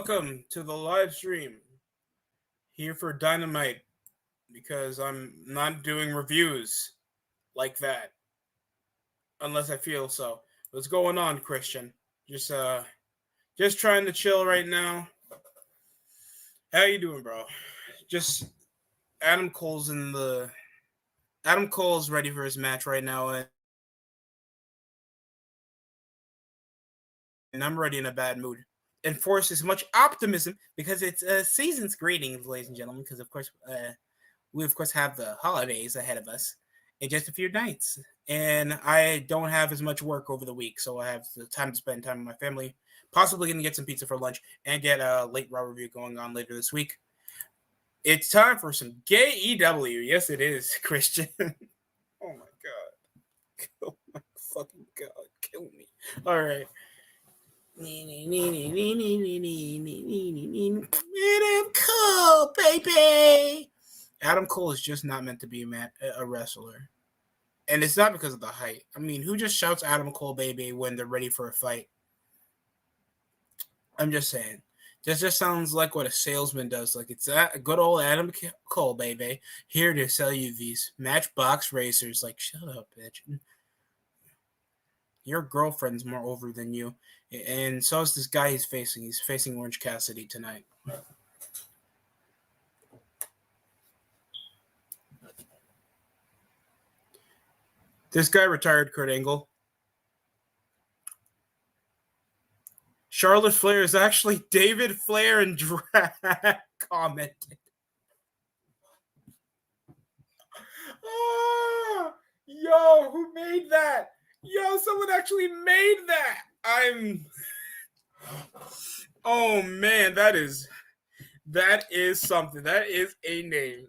welcome to the live stream. Here for Dynamite, because I'm not doing reviews like that. Unless I feel so. What's going on, Christian? Just trying to chill right now. How you doing, bro? Just Adam Cole's ready for his match right now, and I'm already in a bad mood. Enforce as much optimism because it's season's greetings, ladies and gentlemen. Because of course, we of course have the holidays ahead of us in just a few nights, and I don't have as much work over the week, so I have the time to spend time with my family. Possibly gonna get some pizza for lunch and get a late Raw review going on later this week. It's time for some gay EW. Yes, it is, Christian. Oh my god! Oh my fucking god! Kill me! All right. Adam Cole, baby. Adam Cole is just not meant to be a wrestler. And it's not because of the height. I mean, who just shouts Adam Cole, baby, when they're ready for a fight? I'm just saying. This just sounds like what a salesman does. Like, it's that good old Adam Cole, baby, here to sell you these Matchbox racers. Like, shut up, bitch. Your girlfriend's more over than you. And so is this guy he's facing. He's facing Orange Cassidy tonight. This guy retired Kurt Angle. Charlotte Flair is actually David Flair and drag commented. Oh, yo, who made that? Yo, someone actually made that. Oh man, that is something. That is a name.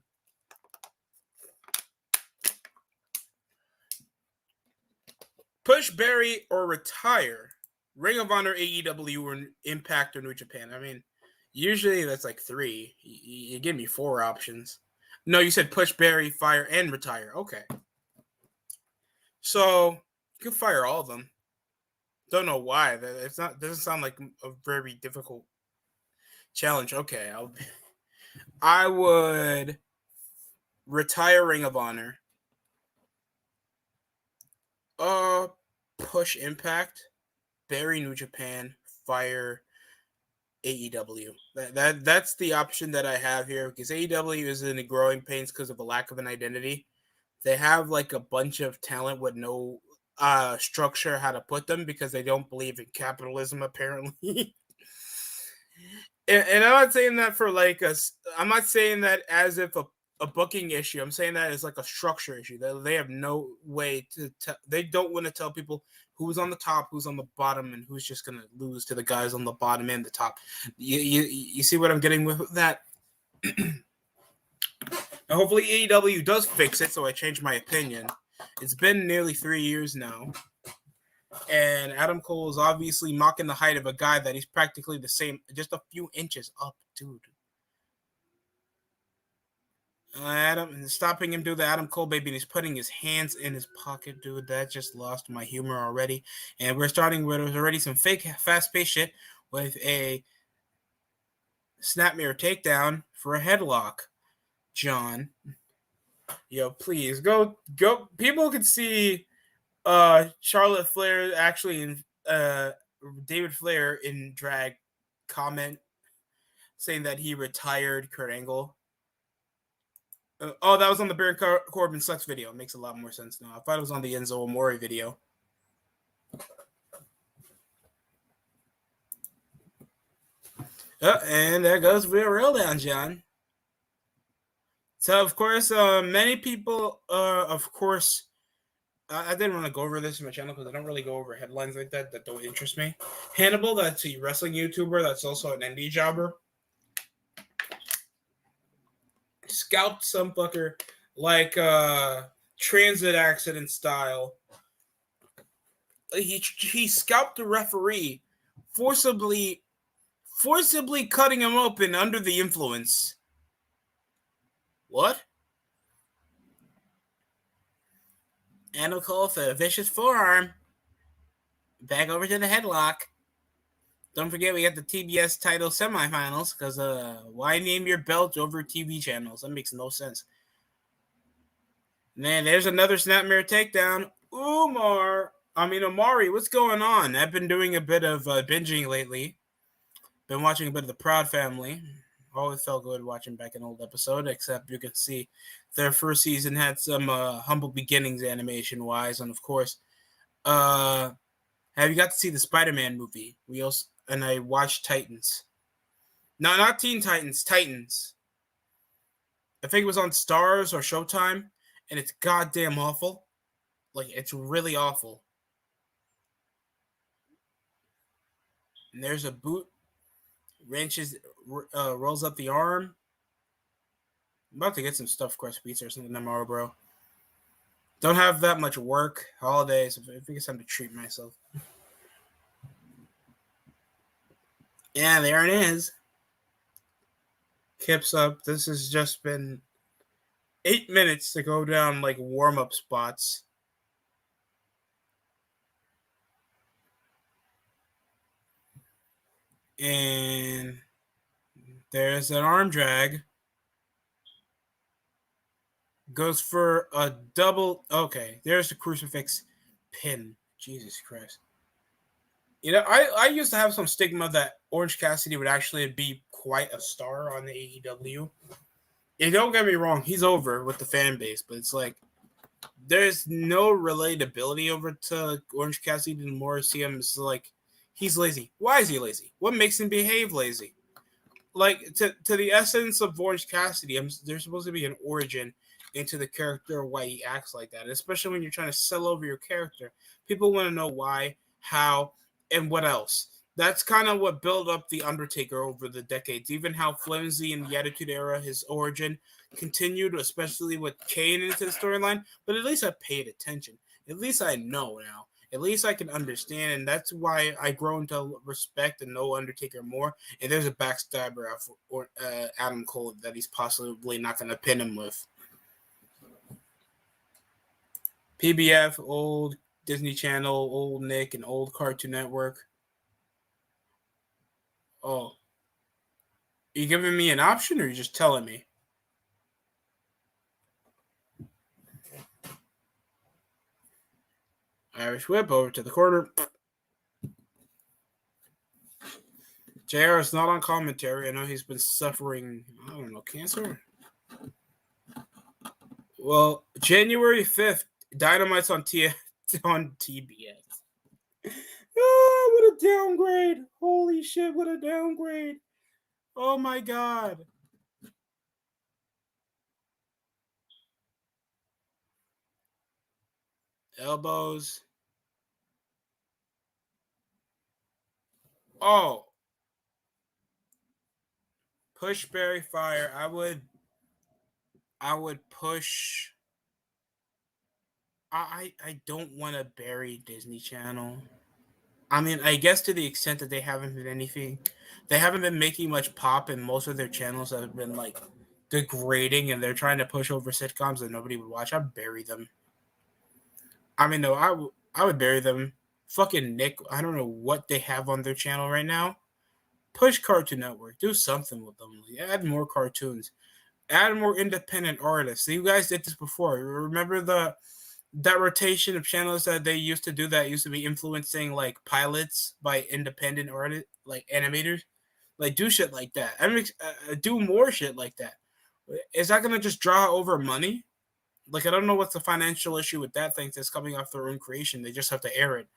Push Barry or retire. Ring of Honor, AEW, or Impact, or New Japan. I mean, usually that's like 3. You give me 4 options. No, you said push Barry, fire, and retire. Okay. So you can fire all of them. Don't know why. Doesn't sound like a very difficult challenge. Okay, I would retire Ring of Honor. Push Impact, bury New Japan, fire AEW. That's the option that I have here, because AEW is in a growing pains because of a lack of an identity. They have like a bunch of talent with no structure how to put them, because they don't believe in capitalism, apparently. and I'm not saying that for like I'm not saying that as if a booking issue. I'm saying that as like a structure issue. They have no way to they don't want to tell people who's on the top, who's on the bottom, and who's just gonna lose to the guys on the bottom and the top. You see what I'm getting with that? Hopefully AEW does fix it, so I change my opinion. It's been nearly 3 years now, and Adam Cole is obviously mocking the height of a guy that he's practically the same, just a few inches up, dude. Adam stopping him do the Adam Cole baby, and he's putting his hands in his pocket, dude. That just lost my humor already. And we're starting with already some fake fast-paced shit with a snap mirror takedown for a headlock. John, yo, please go. People could see Charlotte Flair actually in David Flair in drag comment saying that he retired Kurt Angle. That was on the Baron Corbin Sucks video. It makes a lot more sense now. I thought it was on the Enzo Amore video. And there goes real down, John. So, of course, many people, of course, I didn't want to go over this in my channel because I don't really go over headlines like that don't interest me. Hannibal, that's a wrestling YouTuber that's also an indie jobber, scalped some fucker like transit accident style. He scalped the referee, forcibly cutting him open under the influence. What? Adam Cole for a vicious forearm. Back over to the headlock. Don't forget we got the TBS title semifinals, because why name your belt over TV channels? That makes no sense. Man, there's another Snapmare takedown. Omari, what's going on? I've been doing a bit of binging lately. Been watching a bit of the Proud Family. Always felt good watching back an old episode, except you can see their first season had some humble beginnings animation-wise, and of course, have you got to see the Spider-Man movie? And I watched Titans. No, not Teen Titans, Titans. I think it was on Stars or Showtime, and it's goddamn awful. Like, it's really awful. And there's a boot, rolls up the arm. I'm about to get some stuffed crust pizza or something tomorrow, bro. Don't have that much work. Holidays. I think it's time to treat myself. Yeah, there it is. Kips up. This has just been 8 minutes to go down like warm-up spots. And there's an arm drag. Goes for a double. Okay, there's the crucifix pin. Jesus Christ. You know, I used to have some stigma that Orange Cassidy would actually be quite a star on the AEW. And don't get me wrong, he's over with the fan base, but it's like there's no relatability over to Orange Cassidy anymore. See him as like he's lazy. Why is he lazy? What makes him behave lazy? Like to the essence of Orange Cassidy, there's supposed to be an origin into the character, why he acts like that. And especially when you're trying to sell over your character, people want to know why, how, and what else. That's kind of what built up the Undertaker over the decades. Even how flimsy in the Attitude Era his origin continued, especially with Kane into the storyline. But at least I paid attention. At least I know now. At least I can understand, and that's why I grown to respect and know Undertaker more. And there's a backstabber for Adam Cole that he's possibly not going to pin him with. PBF, old Disney Channel, old Nick, and old Cartoon Network. Oh. Are you giving me an option, or are you just telling me? Irish whip over to the corner. JR is not on commentary. I know he's been suffering, I don't know, cancer? Well, January 5th, Dynamite's on TBS. Oh, what a downgrade. Holy shit, what a downgrade. Oh my god. Elbows. Oh. Push Barry Fire. I would push. I don't want to bury Disney Channel. I mean, I guess to the extent that they haven't been making much pop, and most of their channels have been like degrading, and they're trying to push over sitcoms that nobody would watch. I'd bury them. I mean, no, I would bury them. Fucking Nick, I don't know what they have on their channel right now. Push Cartoon Network. Do something with them. Add more cartoons. Add more independent artists. You guys did this before. Remember that rotation of channels that they used to do that used to be influencing like pilots by independent artists, like animators? Like, do shit like that. I mean, do more shit like that. Is that going to just draw over money? Like, I don't know what's the financial issue with that thing that's coming off their own creation. They just have to air it.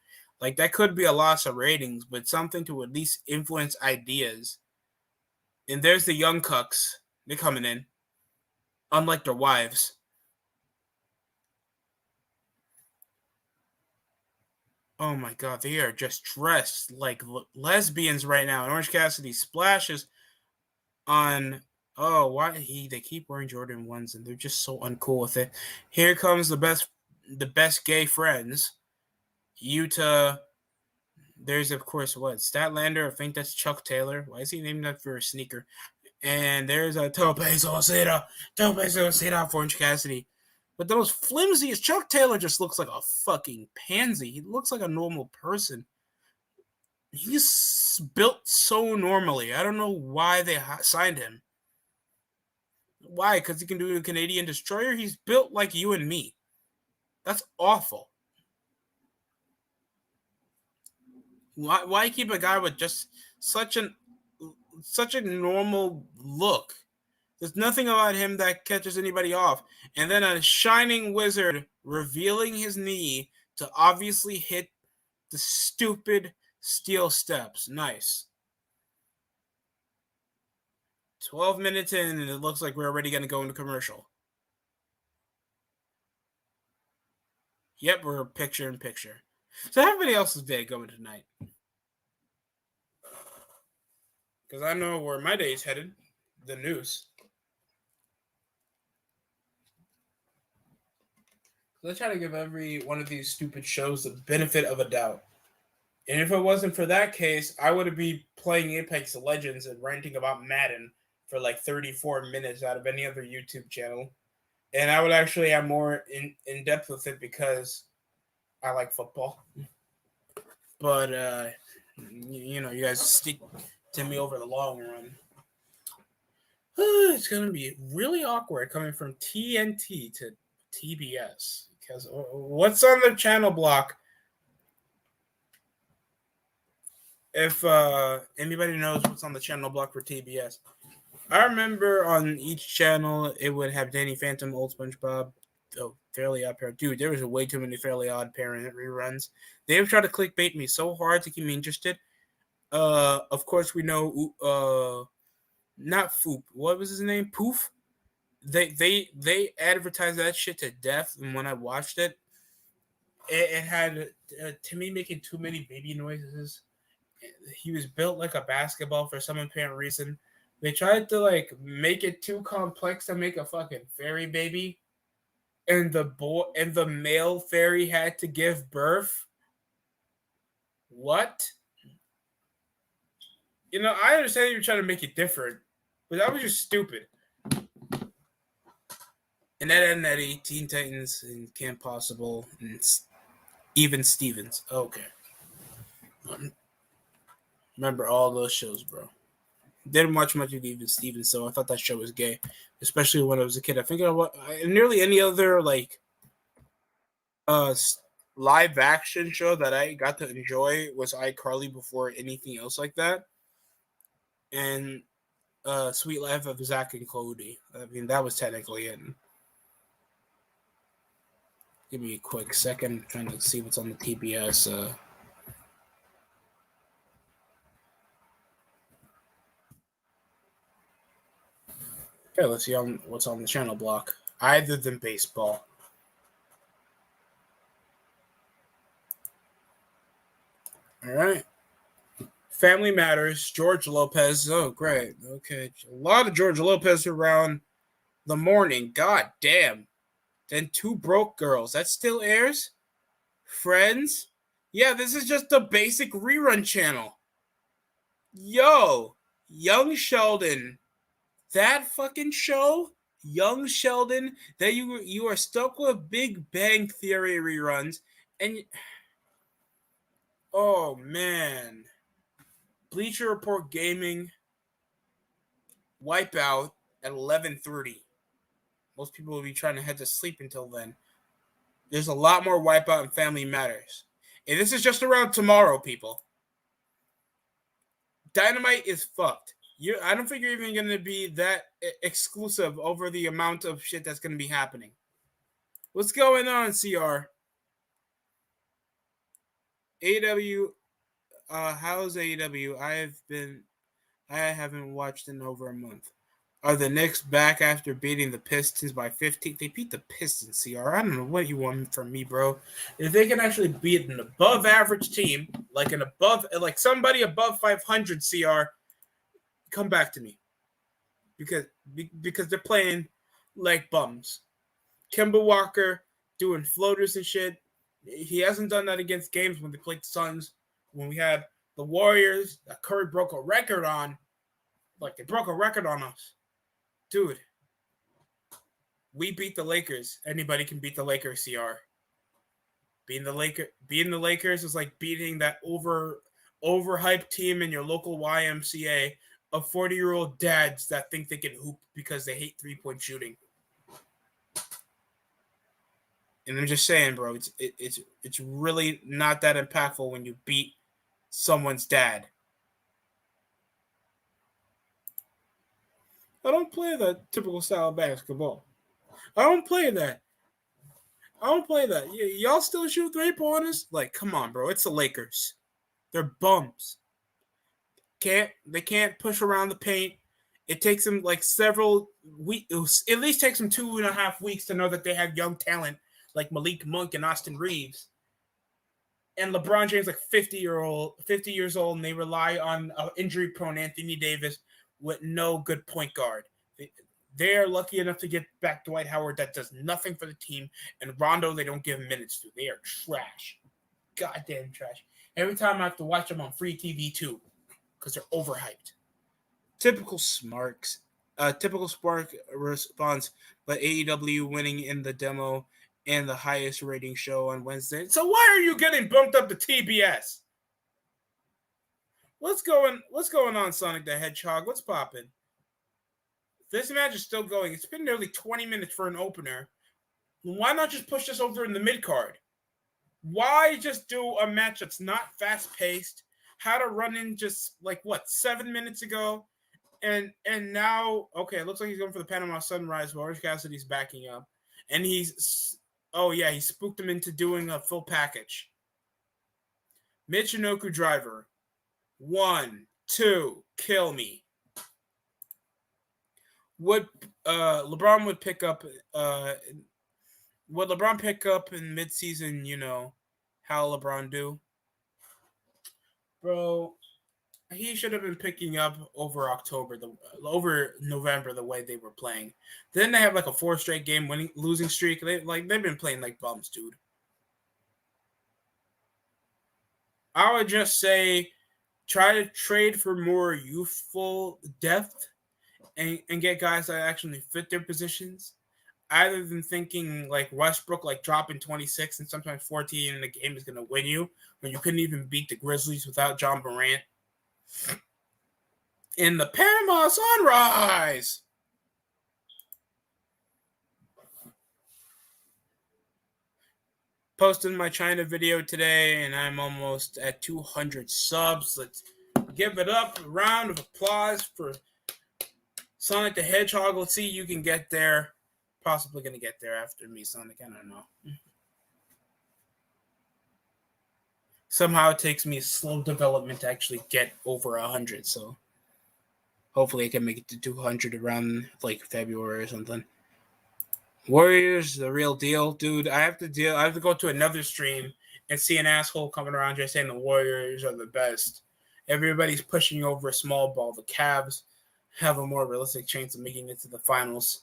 Like, that could be a loss of ratings, but something to at least influence ideas. And there's the young cucks. They're coming in. Unlike their wives. Oh my god, they are just dressed like lesbians right now. And Orange Cassidy splashes on. Oh, why they keep wearing Jordan 1s, and they're just so uncool with it. Here comes the best gay friends. Utah. There's of course what Statlander. I think that's Chuck Taylor. Why is he named that for a sneaker? And there's a Tope Suicida for Orange Cassidy. But the most flimsy is Chuck Taylor just looks like a fucking pansy. He looks like a normal person. He's built so normally. I don't know why they signed him. Why? Because he can do a Canadian Destroyer? He's built like you and me. That's awful. Why keep a guy with just such a normal look? There's nothing about him that catches anybody off. And then a shining wizard revealing his knee to obviously hit the stupid steel steps. Nice. 12 minutes in, and it looks like we're already going to go into commercial. Yep, we're picture in picture. So everybody else's day going tonight? Because I know where my day is headed. The news. Let's try to give every one of these stupid shows the benefit of a doubt. And if it wasn't for that case, I would be playing Apex Legends and ranting about Madden for like 34 minutes out of any other YouTube channel. And I would actually have more in depth with it because I like football. But, you guys stick to me over the long run. It's going to be really awkward coming from TNT to TBS. Because what's on the channel block? If anybody knows what's on the channel block for TBS, I remember on each channel it would have Danny Phantom, Old SpongeBob, Fairly Odd Parent. Dude, there was way too many Fairly Odd Parent reruns. They've tried to clickbait me so hard to keep me interested. Of course we know not Foop. What was his name? Poof. They advertised that shit to death, and when I watched it, it had Timmy making too many baby noises. He was built like a basketball for some apparent reason. They tried to make it too complex to make a fucking fairy baby, and the male fairy had to give birth. What? I understand you're trying to make it different, but that was just stupid. And that ended at 18 Titans and Camp Possible and even Stevens. Okay. Remember all those shows, bro. Didn't watch much of Even Stevens, so I thought that show was gay, especially when I was a kid. I think nearly any other live action show that I got to enjoy was iCarly before anything else like that, and Sweet Life of Zach and Cody. I mean, that was technically it. Give me a quick second, I'm trying to see what's on the TBS. Okay, let's see what's on the channel block. Other than baseball. All right. Family Matters, George Lopez. Oh, great. Okay. A lot of George Lopez around the morning. God damn. Then Two Broke Girls. That still airs? Friends? Yeah, this is just the basic rerun channel. Yo, Young Sheldon. That fucking show? Young Sheldon, that you are stuck with Big Bang Theory reruns, and oh man, Bleacher Report Gaming, Wipeout at 11:30. Most people will be trying to head to sleep until then. There's a lot more Wipeout and Family Matters, and this is just around tomorrow, people. Dynamite is fucked. I don't think you're even going to be that exclusive over the amount of shit that's going to be happening. What's going on, CR? AEW, how's AEW? I haven't watched in over a month. Are the Knicks back after beating the Pistons by 15? They beat the Pistons, CR. I don't know what you want from me, bro. If they can actually beat an above average team, like somebody above 500, CR, come back to me. Because they're playing like bums. Kemba Walker doing floaters and shit. He hasn't done that against games when they played the Suns. When we had the Warriors that Curry broke a record on. Like, they broke a record on us. Dude, we beat the Lakers. Anybody can beat the Lakers, CR. Beating the Lakers is like beating that overhyped team in your local YMCA of 40-year-old dads that think they can hoop because they hate 3-point shooting. And I'm just saying, bro, it's really not that impactful when you beat someone's dad. I don't play that typical style of basketball. I don't play that. Y'all still shoot 3-pointers? Like, come on, bro. It's the Lakers. They're bums. They can't push around the paint. It takes them like several weeks. At least takes them 2.5 weeks to know that they have young talent like Malik Monk and Austin Reeves. And LeBron James, like 50 years old, and they rely on injury-prone Anthony Davis with no good point guard. They are lucky enough to get back Dwight Howard that does nothing for the team, and Rondo they don't give minutes to. They are trash. Goddamn trash. Every time I have to watch them on free TV too, because they're overhyped. Typical Spark response, but AEW winning in the demo and the highest rating show on Wednesday. So why are you getting bumped up to TBS? What's going on, Sonic the Hedgehog? What's popping? This match is still going. It's been nearly 20 minutes for an opener. Why not just push this over in the mid-card? Why just do a match that's not fast-paced? Had a run-in just, 7 minutes ago? And now, okay, it looks like he's going for the Panama Sunrise, but Orange Cassidy's backing up. And he spooked him into doing a full package. Michinoku Driver. 1, 2, kill me. Would LeBron pick up in midseason, how LeBron do? Bro, he should have been picking up over November the way they were playing. Then they have like a 4 straight game losing streak. They've been playing like bums, dude. I would just say try to trade for more youthful depth and get guys that actually fit their positions, either than thinking like Westbrook, like dropping 26 and sometimes 14 in the game is going to win you when you couldn't even beat the Grizzlies without John Morant. In the Panama Sunrise. Posted my China video today, and I'm almost at 200 subs. Let's give it up. A round of applause for Sonic the Hedgehog. Let's see you can get there. Possibly going to get there after me, Sonic. I don't know. Somehow it takes me a slow development to actually get over 100, so hopefully I can make it to 200 around February or something. Warriors, the real deal, dude. I have to go to another stream and see an asshole coming around here saying the Warriors are the best. Everybody's pushing over a small ball. The Cavs have a more realistic chance of making it to the finals.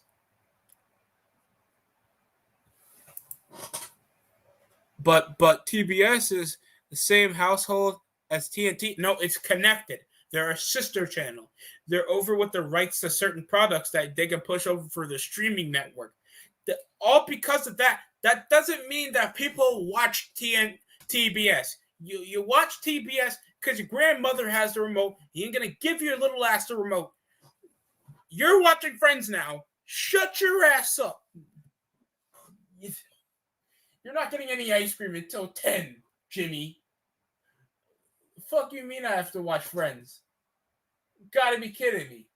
But TBS is the same household as TNT. No, it's connected. They're a sister channel. They're over with the rights to certain products that they can push over for the streaming network. All because of that. That doesn't mean that people watch TBS. You watch TBS because your grandmother has the remote. You ain't going to give your little ass the remote. You're watching Friends now. Shut your ass up. You're not getting any ice cream until 10, Jimmy. The fuck you mean I have to watch Friends? You gotta be kidding me.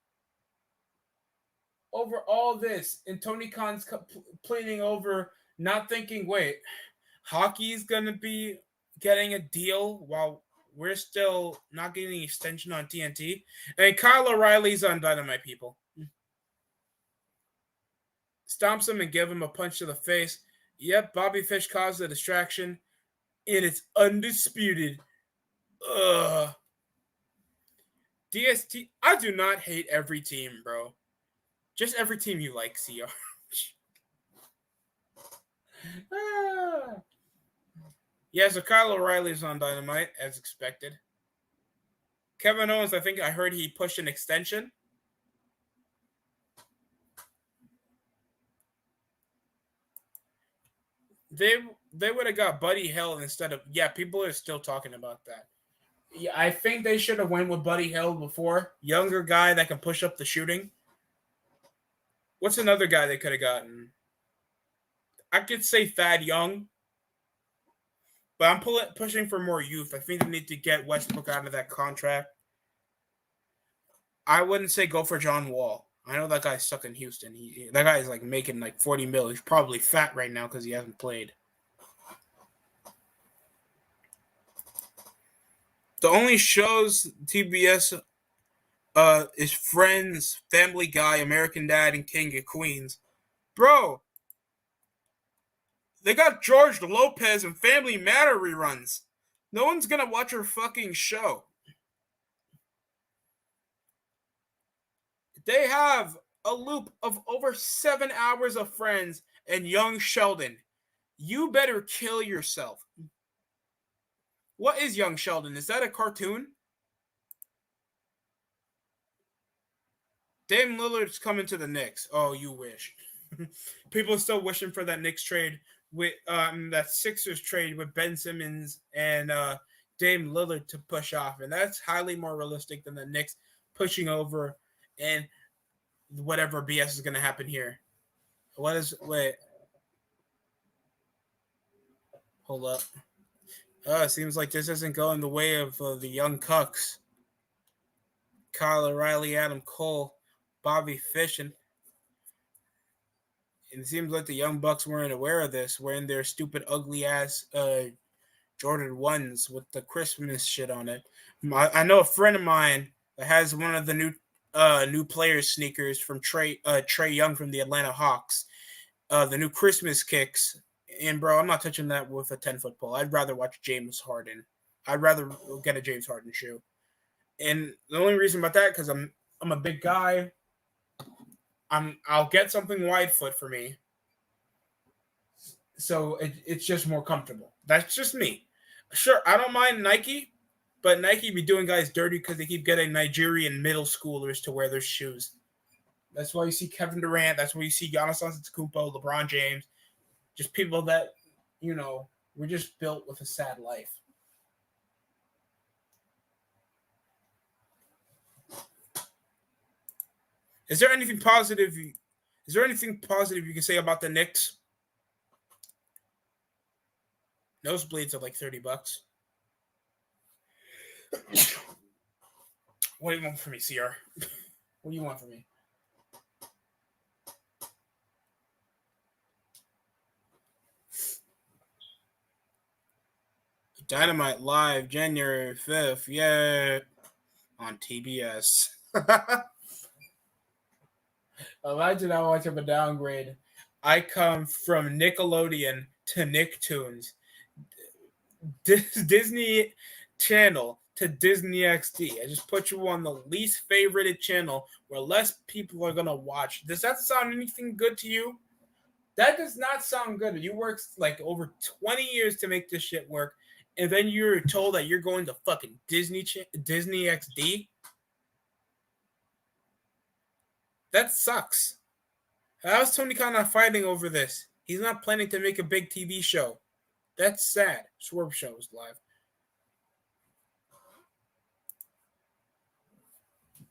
Over all this, and Tony Khan's complaining over not thinking, wait, hockey's going to be getting a deal while we're still not getting an extension on TNT. And Kyle O'Reilly's on Dynamite, people. Stomps him and give him a punch to the face. Yep, Bobby Fish caused a distraction, and it's undisputed. DST, I do not hate every team, bro. Just every team you like, CR. Yeah, so Kyle O'Reilly's on Dynamite, as expected. Kevin Owens, I think I heard he pushed an extension. They would have got Buddy Hill instead of... Yeah, people are still talking about that. Yeah, I think they should have went with Buddy Hield before. Younger guy that can push up the shooting. What's another guy they could have gotten? I could say Thad Young, but I'm pushing for more youth. I think they need to get Westbrook out of that contract. I wouldn't say go for John Wall. I know that guy's stuck in Houston. That guy is like making like 40 mil. He's probably fat right now because he hasn't played. The only shows TBS is Friends, Family Guy, American Dad, and King of Queens. Bro, they got George Lopez and Family Matter reruns. No one's gonna watch your fucking show. They have a loop of over 7 hours of Friends and Young Sheldon. You better kill yourself. What is Young Sheldon? Is that a cartoon? Dame Lillard's coming to the Knicks. Oh, you wish. People are still wishing for that Knicks trade with that Sixers trade with Ben Simmons and Dame Lillard to push off, and that's highly more realistic than the Knicks pushing over and whatever BS is going to happen here. Wait? Hold up. It seems like this isn't going the way of the young Cucks. Kyle O'Reilly, Adam Cole, Bobby Fish, and it seems like the Young Bucks weren't aware of this, wearing their stupid, ugly ass Jordan 1s with the Christmas shit on it. I know a friend of mine that has one of the new players sneakers from Trey Young from the Atlanta Hawks, the new Christmas kicks. And bro, I'm not touching that with a 10-foot pole. I'd rather watch James Harden. I'd rather get a James Harden shoe. And the only reason about that because I'm a big guy. I'll get something wide foot for me, so it's just more comfortable. That's just me. Sure, I don't mind Nike, but Nike be doing guys dirty because they keep getting Nigerian middle schoolers to wear their shoes. That's why you see Kevin Durant. That's why you see Giannis Antetokounmpo, LeBron James, just people that we're just built with a sad life. Is there anything positive? Is there anything positive you can say about the Knicks? Nosebleeds are like $30. What do you want from me, CR? What do you want from me? Dynamite live January 5th. Yeah. On TBS. Imagine how much of a downgrade. I come from Nickelodeon to Nicktoons. Disney Channel to Disney XD. I just put you on the least favorited channel where less people are going to watch. Does that sound anything good to you? That does not sound good. You worked like over 20 years to make this shit work, and then you're told that you're going to fucking Disney XD? That sucks. How's Tony Khan not fighting over this? He's not planning to make a big TV show. That's sad. Swerve Show is live.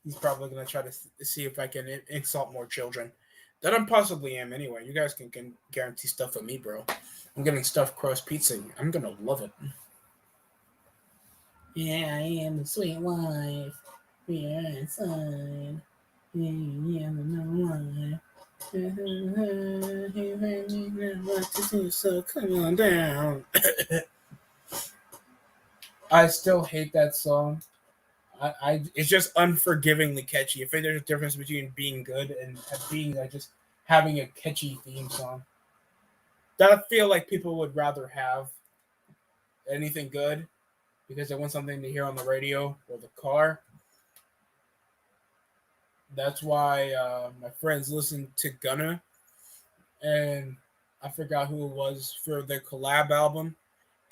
He's probably going to try to see if I can insult more children. That I possibly am anyway. You guys can guarantee stuff with me, bro. I'm getting stuffed crust pizza. I'm going to love it. Yeah, I am the sweet wife. We are inside. Yeah, the what to do, so come on down. I still hate that song. It's just unforgivingly catchy. I think there's a difference between being good and being just having a catchy theme song. That I feel like people would rather have anything good because they want something to hear on the radio or the car. That's why my friends listen to Gunna, and I forgot who it was for their collab album,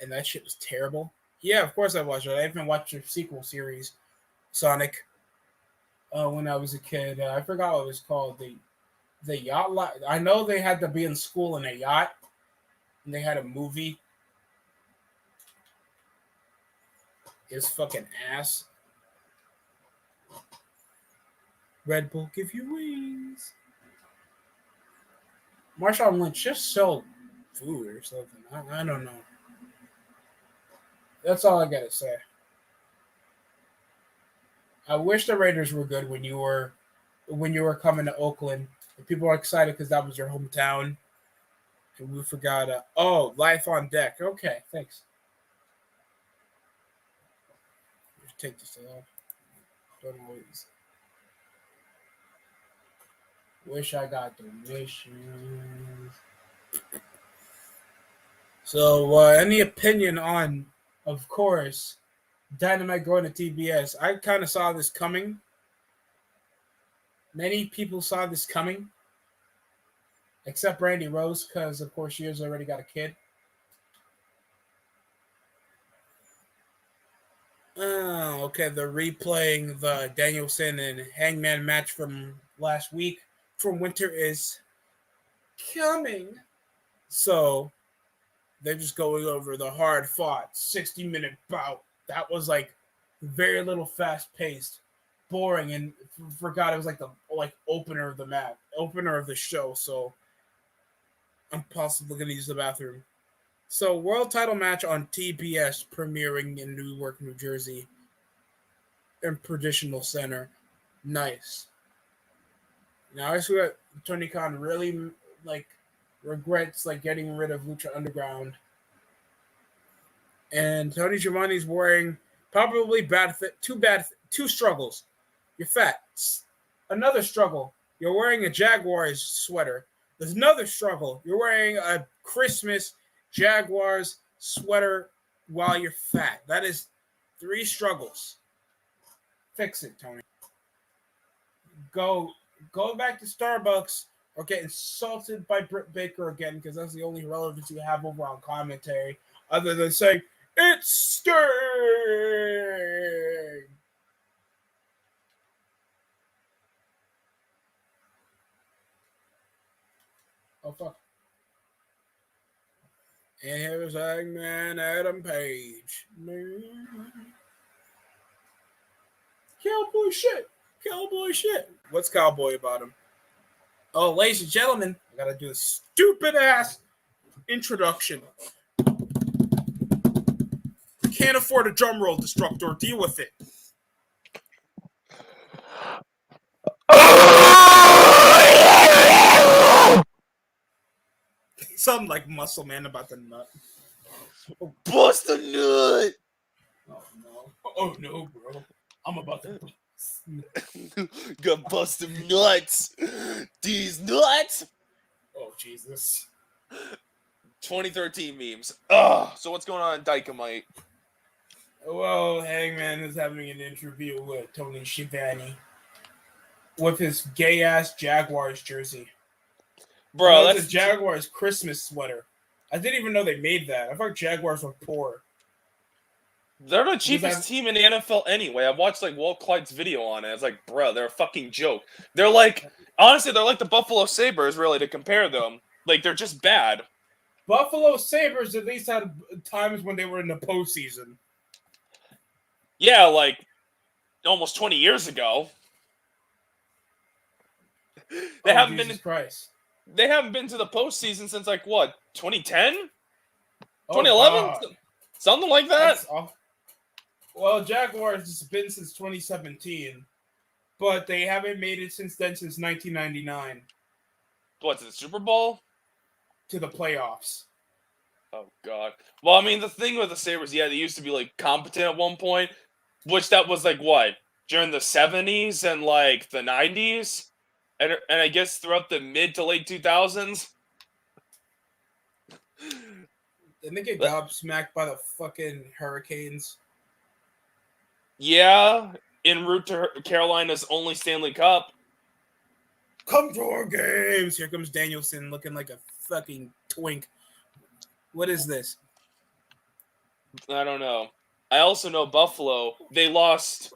and that shit was terrible. Yeah, of course I watched it. I even watched their sequel series, Sonic, when I was a kid. I forgot what it was called. The yacht. I know they had to be in school in a yacht, and they had a movie. His fucking ass. Red Bull give you wings. Marshawn Lynch just sell food or something. I don't know. That's all I gotta say. I wish the Raiders were good when you were coming to Oakland. And people are excited because that was your hometown. And we forgot. Life on deck. Okay, thanks. Just take this off. Don't always. Wish I got donations. So, any opinion on, of course, Dynamite going to TBS? I kind of saw this coming. Many people saw this coming, except Brandy Rose, because, of course, she has already got a kid. Oh, okay. They're replaying the Danielson and Hangman match from last week. From Winter is coming. So they're just going over the hard fought 60-minute bout. That was like very little fast paced, boring, and forgot it was like the opener of the match, opener of the show. So I'm possibly gonna use the bathroom. So world title match on TBS premiering in Newark, New Jersey, in Traditional Center. Nice. Now I see that Tony Khan really regrets getting rid of Lucha Underground. And Tony Giovanni's wearing probably two struggles. You're fat. Another struggle. You're wearing a Jaguars sweater. There's another struggle. You're wearing a Christmas Jaguars sweater while you're fat. That is 3 struggles. Fix it, Tony. Go back to Starbucks or get insulted by Britt Baker again, because that's the only relevance you have over on commentary, other than saying, "It's Sting!" Oh, fuck. And here's Hangman Adam Page. Cowboy shit. Cowboy shit. What's cowboy about him? Oh, ladies and gentlemen, I gotta do a stupid ass introduction. Can't afford a drum roll, Destructor. Deal with it. Something like Muscle Man about the nut. Bust a nut! Oh no. Oh no, bro. I'm about to Gonna bust them nuts. These nuts. Oh Jesus. 2013 memes. Ugh. So what's going on in Dynamite? Well, Hangman is having an interview with Tony Schiavone with his gay ass Jaguars jersey. Bro, that's a Jaguars Christmas sweater. I didn't even know they made that. I thought Jaguars were poor. They're the cheapest team in the NFL anyway. I watched Walt Clyde's video on it. It's like, bro, they're a fucking joke. They're honestly, they're like the Buffalo Sabres, really, to compare them. They're just bad. Buffalo Sabres at least had times when they were in the postseason. Yeah, almost 20 years ago. They haven't Jesus Christ. They haven't been to the postseason since 2010? 2011? God. Something like that? Well, Jaguars has been since 2017, but they haven't made it since then, since 1999. What, to the Super Bowl? To the playoffs. Oh, God. Well, I mean, the thing with the Sabres, yeah, they used to be, competent at one point, which that was, what? During the 70s and, the 90s? And I guess throughout the mid to late 2000s? Didn't they get gobsmacked by the fucking Hurricanes? Yeah, en route to Carolina's only Stanley Cup. Come to our games! Here comes Danielson looking like a fucking twink. What is this? I don't know. I also know Buffalo, they lost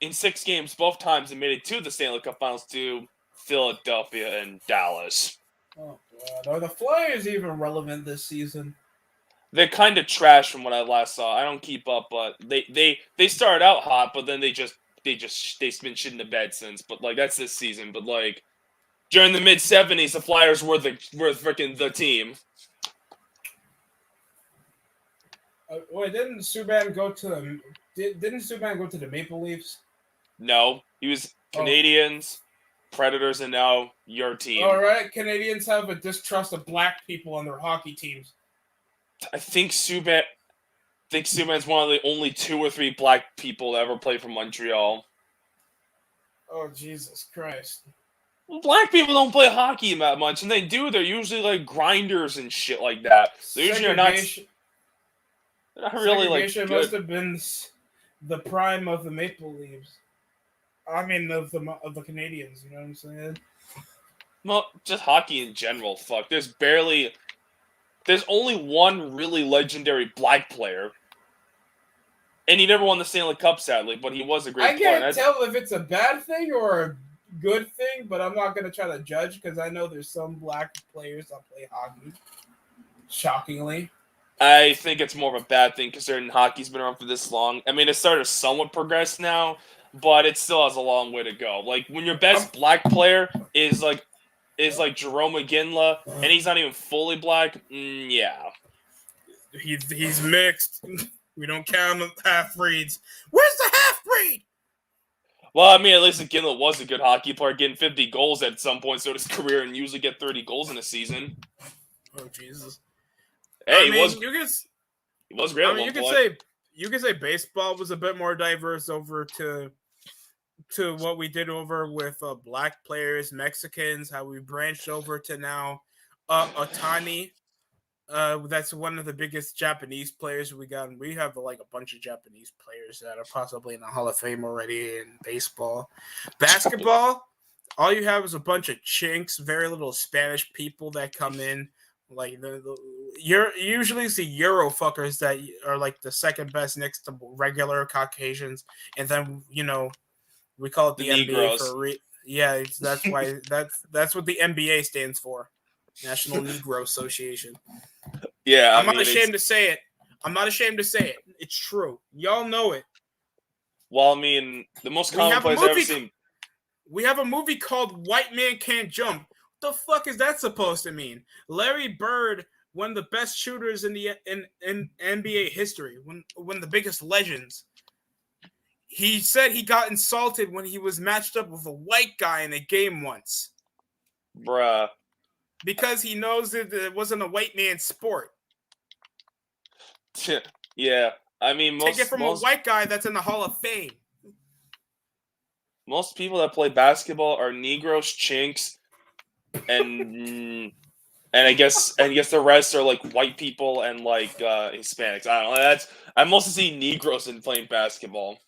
in 6 games both times and made it to the Stanley Cup Finals to Philadelphia and Dallas. Oh, God. Are the Flyers even relevant this season? They're kind of trash from what I last saw. I don't keep up, but they started out hot, but then they've been shitting the bed since. But like that's this season. But like during the mid '70s, the Flyers were freaking the team. Wait, didn't Subban go to the Maple Leafs? No, he was Canadians, Predators, and now your team. All right, Canadians have a distrust of black people on their hockey teams. I think Subban's one of the only 2 or 3 black people to ever play for Montreal. Oh, Jesus Christ. Black people don't play hockey that much, and they do. They're usually like grinders and shit like that. They usually are not. They're not really like good. Must have been the prime of the Maple Leafs. I mean, of the Canadians. You know what I'm saying? Well, just hockey in general. Fuck. There's only one really legendary black player. And he never won the Stanley Cup, sadly, but he was a great player. I can't tell if it's a bad thing or a good thing, but I'm not going to try to judge because I know there's some black players that play hockey. Shockingly. I think it's more of a bad thing considering hockey's been around for this long. I mean, it started to somewhat progress now, but it still has a long way to go. Like, when your best black player is like Jerome McGinley, and he's not even fully black, yeah. He's mixed. We don't count the half-breeds. Where's the half-breed? Well, I mean, at least McGinley was a good hockey player, getting 50 goals at some point throughout his career, and usually get 30 goals in a season. Oh, Jesus. Hey, he was great. I mean, you could say baseball was a bit more diverse over to what we did over with black players, Mexicans, how we branched over to now Otani. That's one of the biggest Japanese players we got. And we have like a bunch of Japanese players that are possibly in the Hall of Fame already in baseball. Basketball, all you have is a bunch of chinks, very little Spanish people that come in. Like you usually see Euro fuckers that are like the second best next to regular Caucasians, and then we call it the NBA for that's why that's what the NBA stands for, National Negro Association. Yeah, I'm not ashamed to say it. It's true. Y'all know it. Well, I mean, the most common place I've ever seen. We have a movie called White Man Can't Jump. The fuck is that supposed to mean? Larry Bird, one of the best shooters in NBA history, one of the biggest legends. He said he got insulted when he was matched up with a white guy in a game once. Bruh. Because he knows that it wasn't a white man's sport. Yeah, I mean, take it from a white guy that's in the Hall of Fame. Most people that play basketball are Negroes, chinks, and I guess the rest are like white people and like Hispanics. I don't know. I mostly see Negroes in playing basketball.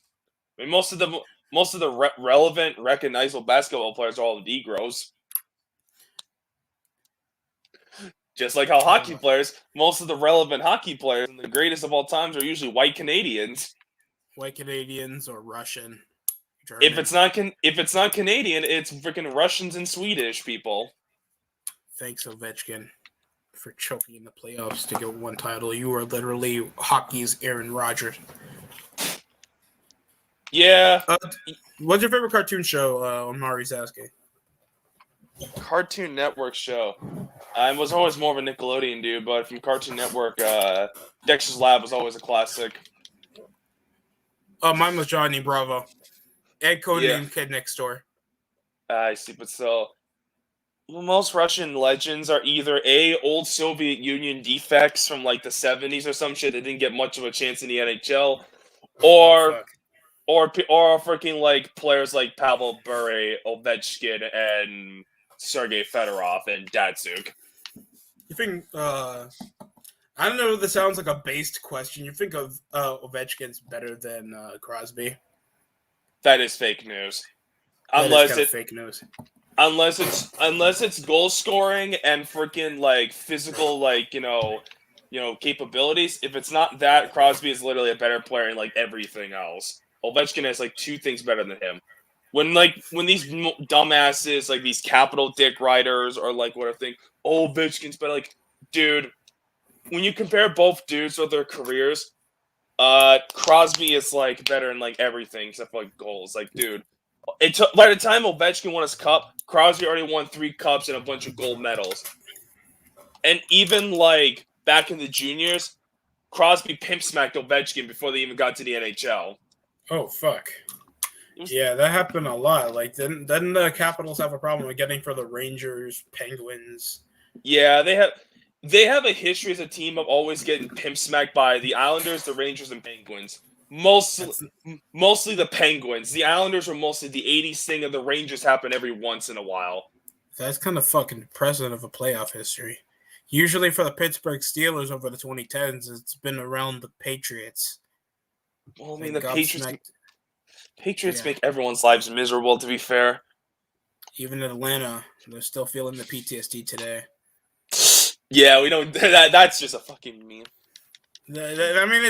I mean, most of the relevant, recognizable basketball players are all Negroes. Just like how hockey players, most of the relevant hockey players and the greatest of all times are usually white Canadians. White Canadians or Russian. German. If it's not Canadian, it's freaking Russians and Swedish people. Thanks, Ovechkin, for choking in the playoffs to get one title. You are literally hockey's Aaron Rodgers. Yeah. What's your favorite cartoon show? Mari's asking. Cartoon Network show. I was always more of a Nickelodeon dude, but from Cartoon Network, Dexter's Lab was always a classic. Mine was Johnny Bravo. And Codename Kid Next Door. I see, but still. Most Russian legends are either old Soviet Union defects from like the 70s or some shit that didn't get much of a chance in the NHL, or freaking like players like Pavel Bure, Ovechkin, and Sergei Fedorov and Datsuk. You think? I don't know if this sounds like a based question. You think of Ovechkin's better than Crosby? That is fake news. Unless it's fake news. Unless it's goal scoring and freaking like physical capabilities. If it's not that, Crosby is literally a better player in like everything else. Ovechkin has like 2 things better than him. When these dumbasses like these capital dick writers or like what I think, Ovechkin's better. Like, dude, when you compare both dudes with their careers, Crosby is like better in like everything except for like goals. Like, dude, it took by the time Ovechkin won his cup, Crosby already won 3 cups and a bunch of gold medals. And even like back in the juniors, Crosby pimp smacked Ovechkin before they even got to the NHL. Oh fuck. Yeah, that happened a lot. Like, didn't the Capitals have a problem with getting for the Rangers, Penguins? Yeah, they have a history as a team of always getting pimp smacked by the Islanders, the Rangers, and Penguins. Mostly the Penguins. The Islanders were mostly the '80s thing, and the Rangers happen every once in a while. That's kind of fucking depressing of a playoff history. Usually for the Pittsburgh Steelers over the 2010s, it's been around the Patriots. Well, I mean, the Patriots Yeah. make everyone's lives miserable, to be fair. Even in Atlanta, they're still feeling the PTSD today. Yeah, we don't. That's just a fucking meme. I mean,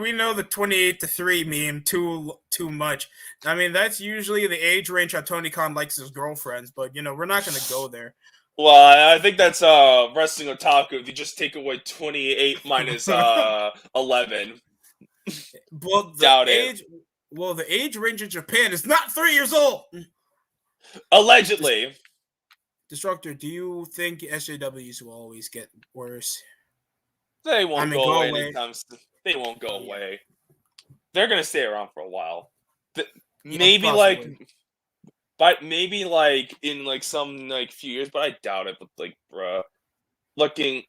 we know the 28-3 meme too much. I mean, that's usually the age range how Tony Khan likes his girlfriends, but we're not going to go there. Well, I think that's wrestling otaku. If you just take away 28 minus 11. Well, the age range in Japan is not 3 years old. Allegedly. Destructor, do you think SJWs will always get worse? They won't go away anytime soon. They won't go away. They're gonna stay around for a while. Maybe in like some like few years, but I doubt it. But like, bruh, looking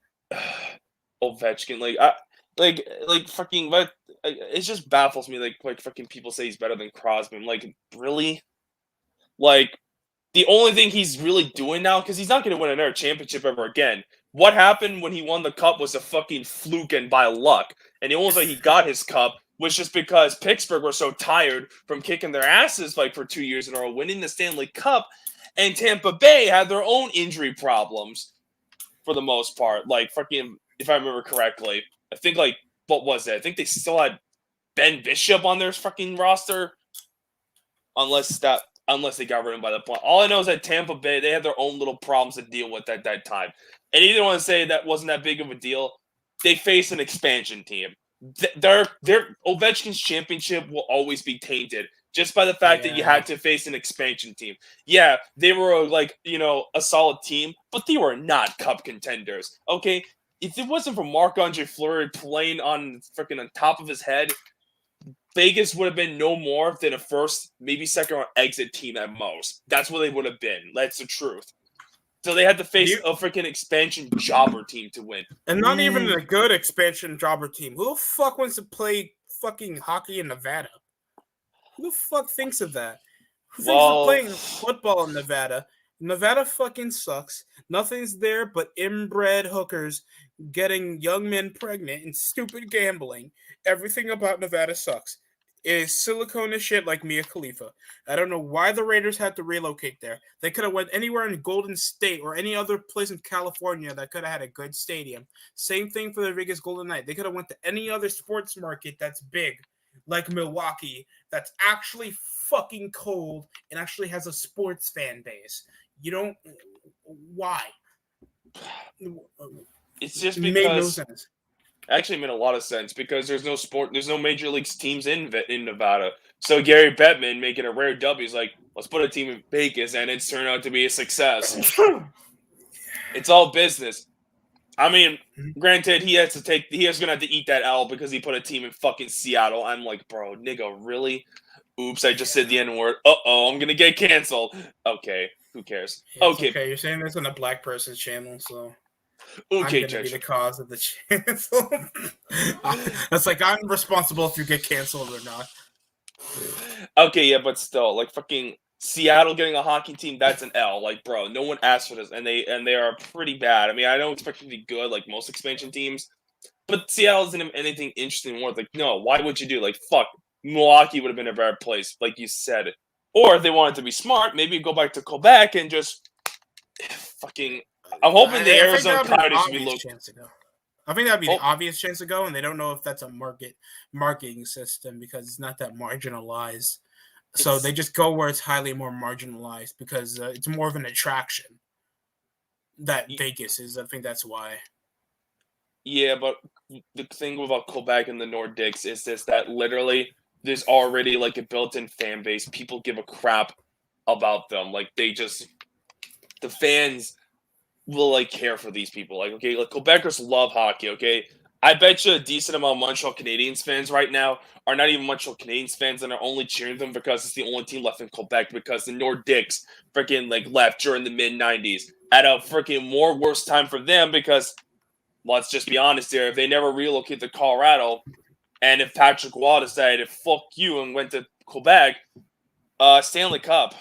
Ovechkin, fucking, but it just baffles me. Like fucking people say he's better than Crosby. I'm like, really? Like, the only thing he's really doing now, because he's not going to win another championship ever again. What happened when he won the cup was a fucking fluke and by luck. And the only way he got his cup was just because Pittsburgh were so tired from kicking their asses like for 2 years in a row, winning the Stanley Cup, and Tampa Bay had their own injury problems for the most part. Like, fucking, if I remember correctly, I think, like, what was it? I think they still had Ben Bishop on their fucking roster, unless they got rid of him by that point. All I know is that Tampa Bay, they had their own little problems to deal with at that time. And you don't want to say that wasn't that big of a deal. They face an expansion team. Their Ovechkin's championship will always be tainted just by the fact that you had to face an expansion team. Yeah, they were a solid team, but they were not cup contenders. Okay, if it wasn't for Marc-Andre Fleury playing on top of his head, Vegas would have been no more than a first, maybe second round exit team at most. That's what they would have been. That's the truth. So they had to face a freaking expansion jobber team to win. And not even a good expansion jobber team. Who the fuck wants to play fucking hockey in Nevada? Who the fuck thinks of that? Who thinks of playing football in Nevada? Nevada fucking sucks. Nothing's there but inbred hookers getting young men pregnant and stupid gambling. Everything about Nevada sucks. It is silicone as shit like Mia Khalifa. I don't know why the Raiders had to relocate there. They could have went anywhere in Golden State or any other place in California that could have had a good stadium. Same thing for the Vegas Golden Knights. They could have went to any other sports market that's big, like Milwaukee, that's actually fucking cold and actually has a sports fan base. You don't. Why? It's just because it made no sense. Actually, it made a lot of sense because there's no major leagues teams in Nevada. So Gary Bettman making a rare W is like, let's put a team in Vegas, and it's turned out to be a success. It's all business. I mean, granted, he is gonna have to eat that L because he put a team in fucking Seattle. I'm like, bro, nigga, really? Oops, I just said the N-word. I'm gonna get canceled. Okay, who cares? Yeah, okay, you're saying this on a black person's channel, so okay, I'm gonna be the cause of the cancel. That's like, I'm responsible if you get canceled or not. Okay, yeah, but still, like, fucking Seattle getting a hockey team, that's an L. Like, bro, no one asked for this, and they are pretty bad. I mean, I don't expect them to be good like most expansion teams, but Seattle isn't anything interesting anymore. Like, no, why would you do? Like, fuck, Milwaukee would have been a better place, like you said. Or if they wanted to be smart, maybe go back to Quebec and just fucking. I'm hoping the Arizona Coyotes would be local. I think that'd be the obvious chance to go, and they don't know if that's a marketing system because it's not that marginalized. So they just go where it's highly more marginalized because it's more of an attraction that Vegas is. I think that's why. Yeah, but the thing about Quebec and the Nordics is this that literally there's already like a built-in fan base. People give a crap about them. Like the fans will like care for these people. Like, okay, like Quebecers love hockey, okay? I bet you a decent amount of Montreal Canadiens fans right now are not even Montreal Canadiens fans and are only cheering them because it's the only team left in Quebec because the Nordics freaking like left during the mid 90s at a freaking more worse time for them because let's just be honest here, if they never relocated to Colorado and if Patrick Waugh decided fuck you and went to Quebec, Stanley Cup.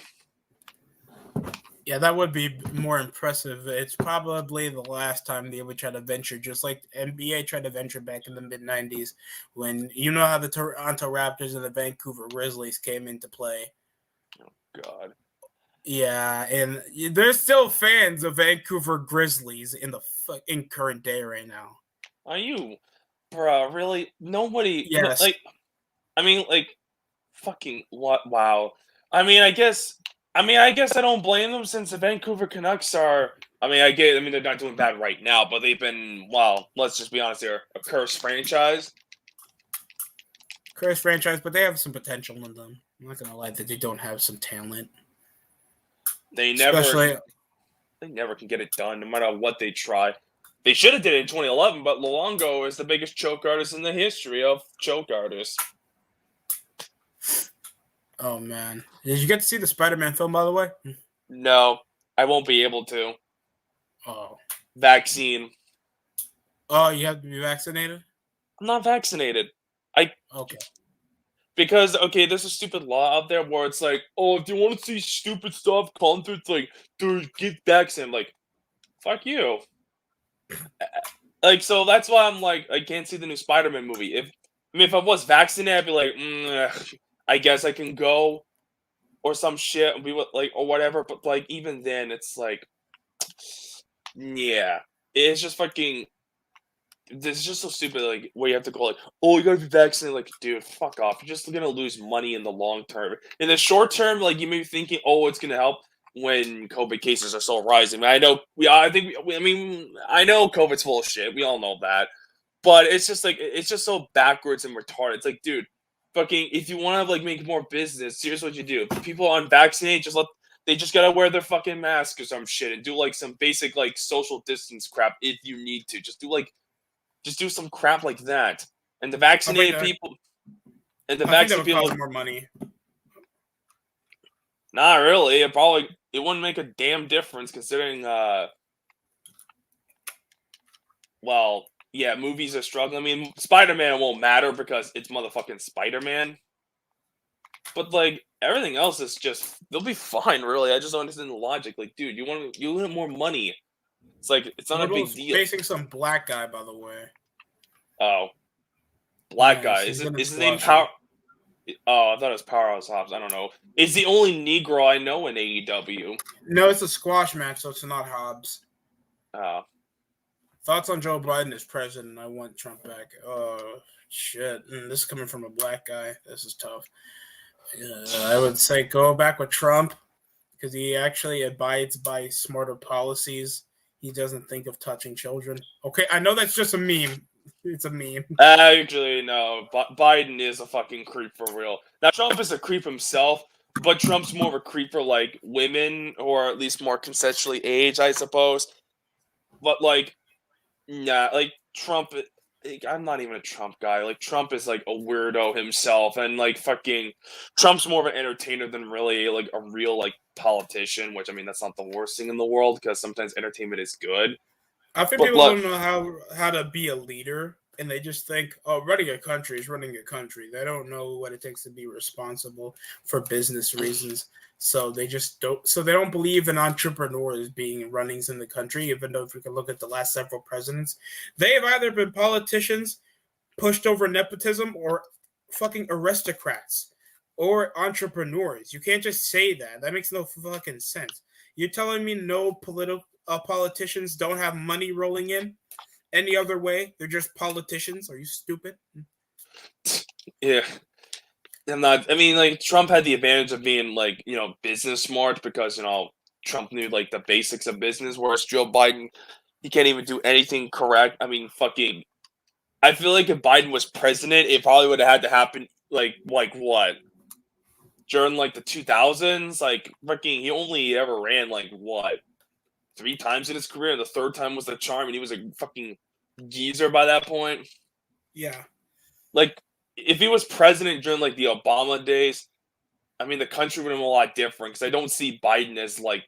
Yeah, that would be more impressive. It's probably the last time they would try to venture, just like NBA tried to venture back in the mid 90s when you know how the Toronto Raptors and the Vancouver Grizzlies came into play. Oh, God. Yeah, and there's still fans of Vancouver Grizzlies in the in current day right now. Are you, bruh, really? Nobody, Yes. like, I mean, like, fucking what? Wow. I guess I don't blame them since the Vancouver Canucks are. I mean, they're not doing bad right now, but they've been. Well, let's just be honest here, a cursed franchise. Cursed franchise, but they have some potential in them. I'm not gonna lie that they don't have some talent. They Especially, never can get it done, no matter what they try. They should have did it in 2011, but Luongo is the biggest choke artist in the history of choke artists. oh man, did you get to see the Spider-Man film, by the way? No, I won't be able to. Oh, Vaccine. oh, you have to be vaccinated. I'm not vaccinated. Okay. Because okay, there's a stupid law out there where it's like, oh, if you want to see stupid stuff, concerts, like, dude, get vaccinated. Like, fuck you. Like, so that's why I'm like, I can't see the new Spider-Man movie. If I was vaccinated, I'd be like, I guess I can go, or some shit, and be like, or whatever. But like, even then, it's like, yeah, it's just fucking. This is just so stupid, like, where you have to go, like, oh, you gotta be vaccinated. Like, dude, fuck off. You're just gonna lose money in the long term. In the short term, like, you may be thinking, oh, it's gonna help when COVID cases are still rising. I know, I know COVID's full of shit. We all know that. But it's just, like, it's just so backwards and retarded. It's like, dude, fucking, if you wanna, like, make more business, here's what you do. If people are unvaccinated, they just gotta wear their fucking mask or some shit and do, like, some basic, like, social distance crap if you need to. Just do some crap like that. And the vaccinated people and the I think that vaccinated would people cost more money. not really. It wouldn't make a damn difference considering well, yeah, movies are struggling. I mean, Spider-Man won't matter because it's motherfucking Spider-Man. But like everything else is just they'll be fine, really. I just don't understand the logic. Like, dude, you want more money. It's like it's not a big deal. Facing some black guy, by the way. Oh. Black Yes, guy. he's Is gonna his name squash Power? him. Oh, I thought it was Powerhouse Hobbs. I don't know. Is the only Negro I know in AEW. No, it's a squash match, so it's not Hobbs. Thoughts on Joe Biden as president? I want Trump back. Oh, shit. This is coming from a black guy. This is tough. I would say go back with Trump because he actually abides by smarter policies. He doesn't think of touching children. Okay, I know that's just a meme. It's a meme. Actually, no. Biden is a fucking creep for real. Now, Trump is a creep himself, but Trump's more of a creep for, like, women, or at least more consensually aged, I suppose. But, like, nah, like, Trump, like, I'm not even a Trump guy. Like, Trump is, like, a weirdo himself, and, like, fucking, Trump's more of an entertainer than really, like, a real, like, politician, which, I mean, that's not the worst thing in the world, because sometimes entertainment is good. I think But, people like, don't know how to be a leader, and they just think, oh, running a country is running a country. They don't know what it takes to be responsible for business reasons. So they just don't. So they don't believe in entrepreneurs being runnings in the country. Even though if we can look at the last several presidents, they have either been politicians pushed over nepotism or fucking aristocrats or entrepreneurs. You can't just say that. That makes no fucking sense. You're telling me no politicians don't have money rolling in any other way? They're just politicians. Are you stupid? yeah. I mean, like, Trump had the advantage of being, like, business smart because, Trump knew, like, the basics of business, whereas Joe Biden He can't even do anything correct. I mean, fucking. I feel like if Biden was president, it probably would have had to happen like what during like the 2000s. Like fucking, he only ever ran like what 3 times in his career. And the third time was the charm, and he was a fucking geezer by that point. Yeah. Like if he was president during like the Obama days, I mean the country would have been a lot different because I don't see Biden as like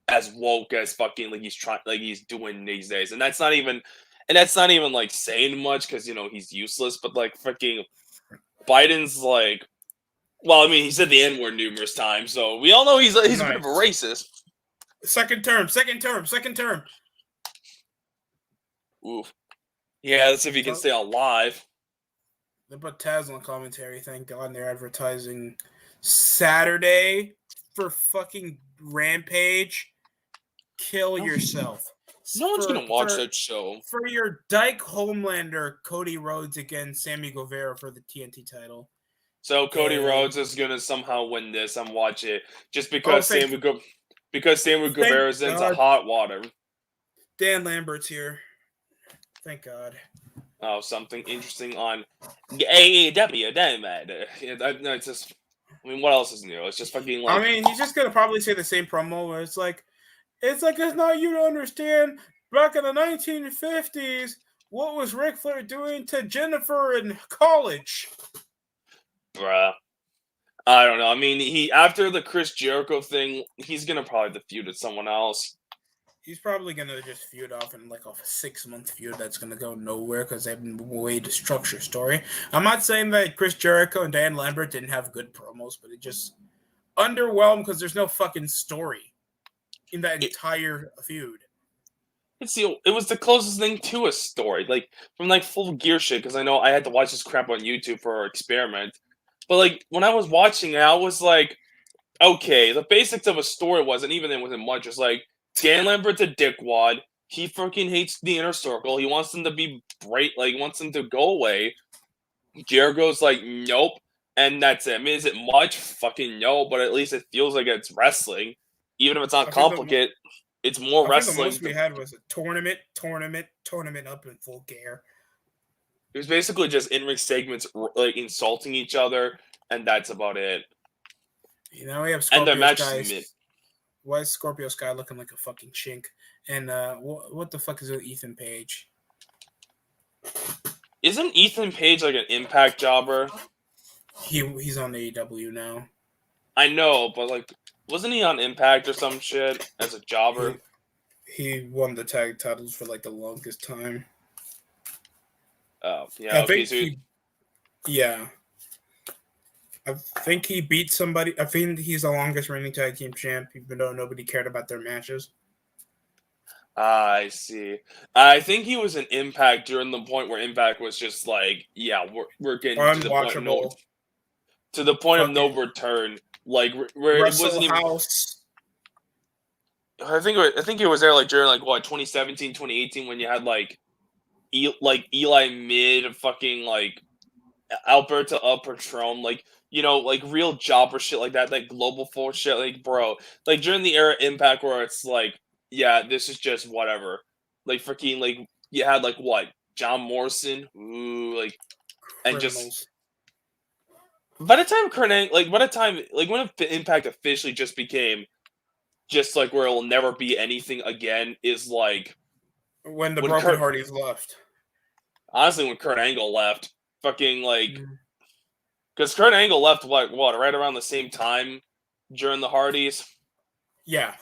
as woke as fucking like he's doing these days, and that's not even like saying much because he's useless. But like fucking Biden's like, well, I mean he said the N word numerous times, so we all know he's a bit of a racist. Second term. Oof. Yeah, let's see if he can stay alive. They put Taz on commentary, thank God, and they're advertising Saturday for fucking Rampage. Kill yourself. No one's gonna watch that show. For your Dyke Homelander, Cody Rhodes against Sammy Guevara for the TNT title. So Cody Rhodes is gonna somehow win this. I'm watching it just because Sammy Guevara's into hot water. Dan Lambert's here. Thank God. Oh, something interesting on AEW Dynamite. It's just, I mean, what else is new? It's just fucking like. I mean, he's just gonna probably say the same promo where it's like it's not you to understand. Back in the 1950s, what was Ric Flair doing to Jennifer in college? Bruh. I don't know. I mean, after the Chris Jericho thing, he's gonna probably feud with someone else. He's probably gonna just feud off in like a 6-month feud that's gonna go nowhere because they have way to structure story. I'm not saying that Chris Jericho and Dan Lambert didn't have good promos, but it just underwhelmed because there's no fucking story in that entire feud. It was the closest thing to a story, like from like Full Gear shit. Because I know I had to watch this crap on YouTube for our experiment, but like when I was watching it, I was like, okay, the basics of a story wasn't much. It's like Dan Lambert's a dickwad. He fucking hates the inner circle. He wants them to be bright, like he wants them to go away. Jericho's like, nope, and that's it. I mean, is it much? Fucking no, but at least it feels like it's wrestling, even if it's not complicated. It's more wrestling. The most we had was a tournament up in Full Gear. It was basically just in-ring segments, like insulting each other, and that's about it. We have Scorpio Sky. Why is Scorpio Sky looking like a fucking chink? And what the fuck is with Ethan Page? Isn't Ethan Page like an Impact jobber? He's on AEW now. I know, but like, wasn't he on Impact or some shit as a jobber? He won the tag titles for like the longest time. Oh yeah, yeah. I think he beat somebody. I think he's the longest reigning tag team champ, even though nobody cared about their matches. I see. I think he was an Impact during the point where Impact was just like, yeah, we're getting to the point of no return. Like where it wasn't even. I think it was there like during like what 2017, 2018 when you had like Eli Mid, fucking like Alberto Patron, like like real jobber shit like that, like Global Force shit, like bro, like during the era Impact where it's like, yeah, this is just whatever, like freaking like you had like what John Morrison, ooh, like and just by the time when Impact officially just became just like where it will never be anything again is like when Broken Hardys left. Honestly, when Kurt Angle left, fucking like, because Kurt Angle left what right around the same time during the Hardys. Yeah.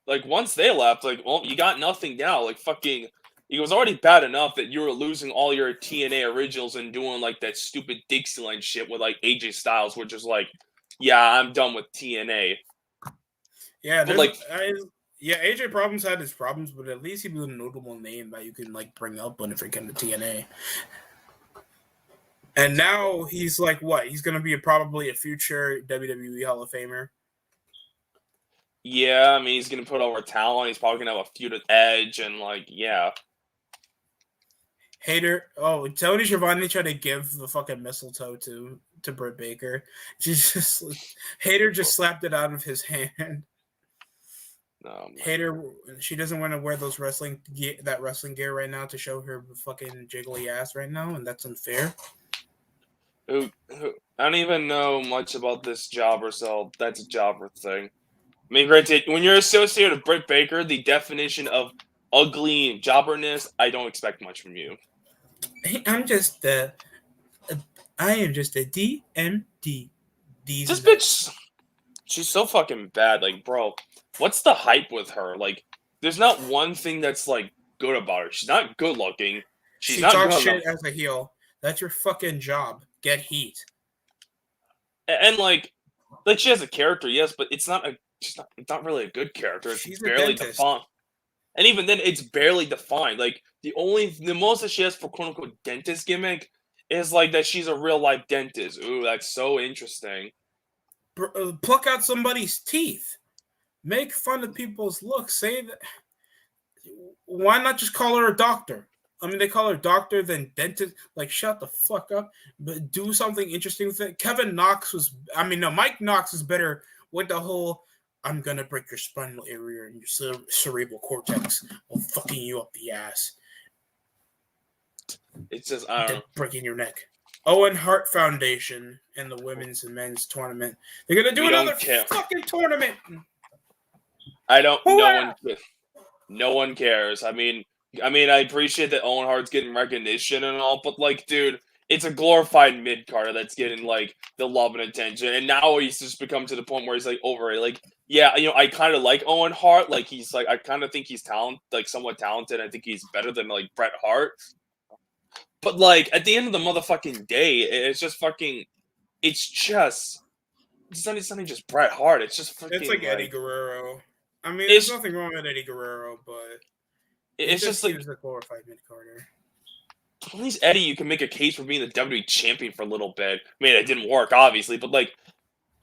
Like once they left, like, well, you got nothing now. Like fucking, it was already bad enough that you were losing all your TNA originals and doing like that stupid Dixieland shit with like AJ Styles, which is like, yeah, I'm done with TNA. Yeah, AJ Problems had his problems, but at least he was a notable name that you can like bring up when it came to TNA. And now he's like what? He's gonna be probably a future WWE Hall of Famer. Yeah, I mean he's gonna put over talent. He's probably gonna have a feud with Edge and like yeah. Tony Schiavone tried to give the fucking mistletoe to Britt Baker. Hater just slapped it out of his hand. Hater, she doesn't want to wear those wrestling gear right now to show her fucking jiggly ass right now, and that's unfair. I don't even know much about this jobber, so that's a jobber thing. I mean, granted, when you're associated with Britt Baker, the definition of ugly jobberness, I don't expect much from you. I am just a DMD. This bitch, she's so fucking bad. Like, bro, what's the hype with her? Like, there's not one thing that's like good about her. She's not good looking. She talks shit as a heel. That's your fucking job. Get heat. And like she has a character, yes, but it's not really a good character. It's barely defined. And even then, it's barely defined. Like the most that she has for quote unquote dentist gimmick is like that she's a real life dentist. Ooh, that's so interesting. Pluck out somebody's teeth. Make fun of people's looks. Say that. Why not just call her a doctor? I mean, they call her doctor than dentist. Like, shut the fuck up. But do something interesting with it. Mike Knox was better with the whole, I'm going to break your spinal area and your cerebral cortex while fucking you up the ass. It's just, I don't know. Breaking your neck. Owen Hart Foundation and the women's and men's tournament. They're going to do another fucking tournament. No one cares. I mean, I appreciate that Owen Hart's getting recognition and all, but like, dude, it's a glorified mid-carder that's getting like the love and attention, and now he's just become to the point where he's like over it. Like, yeah, I kind of like Owen Hart. Like, he's like, I kind of think he's somewhat talented. I think he's better than like Bret Hart. But like, at the end of the motherfucking day, it's just fucking. It's not even just Bret Hart. It's just fucking. It's like Eddie Guerrero. I mean, there's nothing wrong with Eddie Guerrero, but it's just like a glorified mid-carder. At least Eddie, you can make a case for being the WWE champion for a little bit. I mean, it didn't work, obviously, but like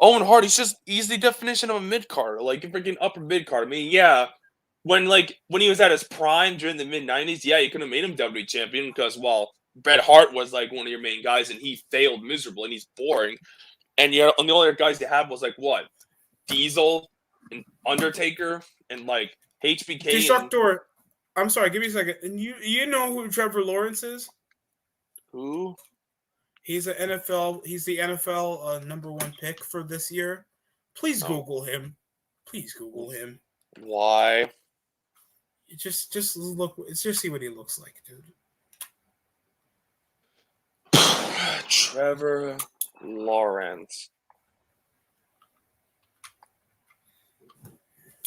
Owen Hart, he's the definition of a mid-carder, like a freaking upper mid-card. I mean, yeah, when he was at his prime during the mid-90s, yeah, you could have made him WWE champion because, well, Bret Hart was like one of your main guys, and he failed miserably, and he's boring. And yeah, and the only other guys they had was like what, Diesel and Undertaker and like HBK. Destructor. I'm sorry, give me a second. And you know who Trevor Lawrence is? Who? He's the NFL number 1 pick for this year. Please Google him. Please Google him. Why? Just see what he looks like, dude. Trevor Lawrence.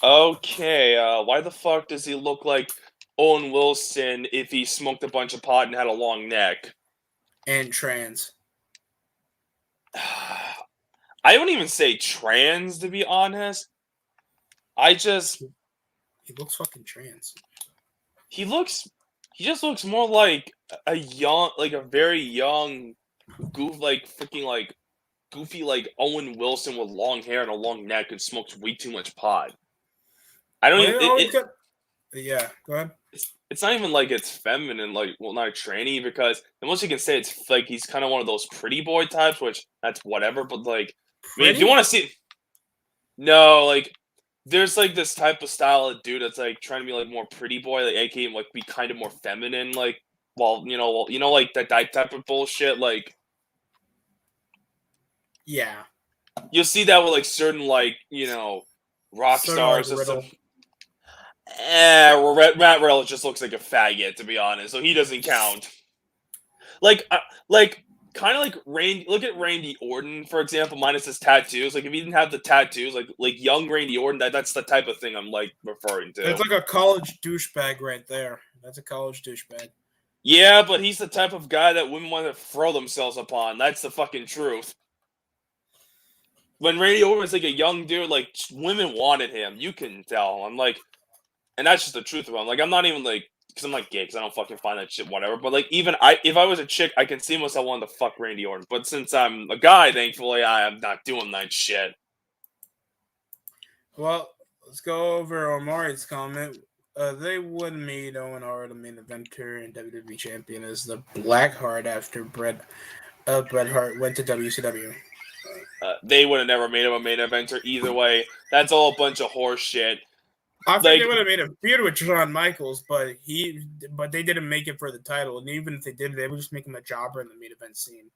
Okay, why the fuck does he look like Owen Wilson if he smoked a bunch of pot and had a long neck? And trans. I don't even say trans, to be honest. He looks fucking trans. He just looks more like a very young, goofy, like Owen Wilson with long hair and a long neck and smokes way too much pot. I don't even. Yeah, go ahead. It's not even like it's feminine, like, well, not tranny, because the most you can say it's like he's kind of one of those pretty boy types, which that's whatever. But like, I mean, if you want to see, no, like, there's like this type of style of dude that's like trying to be like more pretty boy, like aka like be kind of more feminine, like, like that type of bullshit, like. Yeah. You'll see that with like certain rock stars and stuff. Matt Riddle just looks like a faggot, to be honest, so he doesn't count. Like kind of like Randy. Look at Randy Orton, for example, minus his tattoos. Like if he didn't have the tattoos, like young Randy Orton, that's the type of thing I'm like referring to. It's like a college douchebag right there. That's a college douchebag. Yeah, but he's the type of guy that women want to throw themselves upon. That's the fucking truth. When Randy Orton was like a young dude, like women wanted him. You can tell. I'm like. And that's just the truth about him. Like, I'm not even like, because I'm like gay, because I don't fucking find that shit, whatever. But like, if I was a chick, I can see myself wanting to fuck Randy Orton. But since I'm a guy, thankfully, I am not doing that shit. Well, let's go over Omari's comment. They would made Owen Hart a main eventer and WWE champion as the Black Heart after Bret Hart went to WCW. They would have never made him a main eventer either way. That's all a bunch of horse shit. I think they would have made a feud with Shawn Michaels, but they didn't make it for the title. And even if they did, they would just make him a jobber in the main event scene.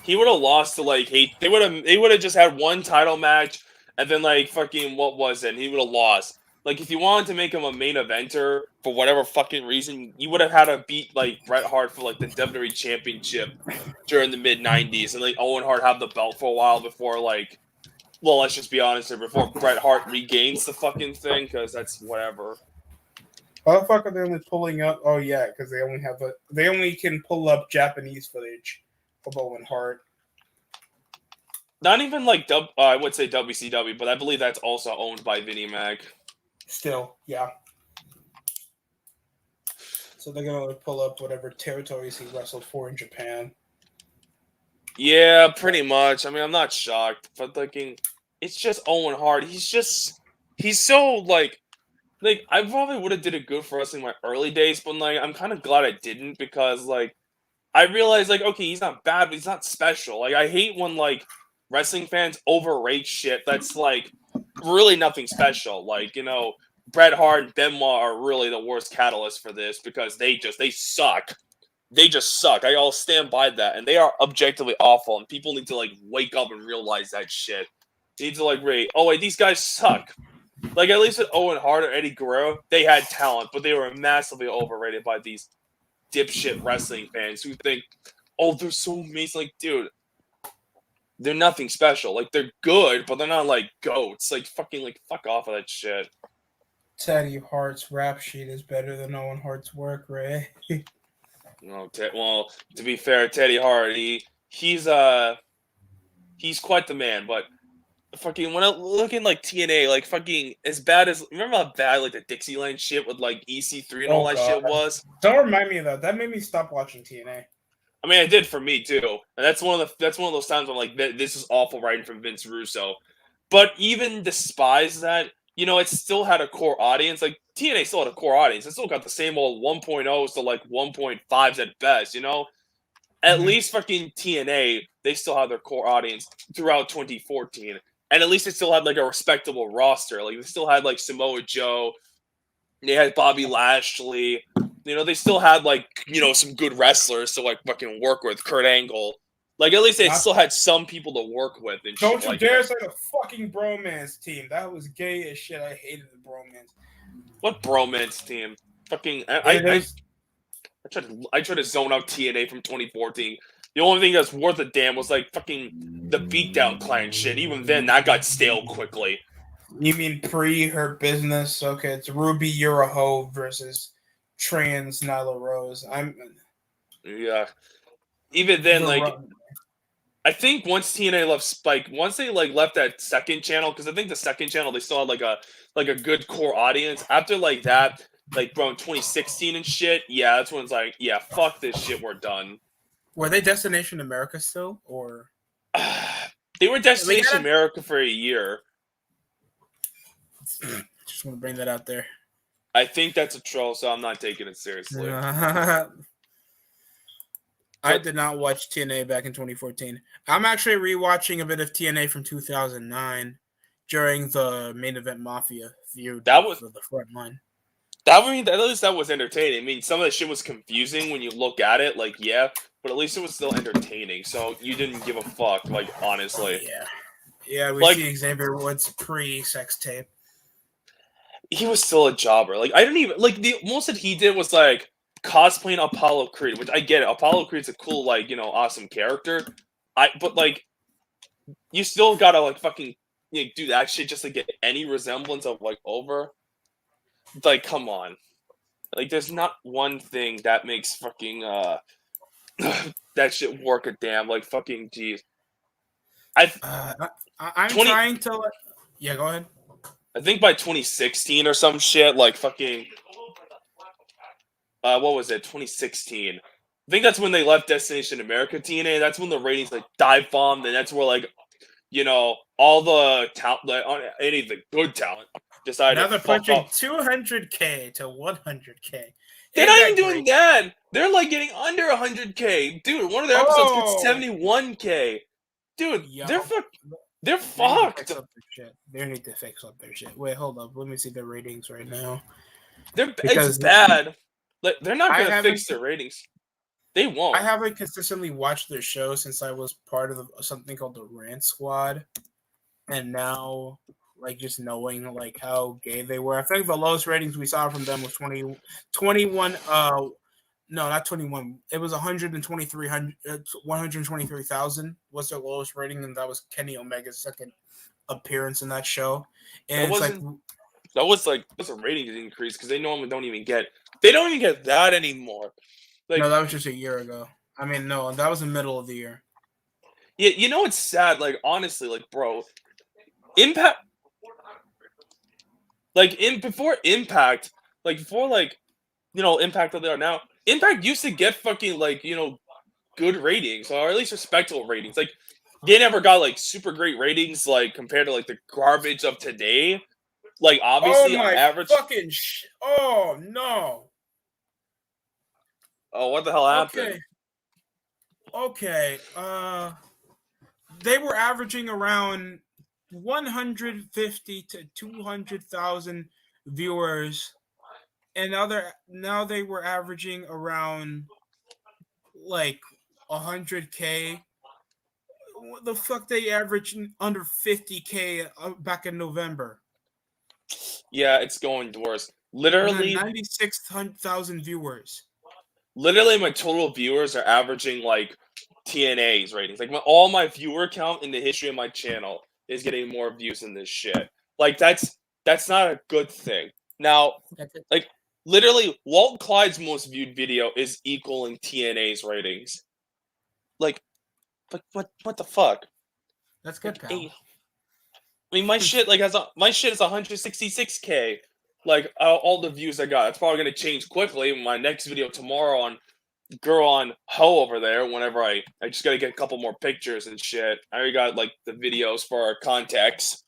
He would have lost to like they would have just had one title match and then like fucking what was it? And he would have lost. Like if you wanted to make him a main eventer for whatever fucking reason, you would have had to beat like Bret Hart for like the WWE Championship during the mid '90s, and like Owen Hart have the belt for a while before like, well, let's just be honest here, before Bret Hart regains the fucking thing, because that's whatever. Why the fuck are they only pulling up? Oh yeah, because they only can pull up Japanese footage of Owen Hart. Not even like I would say WCW, but I believe that's also owned by Vinnie Mac. Still, yeah. So they're gonna pull up whatever territories he wrestled for in Japan. Yeah, pretty much. I mean, I'm not shocked, but like, it's just Owen Hart. He's so like I probably would have did it good for us in my early days, but like I'm kind of glad I didn't, because like I realized like, okay, he's not bad, but he's not special. Like I hate when like wrestling fans overrate shit that's like really nothing special. Like, Bret Hart and Benoit are really the worst catalyst for this, because they suck. They just suck. I'll stand by that. And they are objectively awful, and people need to like wake up and realize that shit. They need to like wait, these guys suck. Like at least with Owen Hart or Eddie Guerrero, they had talent, but they were massively overrated by these dipshit wrestling fans who think, oh, they're so amazing. Like, dude, they're nothing special. Like, they're good, but they're not like goats. Like, fuck off of that shit. Teddy Hart's rap sheet is better than Owen Hart's work, Ray. No, well, to be fair, Teddy Hart, he's quite the man, but fucking when I look in like TNA, like fucking as bad as, remember how bad like the Dixieland shit with like EC3 and all that shit was? Don't remind me of that. That made me stop watching TNA. I mean, it did for me too, and that's one of those times when I'm like, this is awful writing from Vince Russo. But even despite that, it still had a core audience. Like TNA still had a core audience. It still got the same old 1.0s to like 1.5s at best. At least fucking TNA, they still had their core audience throughout 2014. And at least they still had like a respectable roster. Like they still had like Samoa Joe. They had Bobby Lashley. They still had like, some good wrestlers to like fucking work with. Kurt Angle. Like at least they still had some people to work with. And don't you dare say the fucking bromance team. That was gay as shit. I hated the bromance. What bromance team? Fucking I tried to zone out TNA from 2014. The only thing that's worth a damn was like fucking the Beatdown Clan shit. Even then, that got stale quickly. You mean Her Business? Okay, it's Ruby Uraho versus Trans Nyla Rose. Yeah. Even then, like, I think once TNA left Spike, once they like left that second channel, because I think the second channel they still had like a good core audience. After like that, like bro, in 2016 and shit, yeah, that's when it's like, yeah, fuck this shit, we're done. Were they Destination America still, or they were Destination America for a year? Just want to bring that out there. I think that's a troll, so I'm not taking it seriously. I did not watch TNA back in 2014. I'm actually rewatching a bit of TNA from 2009 during the Main Event Mafia feud. That was the front line. At least that was entertaining. I mean, some of the shit was confusing when you look at it, like, yeah, but at least it was still entertaining. So you didn't give a fuck, like, honestly. Yeah, we see Xavier Woods pre-sex tape. He was still a jobber. Like, I didn't even, like, the most that he did was, like, cosplaying Apollo Creed, which I get it. Apollo Creed's a cool, like, awesome character. But, like, you still gotta, like, fucking do that shit just to get any resemblance of, like, over. Like, come on. Like, there's not one thing that makes fucking, that shit work a damn. Like, fucking, jeez. I'm trying to... Yeah, go ahead. I think by 2016 or some shit, like, fucking... what was it? 2016. I think that's when they left Destination America TNA. That's when the ratings, like, dive bombed, and that's where, like, all the talent, like, any of the good talent decided now they're punching 200K to 100K. They're not even doing that. They're like getting under 100K. Dude, one of their episodes gets 71K. Dude, They're They need to fix fucked. up their shit. They need to fix up their shit. Wait, hold up. Let me see their ratings right now. It's Because bad. Like they're not I gonna haven't fix their ratings. They I won't. haven't consistently watched their show since I was part of something called the Rant Squad, and now like just knowing like how gay they were. I think the lowest ratings we saw from them was 21. No, not 21. It was 123,000 was their lowest rating, and that was Kenny Omega's second appearance in that show. That And it's like wasn't. That was a ratings increase because they normally don't even get. They don't even get that anymore. no, Like, that was just a year ago. I mean, no, that was the middle of the year. yeah, you know it's sad. Like honestly, like bro, Impact. Like in before Impact, like before like Impact that they are now. Impact used to get fucking like good ratings or at least respectable ratings. Like they never got like super great ratings like compared to like the garbage of today. Like Oh obviously on my average. fucking oh no. Oh, what the hell happened? Okay. Okay. They were averaging around 150 to 200,000 viewers, and now they were averaging around like 100K. What the fuck? They averaged under 50K back in November, Yeah, it's going worse. and then Literally, 96,000 viewers. literally, my total viewers are averaging like TNA's ratings. Like all my viewer count in the history of my channel is getting more views than this shit. Like that's not a good thing. Now, That's it. like literally, Walt Clyde's most viewed video is equaling TNA's ratings. Like, what the fuck? That's good, I pal. mean, my shit my shit is 166K. Like all the views I got. It's probably gonna change quickly. My next video tomorrow on girl on Ho over there. Whenever I just gotta get a couple more pictures and shit. I already got like the videos for our context.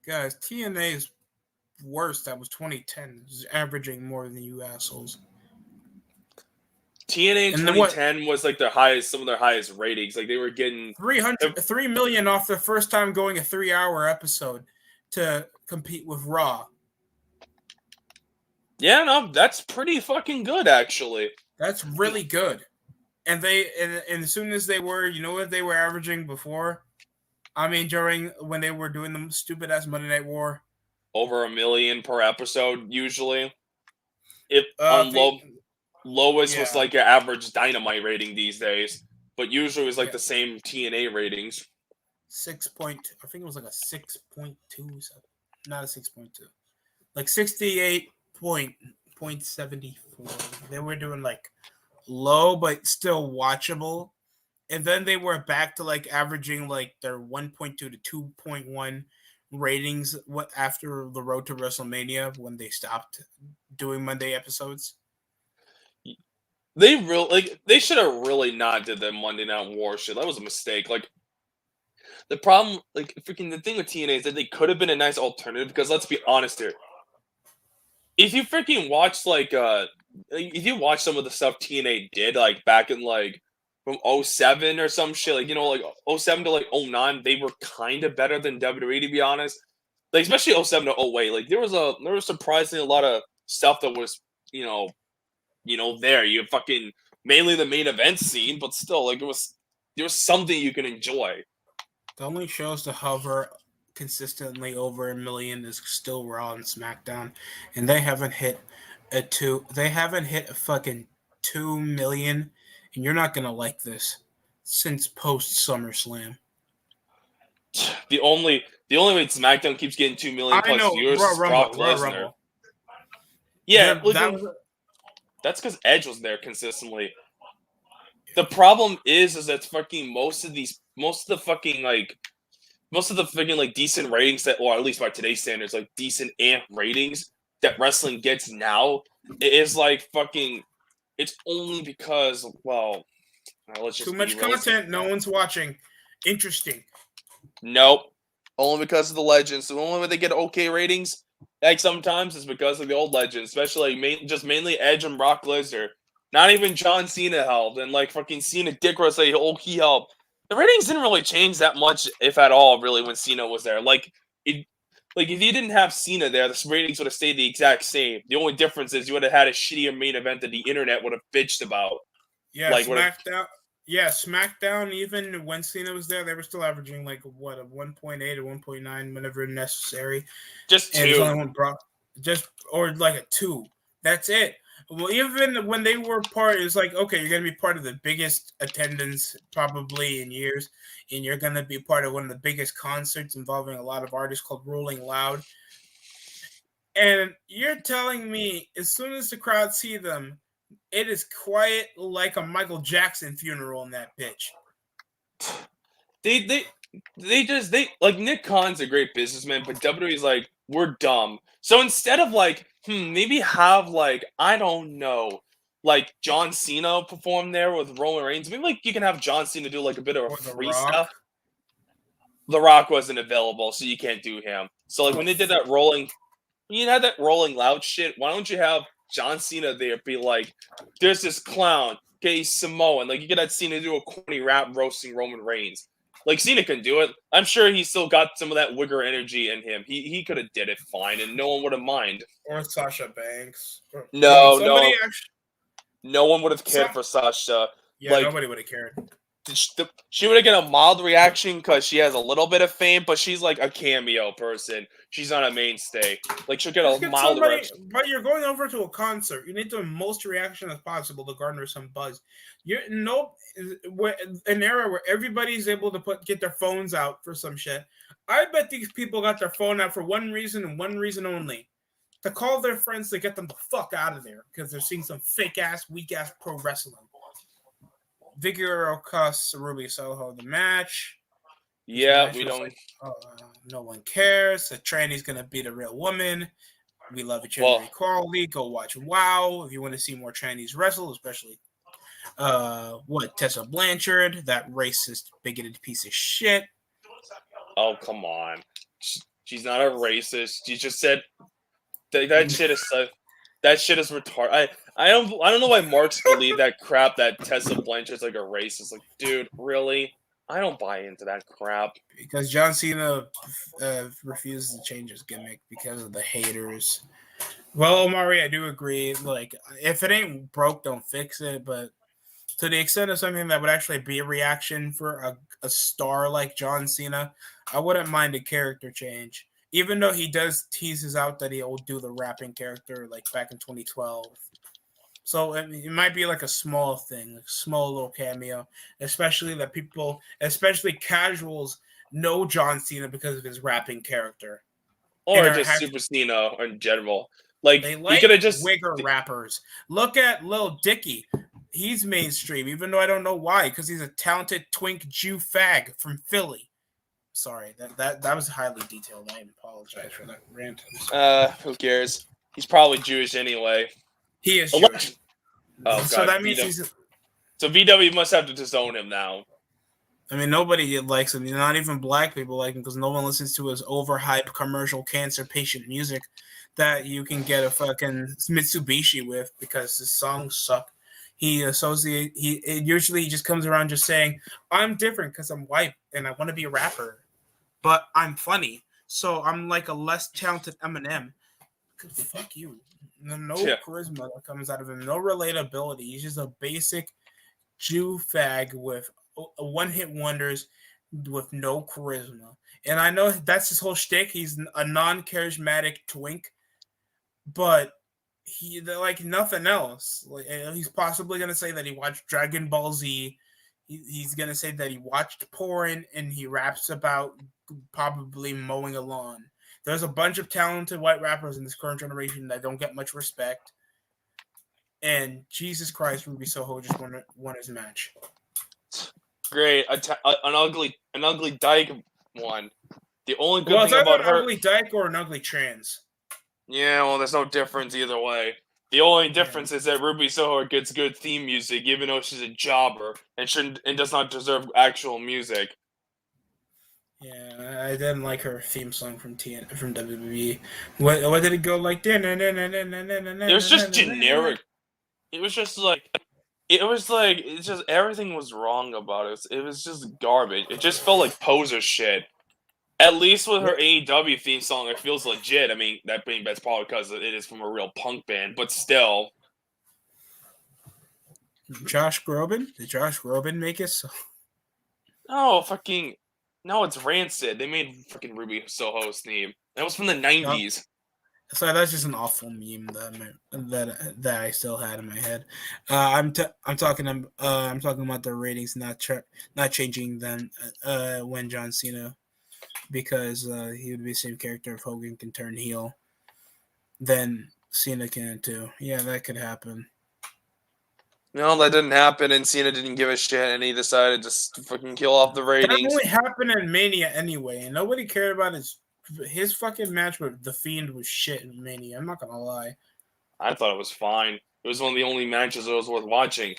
Guys, TNA's worst. That was 2010. Is averaging more than you assholes. TNA in And then what? 2010 was like some of their highest ratings. Like they were getting 3 million off their first time going a 3-hour episode to compete with Raw. Yeah, no, that's pretty fucking good actually. That's really good. And and as soon as they were, you know what they were averaging before? I mean, during when they were doing the stupid ass Monday Night War. Over 1 million per episode usually. If I on think, lowest was yeah, like your average Dynamite rating these days, but usually it was like yeah, the same TNA ratings. 6 point. I think it was like a 6.2, not a 6.2, like 68.74. They were doing like low but still watchable, and then they were back to like averaging like their 1.2 to 2.1 ratings after the road to WrestleMania when they stopped doing Monday episodes. They should have really not did the Monday Night War shit. That was a mistake. Like the problem, like freaking the thing with TNA is that they could have been a nice alternative because let's be honest here. If you freaking watch if you watch some of the stuff TNA did like back in like from 07 or some shit, like like 07 to like 09, they were kind of better than WWE to be honest. Like especially 07 to 08, like there was surprisingly a lot of stuff that was, there. You fucking mainly the main event scene, but still like there was something you can enjoy. The only shows to hover consistently over 1 million is still Raw and SmackDown, and they haven't hit a two. They haven't hit a fucking 2 million, and you're not gonna like this since post SummerSlam. The only way SmackDown keeps getting 2 million I plus know viewers is Brock Royal Lesnar. Rumble. Yeah, that's because Edge was there consistently. The problem is that fucking most of the fucking like decent ratings that, or at least by today's standards, like decent amp ratings that wrestling gets now is like fucking. It's only because let's just too much content. No one's watching. Interesting. Nope. Only because of the legends. The only way they get okay ratings, like sometimes, is because of the old legends, especially like mainly Edge and Brock Lesnar. Not even John Cena helped, and like fucking Cena Dick Rose, he helped the ratings didn't really change that much, if at all, really, when Cena was there. Like if you didn't have Cena there, the ratings would have stayed the exact same. The only difference is you would have had a shittier main event that the internet would have bitched about. Yeah, Like SmackDown. Yeah, SmackDown. Even when Cena was there, they were still averaging like what a 1.8 or 1.9 whenever necessary. just And there's two. only one or like a 2. That's it. Well, even when they were part, it's like, okay, you're gonna be part of the biggest attendance probably in years, and you're gonna be part of one of the biggest concerts involving a lot of artists called Rolling Loud. And you're telling me as soon as the crowd see them, it is quiet like a Michael Jackson funeral in that bitch. They like Nick Khan's a great businessman, but WWE's like, we're dumb. So instead of like, maybe have like, I don't know, like John Cena perform there with Roman Reigns. Maybe like you can have John Cena do like a bit of Or The free Rock. stuff. The Rock wasn't available, so you can't do him. So like when they did that rolling loud shit, why don't you have John Cena there be like, there's this clown, okay, he's Samoan. Like you could have Cena do a corny rap roasting Roman Reigns. Like Cena can do it. I'm sure he's still got some of that wigger energy in him. He could have did it fine, and no one would have mind. Or Sasha Banks. No, Actually, no one would have cared for Sasha. Yeah, like, nobody would have cared. She would have get a mild reaction because she has a little bit of fame, but she's like a cameo person. She's not a mainstay. Like she'll get a mild reaction. But you're going over to a concert. You need the most reaction as possible to garner some buzz. An era where everybody's able to get their phones out for some shit. I bet these people got their phone out for one reason and one reason only: to call their friends to get them the fuck out of there because they're seeing some fake ass, weak ass pro wrestling. Vicky Guerrero costs Ruby Soho the match. Yeah, we don't. No one cares. The tranny's gonna be the real woman. We love gender equality. Go watch WoW if you want to see more trannies wrestle, especially Tessa Blanchard, that racist, bigoted piece of shit. Oh come on, she's not a racist. She just said that shit is retarded. I don't know why Marks believe that crap that Tessa Blanchard's like a racist. Like, dude, really? I don't buy into that crap. Because John Cena refuses to change his gimmick because of the haters. Well, Omari, I do agree. Like, if it ain't broke, don't fix it. But to the extent of something that would actually be a reaction for a star like John Cena, I wouldn't mind a character change. Even though he does teases out that he'll do the rapping character like back in 2012. So it might be like a small thing, like a small little cameo, especially that people, especially casuals, know John Cena because of his rapping character. Or just Super Cena in general. Like, they like wigger rappers. Look at Lil Dicky. He's mainstream, even though I don't know why, because he's a talented twink Jew fag from Philly. Sorry, that was highly detailed. I apologize for that rant. Who cares? He's probably Jewish anyway. He is Jewish. Oh, so God, that means so VW must have to disown him now. I mean, nobody likes him. Not even black people like him because no one listens to his overhyped commercial cancer patient music that you can get a fucking Mitsubishi with because his songs suck. He usually just comes around just saying, "I'm different because I'm white and I want to be a rapper, but I'm funny, so I'm like a less talented Eminem." Fuck you. No charisma that comes out of him. No relatability. He's just a basic Jew fag with one-hit wonders with no charisma. And I know that's his whole shtick. He's a non-charismatic twink, but he like nothing else. Like, he's possibly gonna say that he watched Dragon Ball Z. He's gonna say that he watched porn, and he raps about probably mowing a lawn. There's a bunch of talented white rappers in this current generation that don't get much respect. And Jesus Christ, Ruby Soho just won his match. Great, an ugly dyke one. The only good thing about her, an ugly dyke or an ugly trans. Yeah, well, there's no difference either way. The only difference is that Ruby Soho gets good theme music, even though she's a jobber and does not deserve actual music. Yeah, I didn't like her theme song from WWE. What did it go like? It was just generic. It was just like It was like it's just everything was wrong about it. It was just garbage. It just felt like poser shit. At least with her AEW theme song, it feels legit. I mean, that's probably because it is from a real punk band, but still. Josh Groban? Did Josh Groban make it? So No, no, it's Rancid. They made freaking Ruby Soho's theme. That was from the 90s. sorry, that's just an awful meme that I still had in my head. I'm talking about the ratings not changing then when John Cena, because he would be the same character if Hogan can turn heel. Then Cena can too. Yeah, that could happen. No, that didn't happen, and Cena didn't give a shit, and he decided just to fucking kill off the ratings. That only happened in Mania anyway, and nobody cared about his fucking match with The Fiend was shit in Mania. I'm not gonna lie. I thought it was fine. It was one of the only matches that was worth watching.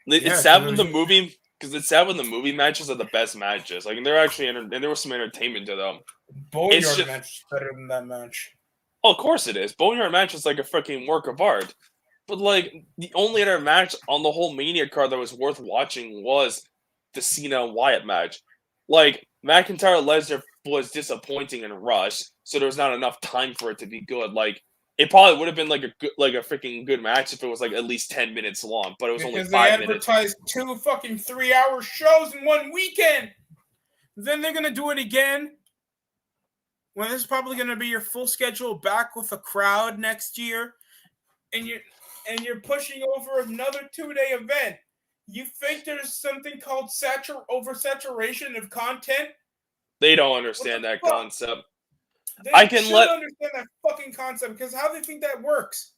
It's sad when the movie, because it's sad when the movie matches are the best matches. Like, and they're actually and there was some entertainment to them. Boneyard match is better than that match. Oh, of course it is. Boneyard match is like a freaking work of art. But like the only other match on the whole Mania card that was worth watching was the Cena and Wyatt match. Like McIntyre Lesnar was disappointing and rushed, so there was not enough time for it to be good. Like it probably would have been like a freaking good match if it was like at least 10 minutes long, but it was only 5 minutes. They advertised 2 fucking 3-hour shows in one weekend. Then they're gonna do it again. Well, this is probably gonna be your full schedule back with a crowd next year, and you're pushing over another 2-day event. You think there's something called oversaturation of content? They don't understand that concept. They should understand that fucking concept, because how do they think that works?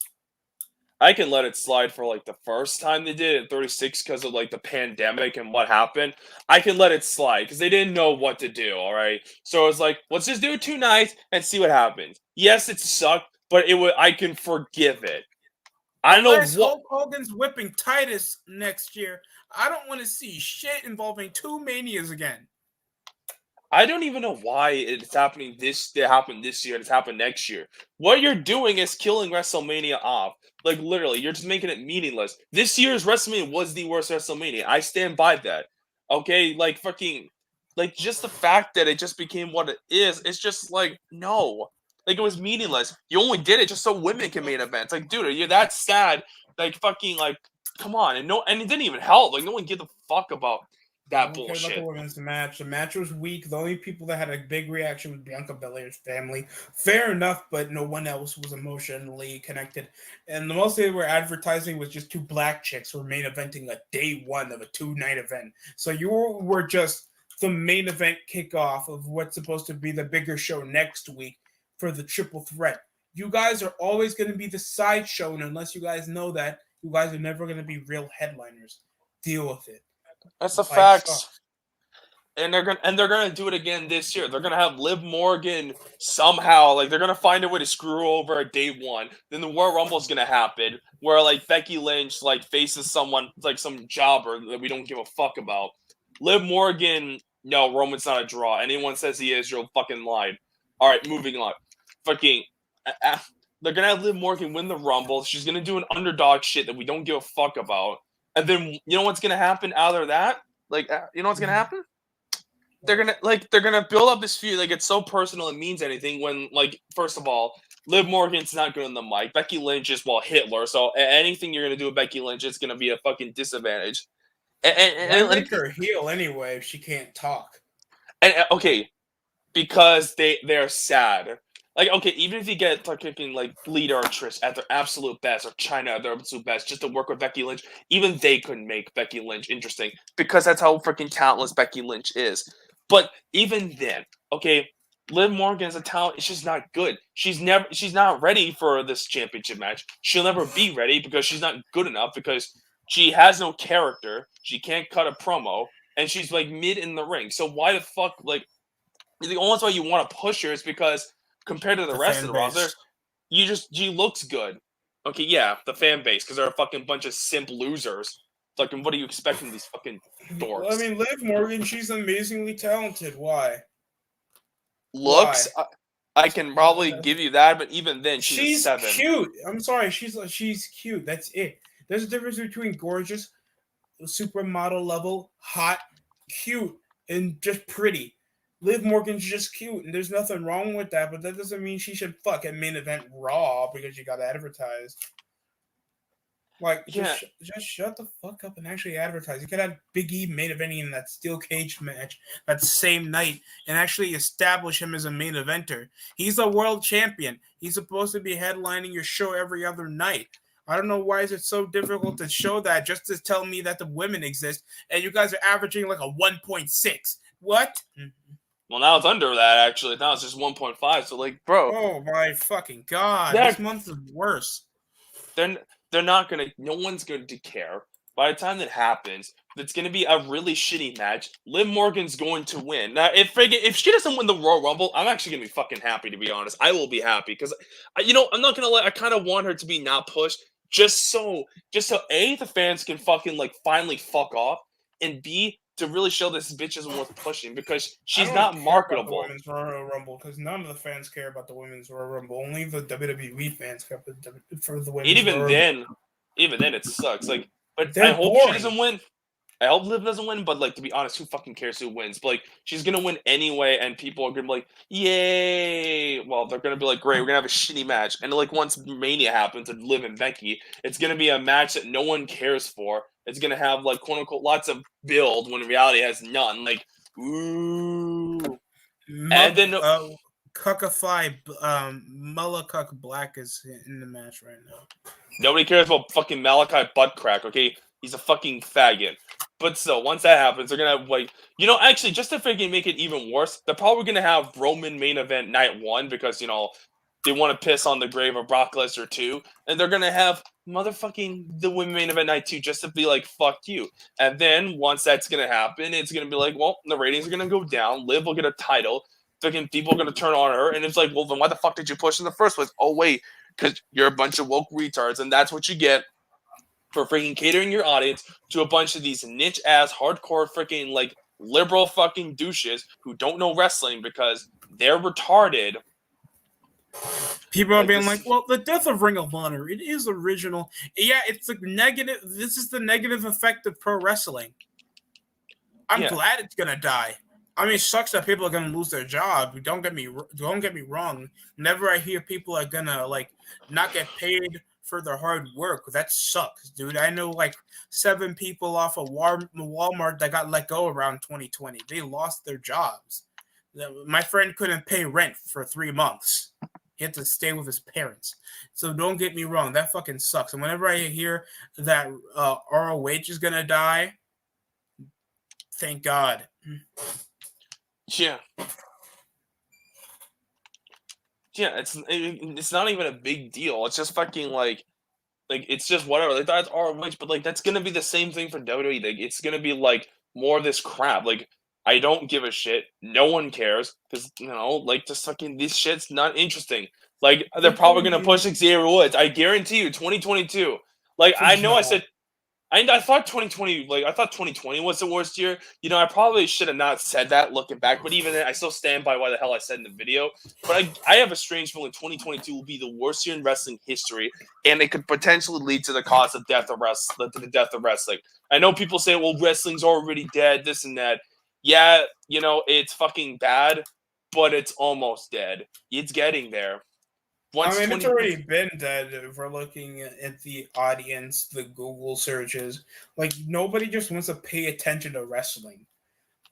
I can let it slide for like the first time they did it in 36 because of like the pandemic and what happened. I can let it slide because they didn't know what to do. All right, so it was like, let's just do it 2 nights and see what happens. Yes, it sucked, but I can forgive it. I don't know what Hulk Hogan's whipping Titus next year. I don't want to see shit involving 2 Manias again. I don't even know why it's happening it happened this year and it's happened next year. What you're doing is killing WrestleMania off. Like literally, you're just making it meaningless. This year's WrestleMania was the worst WrestleMania. I stand by that. Okay, like fucking like just the fact that it just became what it is, it's just like no. Like it was meaningless. You only did it just so women can main events. Like, dude, you're that sad. Like fucking like come on. And it didn't even help. Like no one gives a fuck about that bullshit. About the women's match. The match was weak. The only people that had a big reaction was Bianca Belair's family. Fair enough, but no one else was emotionally connected. And the most they were advertising was just 2 black chicks who were main eventing a day 1 of a 2-night event. So you were just the main event kickoff of what's supposed to be the bigger show next week for the triple threat. You guys are always going to be the sideshow, and unless you guys know that, you guys are never going to be real headliners. Deal with it. That's a fact. And they're gonna do it again this year. They're gonna have Liv Morgan somehow, like they're gonna find a way to screw over a day 1. Then the Royal Rumble is gonna happen, where like Becky Lynch like faces someone like some jobber that we don't give a fuck about. Liv Morgan, no, Roman's not a draw. Anyone says he is, you're fucking lying. All right, moving on. Fucking, they're gonna have Liv Morgan win the Rumble. She's gonna do an underdog shit that we don't give a fuck about. And then you know what's gonna happen out of that? Like, you know what's gonna happen? They're gonna build up this feud like it's so personal it means anything. When like first of all, Liv Morgan's not good on the mic. Becky Lynch is Hitler. So anything you're gonna do with Becky Lynch is gonna be a fucking disadvantage. And make her heel anyway if she can't talk. And okay, because they're sad. Like, okay, even if you get fucking like Lita or Trish at their absolute best, or China at their absolute best, just to work with Becky Lynch, even they couldn't make Becky Lynch interesting because that's how freaking talentless Becky Lynch is. But even then, okay, Liv Morgan as a talent is just not good. She's not ready for this championship match. She'll never be ready because she's not good enough, because she has no character. She can't cut a promo, and she's like mid in the ring. So why the fuck, like, the only why you want to push her is because compared to the rest of the roster, she looks good. Okay, yeah, the fan base, because they're a fucking bunch of simp losers. Fucking, what do you expect from these fucking dorks? Well, I mean, Liv Morgan, she's amazingly talented. Why? Looks, why? I can probably give you that, but even then, she's 7. Cute. I'm sorry, she's cute. That's it. There's a difference between gorgeous. supermodel level, hot, cute, and just pretty. Liv Morgan's just cute, and there's nothing wrong with that, but that doesn't mean she should fuck at main event Raw because she got advertised. Like, just shut the fuck up and actually advertise. You could have Big E main eventing in that steel cage match that same night and actually establish him as a main eventer. He's a world champion. He's supposed to be headlining your show every other night. I don't know why is it so difficult to show that just to tell me that the women exist and you guys are averaging like a 1.6. What? Well, now it's under that, actually. Now it's just 1.5. So, like, bro. Oh, my fucking God. This month is worse. They're not going to... No one's going to care. By the time that happens, it's going to be a really shitty match. Liv Morgan's going to win. Now, if she doesn't win the Royal Rumble, I'm actually going to be fucking happy, to be honest. I will be happy. Because, I'm not going to I kind of want her to be not pushed. Just so A, the fans can fucking, like, finally fuck off. And B, to really show this bitch isn't worth pushing because she's not marketable. About the women's Royal Rumble because none of the fans care about the women's Royal Rumble. Only the WWE fans care for the women's. And even then, it sucks. Like, but I hope she doesn't win. I hope Liv doesn't win. But like, to be honest, who fucking cares who wins? But like, she's gonna win anyway, and people are gonna be like, "Yay!" Well, they're gonna be like, "Great, we're gonna have a shitty match." And like, once Mania happens with Liv and Becky, it's gonna be a match that no one cares for. It's gonna have like quote unquote lots of build when in reality it has none. Like, ooh. And then Cuckify Malachi Black is in the match right now. Nobody cares about fucking Malachi butt crack, okay? He's a fucking faggot. But still, once that happens, they're gonna have like actually just to freaking make it even worse, they're probably gonna have Roman main event night 1 because they want to piss on the grave of Brock Lesnar 2, and they're gonna have motherfucking the women main event night 2 just to be like, fuck you. And then once that's gonna happen, it's gonna be like, well, the ratings are gonna go down, Liv will get a title, fucking people are gonna turn on her, and it's like, well, then why the fuck did you push in the first place? Oh wait, because you're a bunch of woke retards, and that's what you get for freaking catering your audience to a bunch of these niche ass hardcore freaking like liberal fucking douches who don't know wrestling because they're retarded. People are being like, well, the death of Ring of Honor, it is original. Yeah, it's like negative. This is the negative effect of pro wrestling. I'm glad it's gonna die. I mean, it sucks that people are gonna lose their job. Don't get me wrong. Whenever I hear people are gonna like not get paid for their hard work, that sucks, dude. I know like 7 people off of Walmart that got let go around 2020. They lost their jobs. My friend couldn't pay rent for 3 months. He had to stay with his parents. So don't get me wrong, that fucking sucks. And whenever I hear that ROH is gonna die, thank God. Yeah. Yeah, it's not even a big deal. It's just fucking like it's just whatever. Like that's ROH, but like that's gonna be the same thing for WWE. Like it's gonna be like more of this crap. Like I don't give a shit. No one cares because like just fucking this shit's not interesting. Like they're probably gonna push Xavier Woods. I guarantee you, 2022. Like I know I said. I thought 2020, I thought 2020 was the worst year. I probably should have not said that looking back, but even then, I still stand by why the hell I said in the video. But I have a strange feeling 2022 will be the worst year in wrestling history, and it could potentially lead to the cause of death of the death of wrestling. I know people say, well, wrestling's already dead, this and that. Yeah, it's fucking bad, but it's almost dead. It's getting there. It's already been dead if we're looking at the audience, the Google searches. Like, nobody just wants to pay attention to wrestling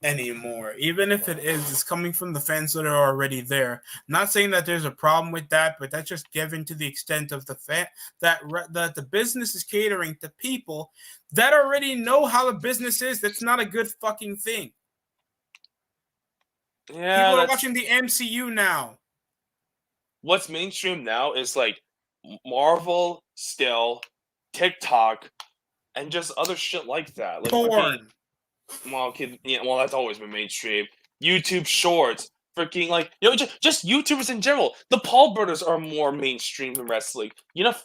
anymore. Even if it's coming from the fans that are already there. Not saying that there's a problem with that, but that's just given to the extent of the fan that the business is catering to people that already know how the business is. That's not a good fucking thing. Yeah, people are watching the MCU now. What's mainstream now is like Marvel, still, TikTok, and just other shit like that. Like porn. Well, that's always been mainstream. YouTube Shorts, freaking just YouTubers in general. The Paul brothers are more mainstream than wrestling.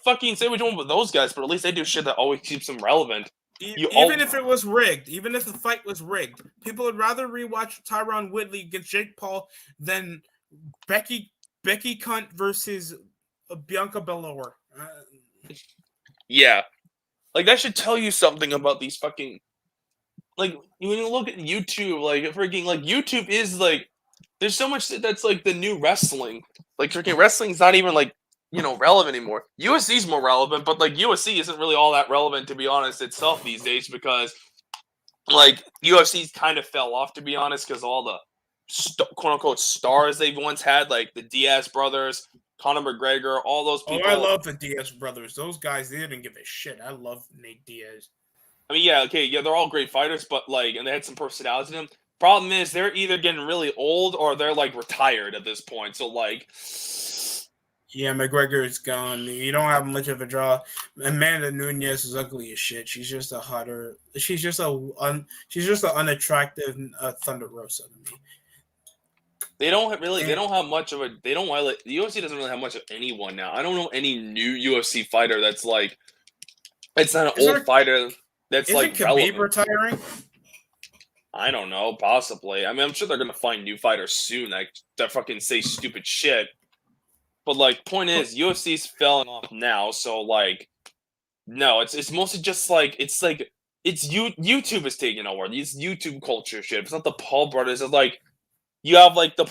Fucking say what you want with those guys, but at least they do shit that always keeps them relevant. Even if it was rigged, even if the fight was rigged, people would rather rewatch Tyron Woodley against Jake Paul than Becky Cunt versus Bianca Belair. Yeah. Like that should tell you something about these fucking like when you look at YouTube, like freaking like YouTube is like there's so much that's like the new wrestling. Like freaking wrestling's not even like relevant anymore. USC's more relevant, but like USC isn't really all that relevant to be honest itself these days because like UFC's kind of fell off to be honest because all the quote unquote stars they've once had like the Diaz brothers, Conor McGregor, all those Oh, people. I love the Diaz brothers. Those guys, they didn't give a shit. I love Nate Diaz. I mean, yeah, okay, yeah, they're all great fighters, but like, and they had some personality to them. Problem is, they're either getting really old or they're like retired at this point. So like, yeah, McGregor is gone. You don't have much of a draw. Amanda Nunes is ugly as shit. She's just a hotter. She's just an unattractive Thunder Rosa to me. they don't really, they don't have much of a, they don't like the UFC doesn't really have much of anyone now. I don't know any new UFC fighter that's like, it's not an old fighter that's like Khabib relevant. Retiring? I don't know, possibly. I mean, I'm sure they're gonna find new fighters soon that fucking say stupid shit. But like, point is, UFC's falling off now, so like, no, it's mostly just like it's YouTube is taking over. These YouTube culture shit. It's not the Paul brothers. It's like you have like the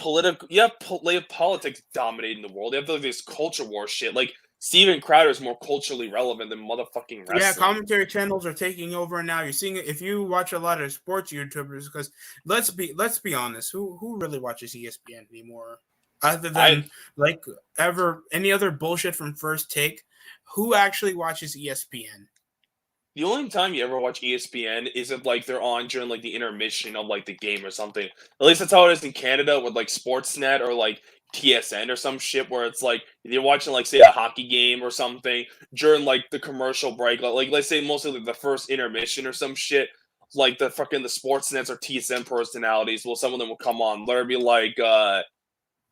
politics dominating the world. You have like, this culture war shit. Like Steven Crowder is more culturally relevant than motherfucking wrestling. Yeah, commentary channels are taking over now. You're seeing it if you watch a lot of sports YouTubers. Because let's be honest, who really watches ESPN anymore? Other than any other bullshit from First Take, who actually watches ESPN? The only time you ever watch ESPN is if like they're on during like the intermission of like the game or something. At least that's how it is in Canada with like Sportsnet or like TSN or some shit where it's like you're watching like say a hockey game or something during like the commercial break. Like let's say mostly like the first intermission or some shit. Like the Sportsnets or TSN personalities. Well, some of them will come on. There'll be like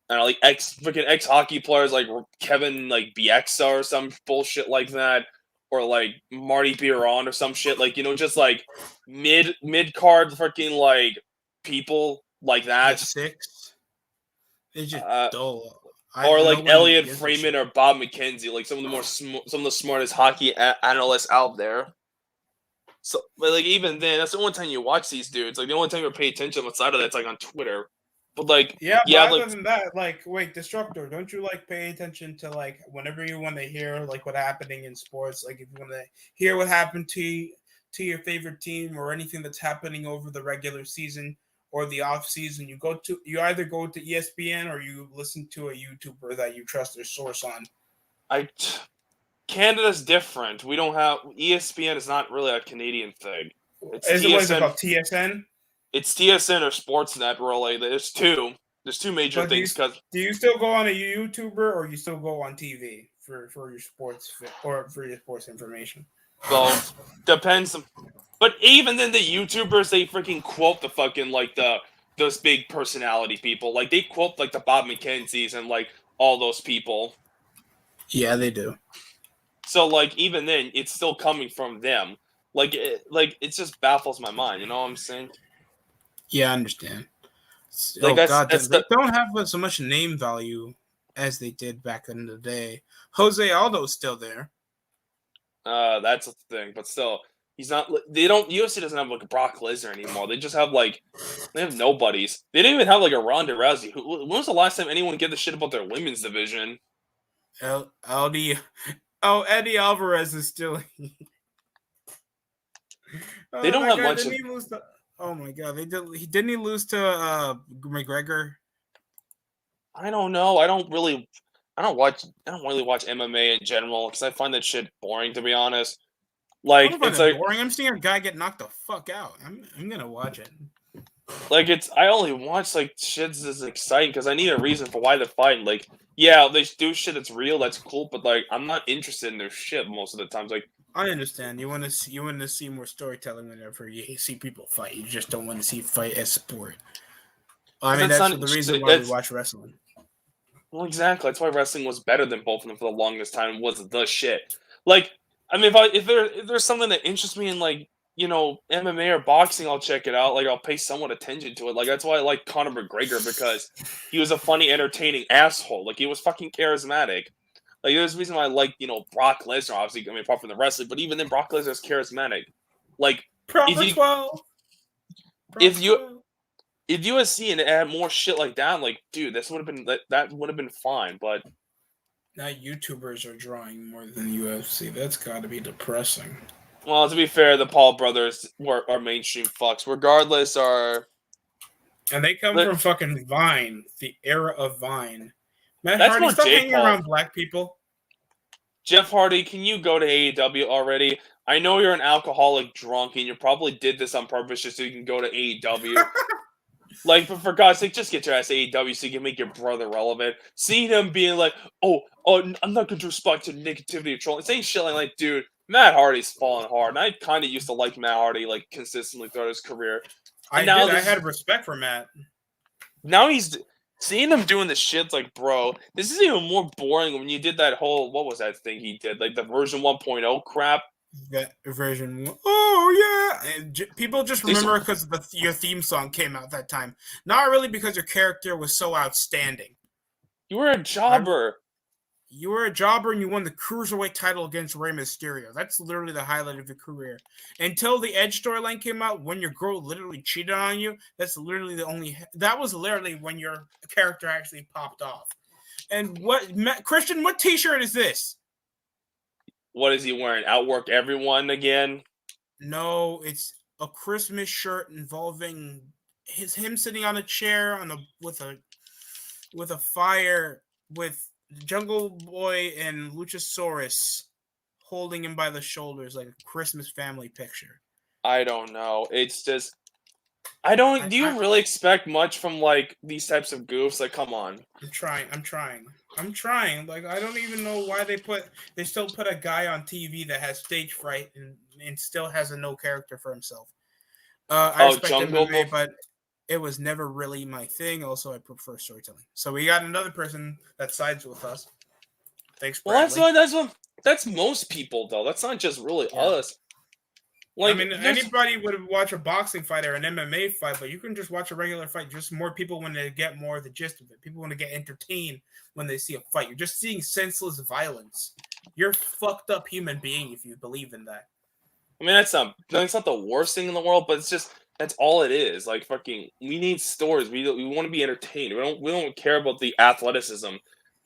I don't know, like ex hockey players like Kevin like Bieksa or some bullshit like that, or like Marty Biron or some shit like just like mid card freaking like people like that. Six. It's just dull. Or like Elliot Freeman or Bob McKenzie, like some of the smartest hockey analysts out there. So, but like even then, that's the only time you watch these dudes. Like the only time you pay attention outside of that's like on Twitter. But like, but other than that, like, wait, Destructor, don't you like pay attention to like whenever you want to hear like what's happening in sports? Like, if you want to hear what happened to your favorite team or anything that's happening over the regular season or the off season, you either go to ESPN or you listen to a YouTuber that you trust their source on. Canada's different. We don't have ESPN is not really a Canadian thing. It's TSN. Called TSN? It's TSN or Sportsnet, really. There's two major things. Do you still go on a YouTuber or you still go on TV for your sports or for your sports information? Well, depends. But even then, the YouTubers they freaking quote the fucking like those big personality people. Like they quote like the Bob McKenzies and like all those people. Yeah, they do. So like even then, it's still coming from them. Like it just baffles my mind. You know what I'm saying? Yeah, I understand. Like they don't have so much name value as they did back in the day. Jose Aldo's still there. That's the thing, but still, he's not. They don't. UFC doesn't have like a Brock Lesnar anymore. They just have like they have nobodies. They didn't even have like a Ronda Rousey. When was the last time anyone gave a shit about their women's division? Eddie Alvarez is still. They don't have much. Oh my god! Didn't he lose to McGregor? I don't know. I don't really watch MMA in general because I find that shit boring. To be honest, like it's like boring. I'm seeing a guy get knocked the fuck out. I'm gonna watch it. Like I only watch like shit that's exciting because I need a reason for why they're fighting. Like yeah, they do shit that's real, that's cool, but like I'm not interested in their shit most of the times. Like. I understand. You want to see more storytelling whenever you see people fight. You just don't want to see fight as sport. I mean, that's the reason why we watch wrestling. Well, exactly. That's why wrestling was better than both of them for the longest time. Was the shit. Like, I mean, if there's something that interests me in like MMA or boxing, I'll check it out. Like, I'll pay somewhat attention to it. Like, that's why I like Conor McGregor because he was a funny, entertaining asshole. Like, he was fucking charismatic. Like, there's a reason why I like, Brock Lesnar, obviously, I mean, apart from the wrestling, but even then, Brock Lesnar's charismatic. Like, Proper 12. if USC and add more shit like that, like, dude, that would have been fine, but now YouTubers are drawing more than UFC. That's got to be depressing. Well, to be fair, the Paul brothers are mainstream fucks. Regardless, and they come from fucking Vine, the era of Vine. Matt That's Hardy, more stop Jake hanging Paul. around black people. Jeff Hardy, can you go to AEW already? I know you're an alcoholic drunk, and you probably did this on purpose just so you can go to AEW. Like, but for God's sake, just get your ass to AEW so you can make your brother relevant. Seeing him being like, oh, I'm not going to respond to negativity or trolling. Saying shit like, dude, Matt Hardy's falling hard. And I kind of used to like Matt Hardy, like, consistently throughout his career. And I had respect for Matt. Now seeing him doing this shit, like, bro, this is even more boring when you did that whole, what was that thing he did? Like, the version 1.0 crap. That version, oh yeah, and people just remember because your theme song came out that time. Not really because your character was so outstanding. You were a jobber. You were a jobber and you won the Cruiserweight title against Rey Mysterio. That's literally the highlight of your career. Until the Edge storyline came out, when your girl literally cheated on you, that was literally when your character actually popped off. And Christian, what t-shirt is this? What is he wearing? Outwork everyone again? No, it's a Christmas shirt involving him sitting on a chair with a fire with Jungle Boy and Luchasaurus holding him by the shoulders like a Christmas family picture. I don't know. It's just do you really expect much from like these types of goofs? Like, come on. I'm trying. Like, I don't even know why they still put a guy on TV that has stage fright and still has a no character for himself. I respect MMA, but it was never really my thing. Also, I prefer storytelling. So we got another person that sides with us. Thanks, Bradley. Well, that's most people though. That's not just really us. Like, I mean, anybody would watch a boxing fight or an MMA fight, but you can just watch a regular fight. Just more people when they get more of the gist of it. People want to get entertained when they see a fight. You're just seeing senseless violence. You're a fucked up human being if you believe in that. I mean, that's not the worst thing in the world, but it's just that's all it is. Like, fucking, we need stories. We want to be entertained. We don't care about the athleticism.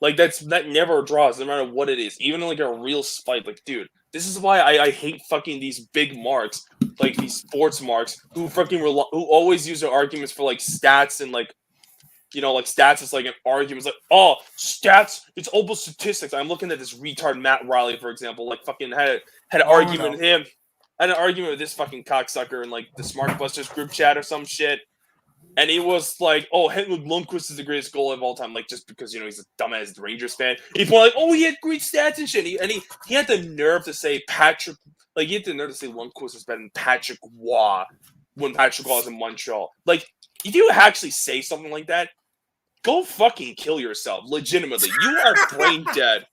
Like, that never draws, no matter what it is. Even like a real fight. Like, dude, this is why I hate fucking these big marks, like these sports marks, who always use their arguments for like stats and like, like stats is like an argument. It's like, oh, stats, it's almost statistics. I'm looking at this retard Matt Riley, for example, like fucking had an argument with him. I had an argument with this fucking cocksucker in like the Smart Busters group chat or some shit. And he was like, oh, Henrik Lundqvist is the greatest goalie of all time. Like, just because, he's a dumbass Rangers fan. He's more like, oh, he had great stats and shit. He had the nerve to say Lundqvist was better than Patrick Waugh when Patrick Waugh was in Montreal. Like, if you actually say something like that, go fucking kill yourself. Legitimately. You are brain dead.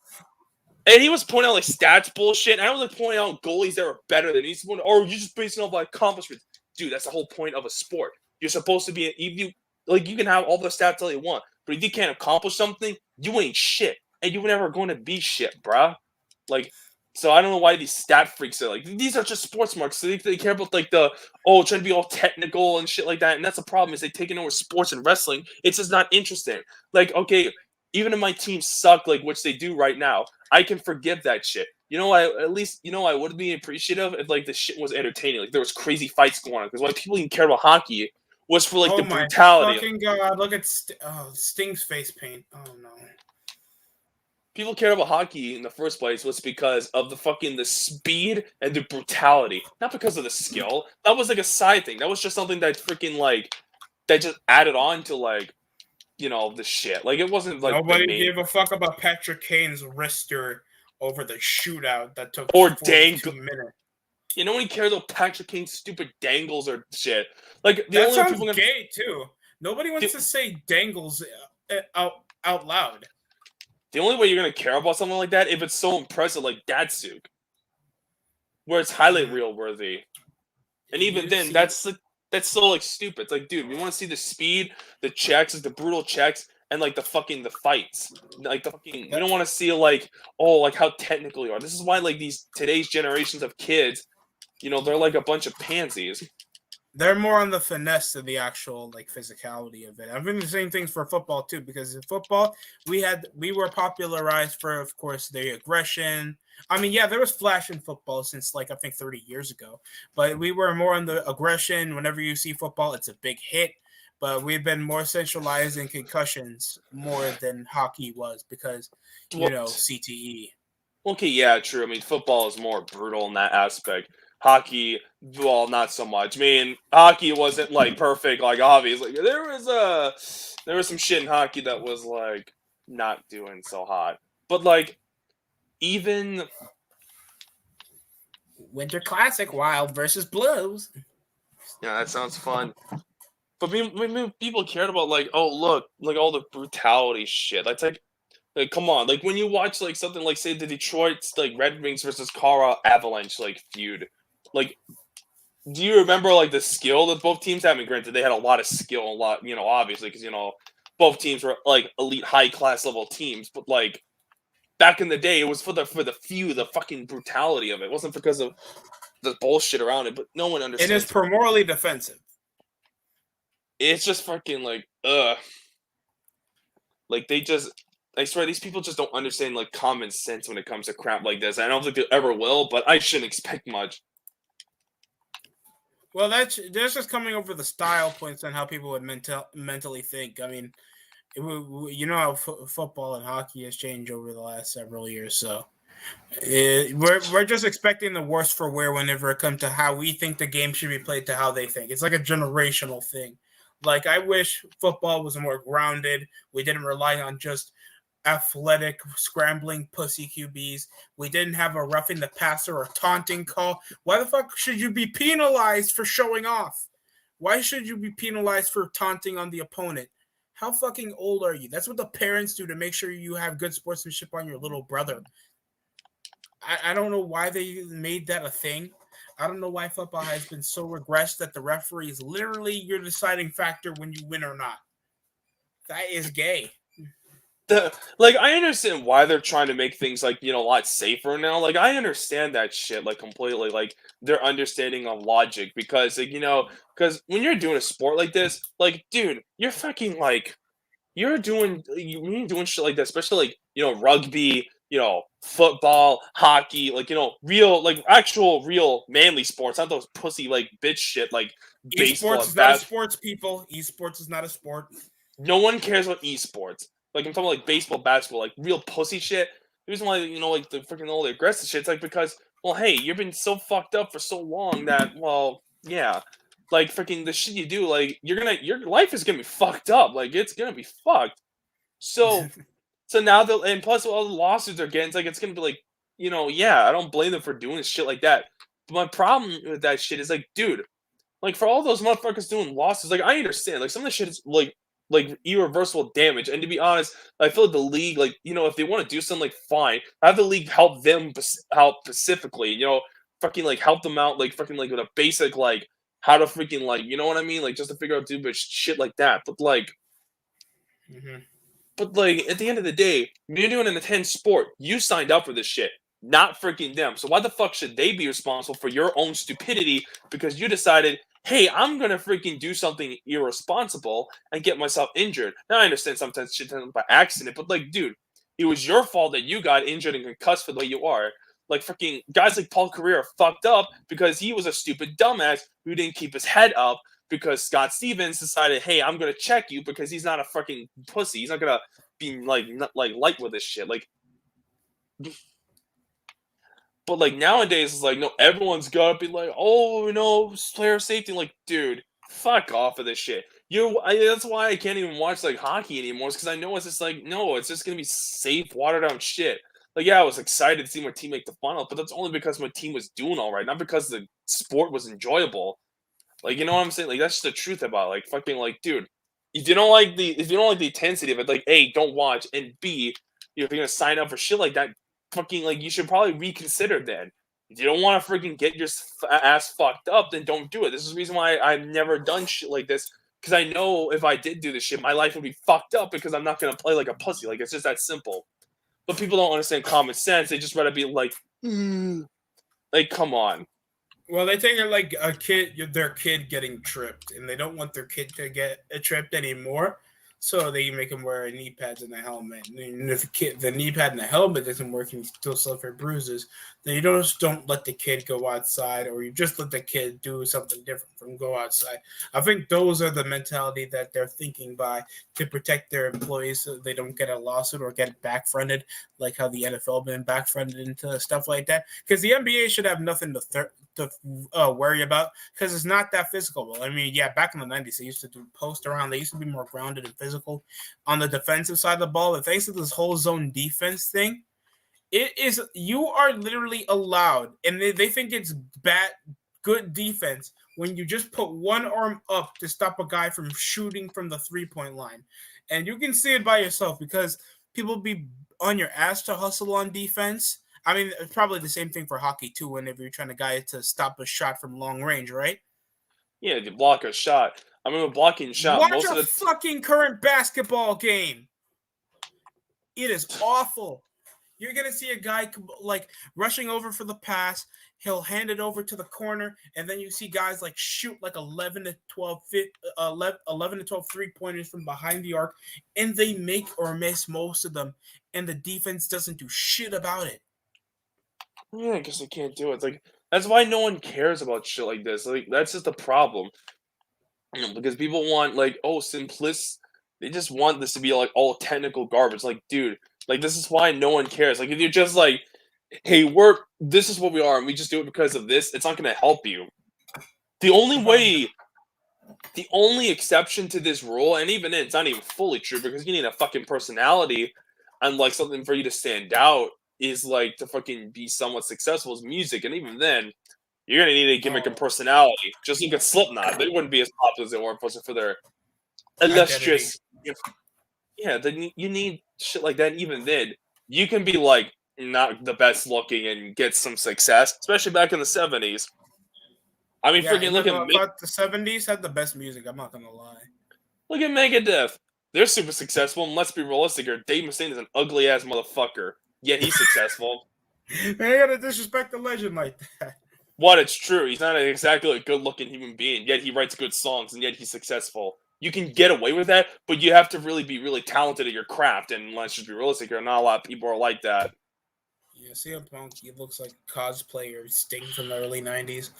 And he was pointing out, like, stats bullshit. And I was, like, pointing out goalies that are better than he's pointing, or you're just basing off, like, accomplishments. Dude, that's the whole point of a sport. You're supposed to be, you can have all the stats all you want, but if you can't accomplish something, you ain't shit. And you're never going to be shit, bruh. Like, so I don't know why these stat freaks are like, these are just sports marks. So they care about, like, trying to be all technical and shit like that. And that's the problem, is they taking over sports and wrestling. It's just not interesting. Like, okay, even if my team suck, like, which they do right now, I can forgive that shit. I would be appreciative if, like, the shit was entertaining. Like, there was crazy fights going on. Because why people even care about hockey was for, like, the brutality. Oh, my fucking God. Look at Sting's face paint. Oh, no. People cared about hockey in the first place was because of the speed and the brutality. Not because of the skill. That was, like, a side thing. That was just something that freaking, like, that just added on to, like, the shit. Like, it wasn't, like, nobody gave a fuck about Patrick Kane's wrister over the shootout that took 42 minutes. No one cares about Patrick Kane's stupid dangles or shit. Like, that sounds gay too. Nobody wants to say dangles out loud. The only way you're gonna care about something like that if it's so impressive, like Datsuk, where it's highlight reel worthy. And even then, that's so, like, stupid. It's like, dude, we want to see the speed, the checks, like the brutal checks, and like the fights. Like we don't want to see like, oh, like how technical you are. This is why like today's generations of kids, they're like a bunch of pansies. They're more on the finesse than the actual like physicality of it. I've been the same things for football too, because in football we were popularized for, of course, the aggression. I mean, yeah, there was flash in football since like I think 30 years ago, but we were more on the aggression. Whenever you see football, it's a big hit. But we've been more centralized in concussions more than hockey was because, CTE. Okay, yeah, true. I mean, football is more brutal in that aspect. Hockey, well, not so much. I mean, hockey wasn't like perfect. Like obviously, there was some shit in hockey that was like not doing so hot. But like even Winter Classic, Wild versus Blues. yeah, that sounds fun. But people cared about like, oh look, like all the brutality shit. That's like, come on, like when you watch like something like say the Detroit like Red Wings versus Colorado Avalanche like feud, like do you remember like the skill that both teams had? I mean, granted they had a lot of skill, a lot, obviously because both teams were like elite high class level teams, but like back in the day it was for the fucking brutality of it. It wasn't because of the bullshit around it, but no one understands. It is primarily defensive. It's just fucking like like I swear these people just don't understand like common sense when it comes to crap like this. I don't think they ever will, but I shouldn't expect much. Well, that's just coming over the style points and how people would mentally think. I mean, how football and hockey has changed over the last several years, so we're just expecting the worst for wear whenever it comes to how we think the game should be played to how they think. It's like a generational thing. Like, I wish football was more grounded. We didn't rely on just athletic, scrambling pussy QBs. We didn't have a roughing the passer or taunting call. Why the fuck should you be penalized for showing off? Why should you be penalized for taunting on the opponent? How fucking old are you? That's what the parents do to make sure you have good sportsmanship on your little brother. I don't know why they made that a thing. I don't know why football has been so regressed that the referee is literally your deciding factor when you win or not. That is gay. Like I understand why they're trying to make things like a lot safer now. Like I understand that shit like completely. Like their understanding of logic because like because when you're doing a sport like this, like dude, you're fucking like you're doing shit like that, especially like rugby, football, hockey, like real like actual real manly sports, not those pussy like bitch shit like baseball. Esports is not a sports, people. Esports is not a sport. No one cares about esports. Like I'm talking about, like baseball, basketball, like real pussy shit. The reason why like the freaking all the aggressive shit, it's like because well, hey, you've been so fucked up for so long that well, yeah, like freaking the shit you do, like your life is gonna be fucked up. Like it's gonna be fucked. So so now and plus all the lawsuits they're getting, it's like it's gonna be like yeah, I don't blame them for doing shit like that. But my problem with that shit is like, dude, like for all those motherfuckers doing losses, like I understand, like some of the shit is like irreversible damage. And to be honest, I feel like the league, like if they want to do something, like fine, have the league help them out specifically. Fucking like help them out, like fucking like with a basic like how to freaking like you know what I mean, like just to figure out do bitch shit like that. But like, but like at the end of the day, you're doing an intense sport. You signed up for this shit, not freaking them. So why the fuck should they be responsible for your own stupidity because you decided, hey, I'm gonna freaking do something irresponsible and get myself injured? Now I understand sometimes shit happens by accident, but like, dude, it was your fault that you got injured and concussed for the way you are. Like freaking guys like Paul Carrera fucked up because he was a stupid dumbass who didn't keep his head up because Scott Stevens decided, hey, I'm gonna check you because he's not a fucking pussy. He's not gonna be like light with this shit. Like but like nowadays, it's like no, everyone's gotta be like, oh no, player safety. Like, dude, fuck off of this shit. That's why I can't even watch like hockey anymore. Because I know it's just like no, it's just gonna be safe, watered down shit. Like, yeah, I was excited to see my team make the final, but that's only because my team was doing all right, not because the sport was enjoyable. Like, you know what I'm saying? Like, that's just the truth about it. Like fucking like, dude, if you don't like the intensity of it, like, A, don't watch, and B, if you're gonna sign up for shit like that, fucking like you should probably reconsider then. If you don't want to freaking get your ass fucked up, then don't do it. This is the reason why I've never done shit like this Because I know if I did do this shit, my life would be fucked up because I'm not gonna play like a pussy. Like it's just that simple. But people don't understand common sense. They just rather be like, like, come on. Well, they think they're like their kid getting tripped, and they don't want their kid to get tripped anymore. So they make them wear knee pads and a helmet. And if the knee pad and the helmet doesn't work and you still suffer bruises, then you don't let the kid go outside, or you just let the kid do something different from go outside. I think those are the mentality that they're thinking by to protect their employees so they don't get a lawsuit or get backfronted, like how the NFL been backfronted into stuff like that. Because the NBA should have nothing to worry about because it's not that physical. I mean, yeah, back in the 90s, they used to do post around. They used to be more grounded and physical on the defensive side of the ball. But thanks to this whole zone defense thing, you are literally allowed, and they think it's good defense when you just put one arm up to stop a guy from shooting from the 3-point line. And you can see it by yourself because people be on your ass to hustle on defense. I mean, it's probably the same thing for hockey too. Whenever you're trying to guy to stop a shot from long range, right? Yeah, to block a shot. I mean, blocking shot Watch most a of the fucking current basketball game. It is awful. You're gonna see a guy like rushing over for the pass. He'll hand it over to the corner, and then you see guys like shoot like 11 to 12, 11 to 12 3-pointers from behind the arc, and they make or miss most of them, and the defense doesn't do shit about it. Yeah, I guess I can't do it. It's like that's why no one cares about shit like this. Like that's just the problem. Because people want like, oh, simplicity. They just want this to be like all technical garbage. Like, dude, like this is why no one cares. Like if you're just like, hey, this is what we are, and we just do it because of this, it's not gonna help you. The only way the only exception to this rule, and even then, it's not even fully true because you need a fucking personality and like something for you to stand out is like to fucking be somewhat successful as music, and even then, you're gonna need a gimmick and personality. Just look at Slipknot; they wouldn't be as popular as they were if it wasn't for their Identity. illustrious. Yeah, then you need shit like that. And even then, you can be like not the best looking and get some success, especially back in the '70s. I mean, Yeah, freaking look at I thought the 70s had the best music. I'm not gonna lie. Look at Megadeth. They're super successful, and let's be realistic here. Dave Mustaine is an ugly ass motherfucker, yet he's successful. Man, you gotta disrespect the legend like that. What? It's true. He's not exactly a good looking human being, yet he writes good songs, and yet he's successful. You can get away with that, but you have to really be really talented at your craft, and let's just be realistic here. Not a lot of people are like that. Yeah, CM Punk, he looks like a cosplayer Sting from the early 90s.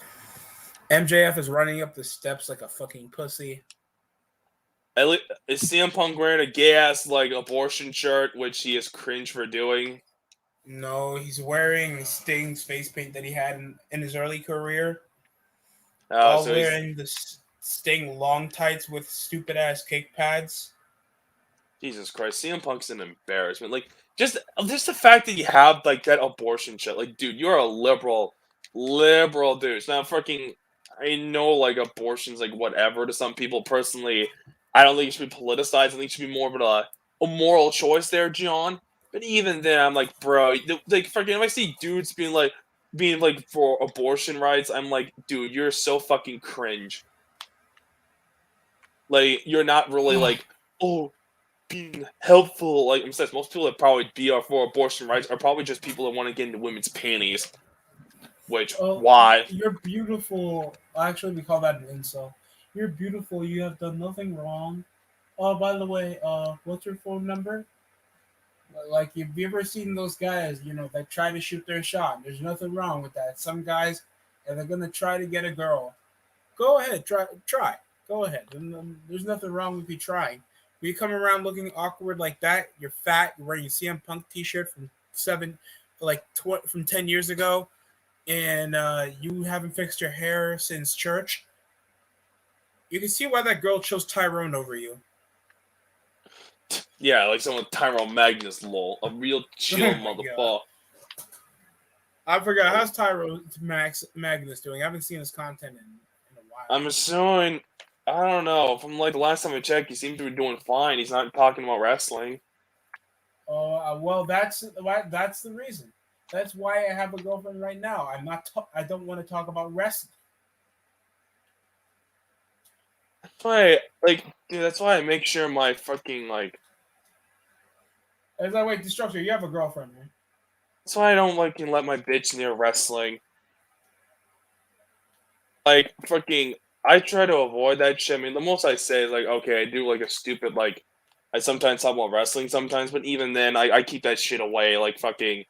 MJF is running up the steps like a fucking pussy. Is CM Punk wearing a gay ass like abortion shirt, which he is cringe for doing? No, he's wearing Sting's face paint that he had in his early career. While So he's wearing the Sting long tights with stupid ass kick pads. Jesus Christ, CM Punk's an embarrassment. Like, just the fact that you have like that abortion shit. Like, dude, you're a liberal dude. It's not fucking. I know like abortion's like whatever to some people. Personally, I don't think it should be politicized. I think it should be more of a moral choice there, John. But even then, I'm like, bro, like fucking. If I see dudes being like for abortion rights, I'm like, dude, you're so fucking cringe. Like, you're not really like, oh, being helpful. Like I'm saying, most people that probably be for abortion rights are probably just people that want to get into women's panties. Which why? You're beautiful. Actually, we call that an insult. You're beautiful. You have done nothing wrong. Oh, by the way, what's your phone number? Like, have you ever seen those guys, that try to shoot their shot? There's nothing wrong with that. Some guys, and they're gonna try to get a girl. Go ahead, try. Go ahead. There's nothing wrong with you trying. When you come around looking awkward like that, you're fat. You're wearing a CM Punk T-shirt from from 10 years ago, and you haven't fixed your hair since church. You can see why that girl chose Tyrone over you. Yeah, like someone Tyrone Magnus, lol, a real chill motherfucker. I forgot how's Tyrone Magnus doing. I haven't seen his content in a while. I'm assuming. I don't know. From like the last time I checked, he seemed to be doing fine. He's not talking about wrestling. Oh well, that's the reason. That's why I have a girlfriend right now. I don't want to talk about wrestling. That's why I make sure my fucking Is that wait, Destructor? You have a girlfriend, right? That's why I don't let my bitch near wrestling. Like fucking, I try to avoid that shit. I mean, the most I say is okay, I do a stupid I sometimes talk about wrestling sometimes, but even then, I keep that shit away. Fucking,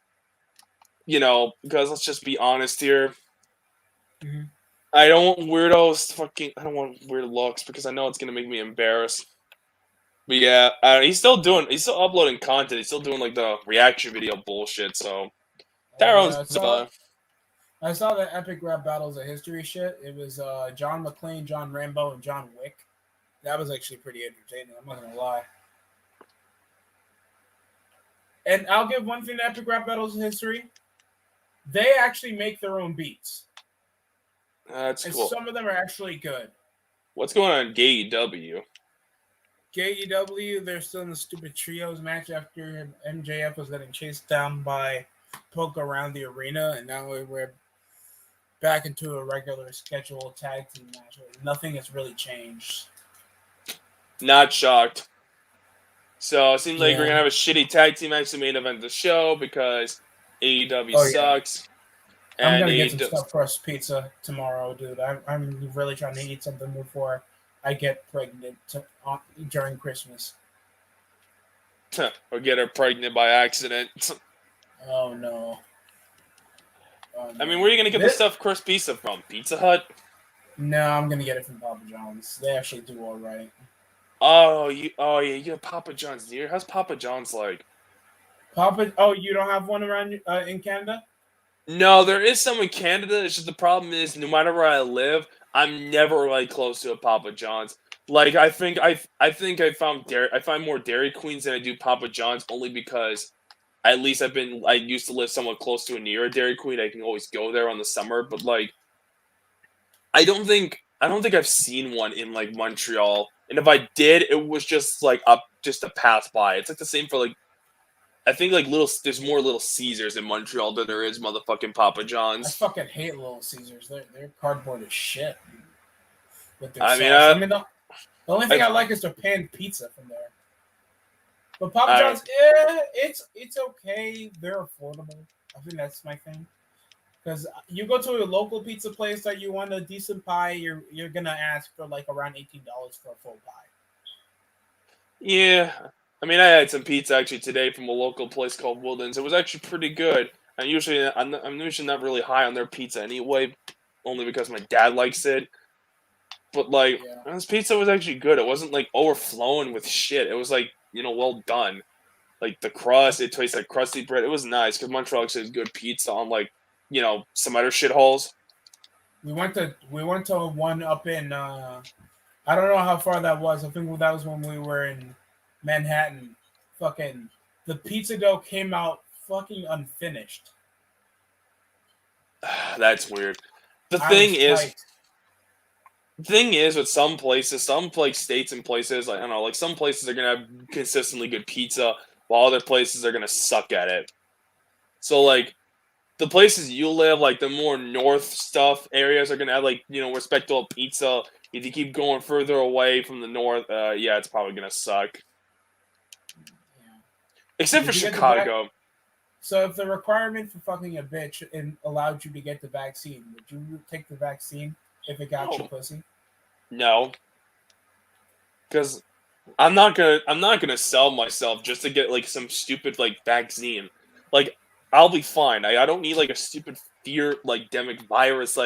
because let's just be honest here. Mm-hmm. I don't want weirdos. I don't want weird looks because I know it's gonna make me embarrassed. But yeah, he's still uploading content. He's still doing the reaction video bullshit. So Tyrone's Yeah, I saw the epic rap battles of history shit. It was John McClane, John Rambo, and John Wick. That was actually pretty entertaining. I'm not gonna lie. And I'll give one thing to epic rap battles of history. They actually make their own beats. That's And cool. some of them are actually good. What's going on in AEW? AEW, they're still in the stupid trios match after MJF was getting chased down by Poke around the arena, and now we're back into a regular scheduled tag team match. Nothing has really changed. Not shocked. So it seems like we're Yeah. gonna have a shitty tag team match to main event the show because AEW Oh, yeah. sucks. I'm And gonna get some stuffed crust pizza tomorrow, dude. I'm really trying to eat something before I get pregnant during Christmas. or get her pregnant by accident. Oh no. I mean, where are you gonna get the stuffed crust pizza from? Pizza Hut? No, I'm gonna get it from Papa John's. They actually do all right. Oh yeah, you have Papa John's near. How's Papa John's like? Oh, you don't have one around in Canada? No, there is some in Canada. It's just the problem is, no matter where I live, I'm never close to a Papa John's. I think I find more Dairy Queens than I do Papa John's, only because at least I used to live somewhat close to a near Dairy Queen. I can always go there on the summer, but I don't think I've seen one in Montreal. And if I did, it was just just a pass by. It's the same for I think there's more Little Caesars in Montreal than there is motherfucking Papa I John's. fucking hate Little Caesars. They're cardboard as shit with their I sauce. mean, The only thing I like is their pan pizza from there. But Papa John's, it's okay. They're affordable. I think that's my thing. Because you go to a local pizza place that you want a decent pie, you're gonna ask for around $18 for a full pie. yeah. I mean, I had some pizza actually today from a local place called Woodlands. It was actually pretty good. I'm usually not really high on their pizza anyway, only because my dad likes it. But this pizza was actually good. It wasn't overflowing with shit. It was well done. The crust, it tastes like crusty bread. It was nice because Montreal actually has good pizza on some other shitholes. We went to one up in I don't know how far that was. I think that was when we were in Manhattan. Fucking the pizza dough came out fucking unfinished. That's weird. The thing is with some places, some states and places, I don't know, some places are gonna have consistently good pizza, while other places are gonna suck at it. So the places you live, the more north stuff areas are gonna have respectable pizza. If you keep going further away from the north, yeah, it's probably gonna suck. Yeah. Except for Chicago. So if the requirement for fucking a bitch allowed you to get the vaccine, would you take the vaccine if it got you pussy? No. Because I'm not gonna sell myself just to get some stupid vaccine. I'll be fine. I don't need a stupid fear demic virus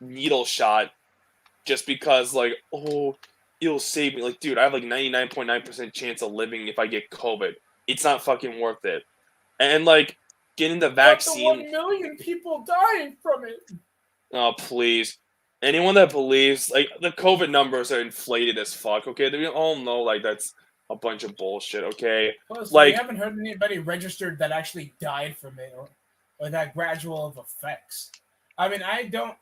needle shot just because it'll save me. Dude, I have 99.9% chance of living if I get COVID. It's not fucking worth it. And getting the vaccine. But the 1 million people dying from it. Oh please. Anyone that believes the COVID numbers are inflated as fuck, okay? We all know that's a bunch of bullshit, okay? Plus, we haven't heard anybody registered that actually died from it or that gradual of effects. I mean,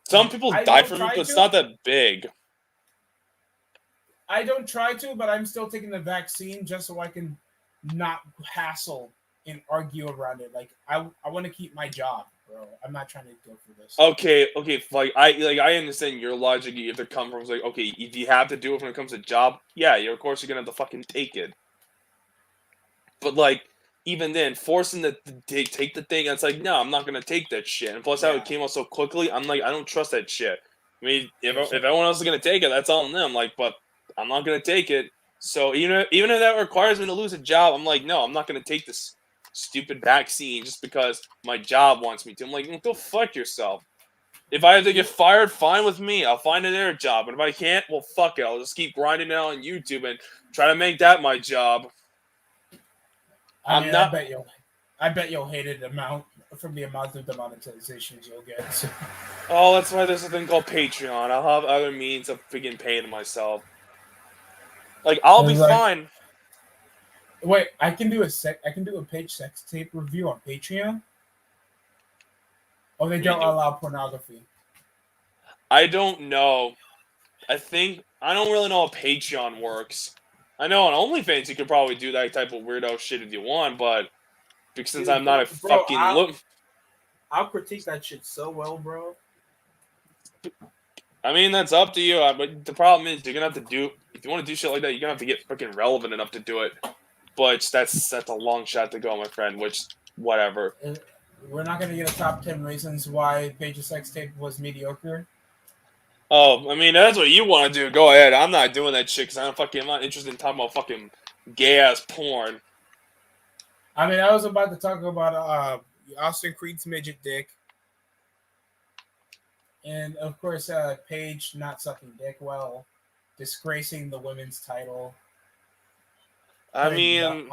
some people die from it, but it's not that big. I don't try to, but I'm still taking the vaccine just so I can not hassle and argue around it. I want to keep my job, bro. I'm not trying to go for this. Okay, I understand your logic. If it comes from like, okay, if you have to do it when it comes to job, yeah, of course you're gonna have to fucking take it. But like, even then, forcing to take the thing, it's like, no, I'm not gonna take that shit. And plus, how it came out so quickly, I'm like, I don't trust that shit. I mean, if everyone else is gonna take it, that's all on them. Like, but I'm not gonna take it. So even if that requires me to lose a job, I'm like, no, I'm not gonna take this stupid vaccine just because my job wants me to. I'm like, go fuck yourself. If I have to get fired, fine with me. I'll find another job. And if I can't, well, fuck it. I'll just keep grinding it on YouTube and try to make that my job. I mean, I bet you'll hate it amount from the amount of demonetizations you'll get. So. Oh, that's why there's a thing called Patreon. I'll have other means of freaking paying myself. Like, I'll be fine. Wait, I can do a page sex tape review on Patreon? Oh, they don't allow pornography. I don't know. I don't really know how Patreon works. I know on OnlyFans you could probably do that type of weirdo shit if you want, but since I'm not a fucking I'll critique that shit so well, bro. I mean, that's up to you. But the problem is, you're gonna have to if you want to do shit like that, you're gonna have to get freaking relevant enough to do it. But that's a long shot to go, my friend. Which, whatever. We're not gonna get a top 10 reasons why Paige's sex tape was mediocre. Oh, I mean, that's what you want to do. Go ahead. I'm not doing that shit because I'm not interested in talking about fucking gay ass porn. I mean, I was about to talk about Austin Creed's midget dick. And of course, Paige not sucking dick well, disgracing the women's title. I mean,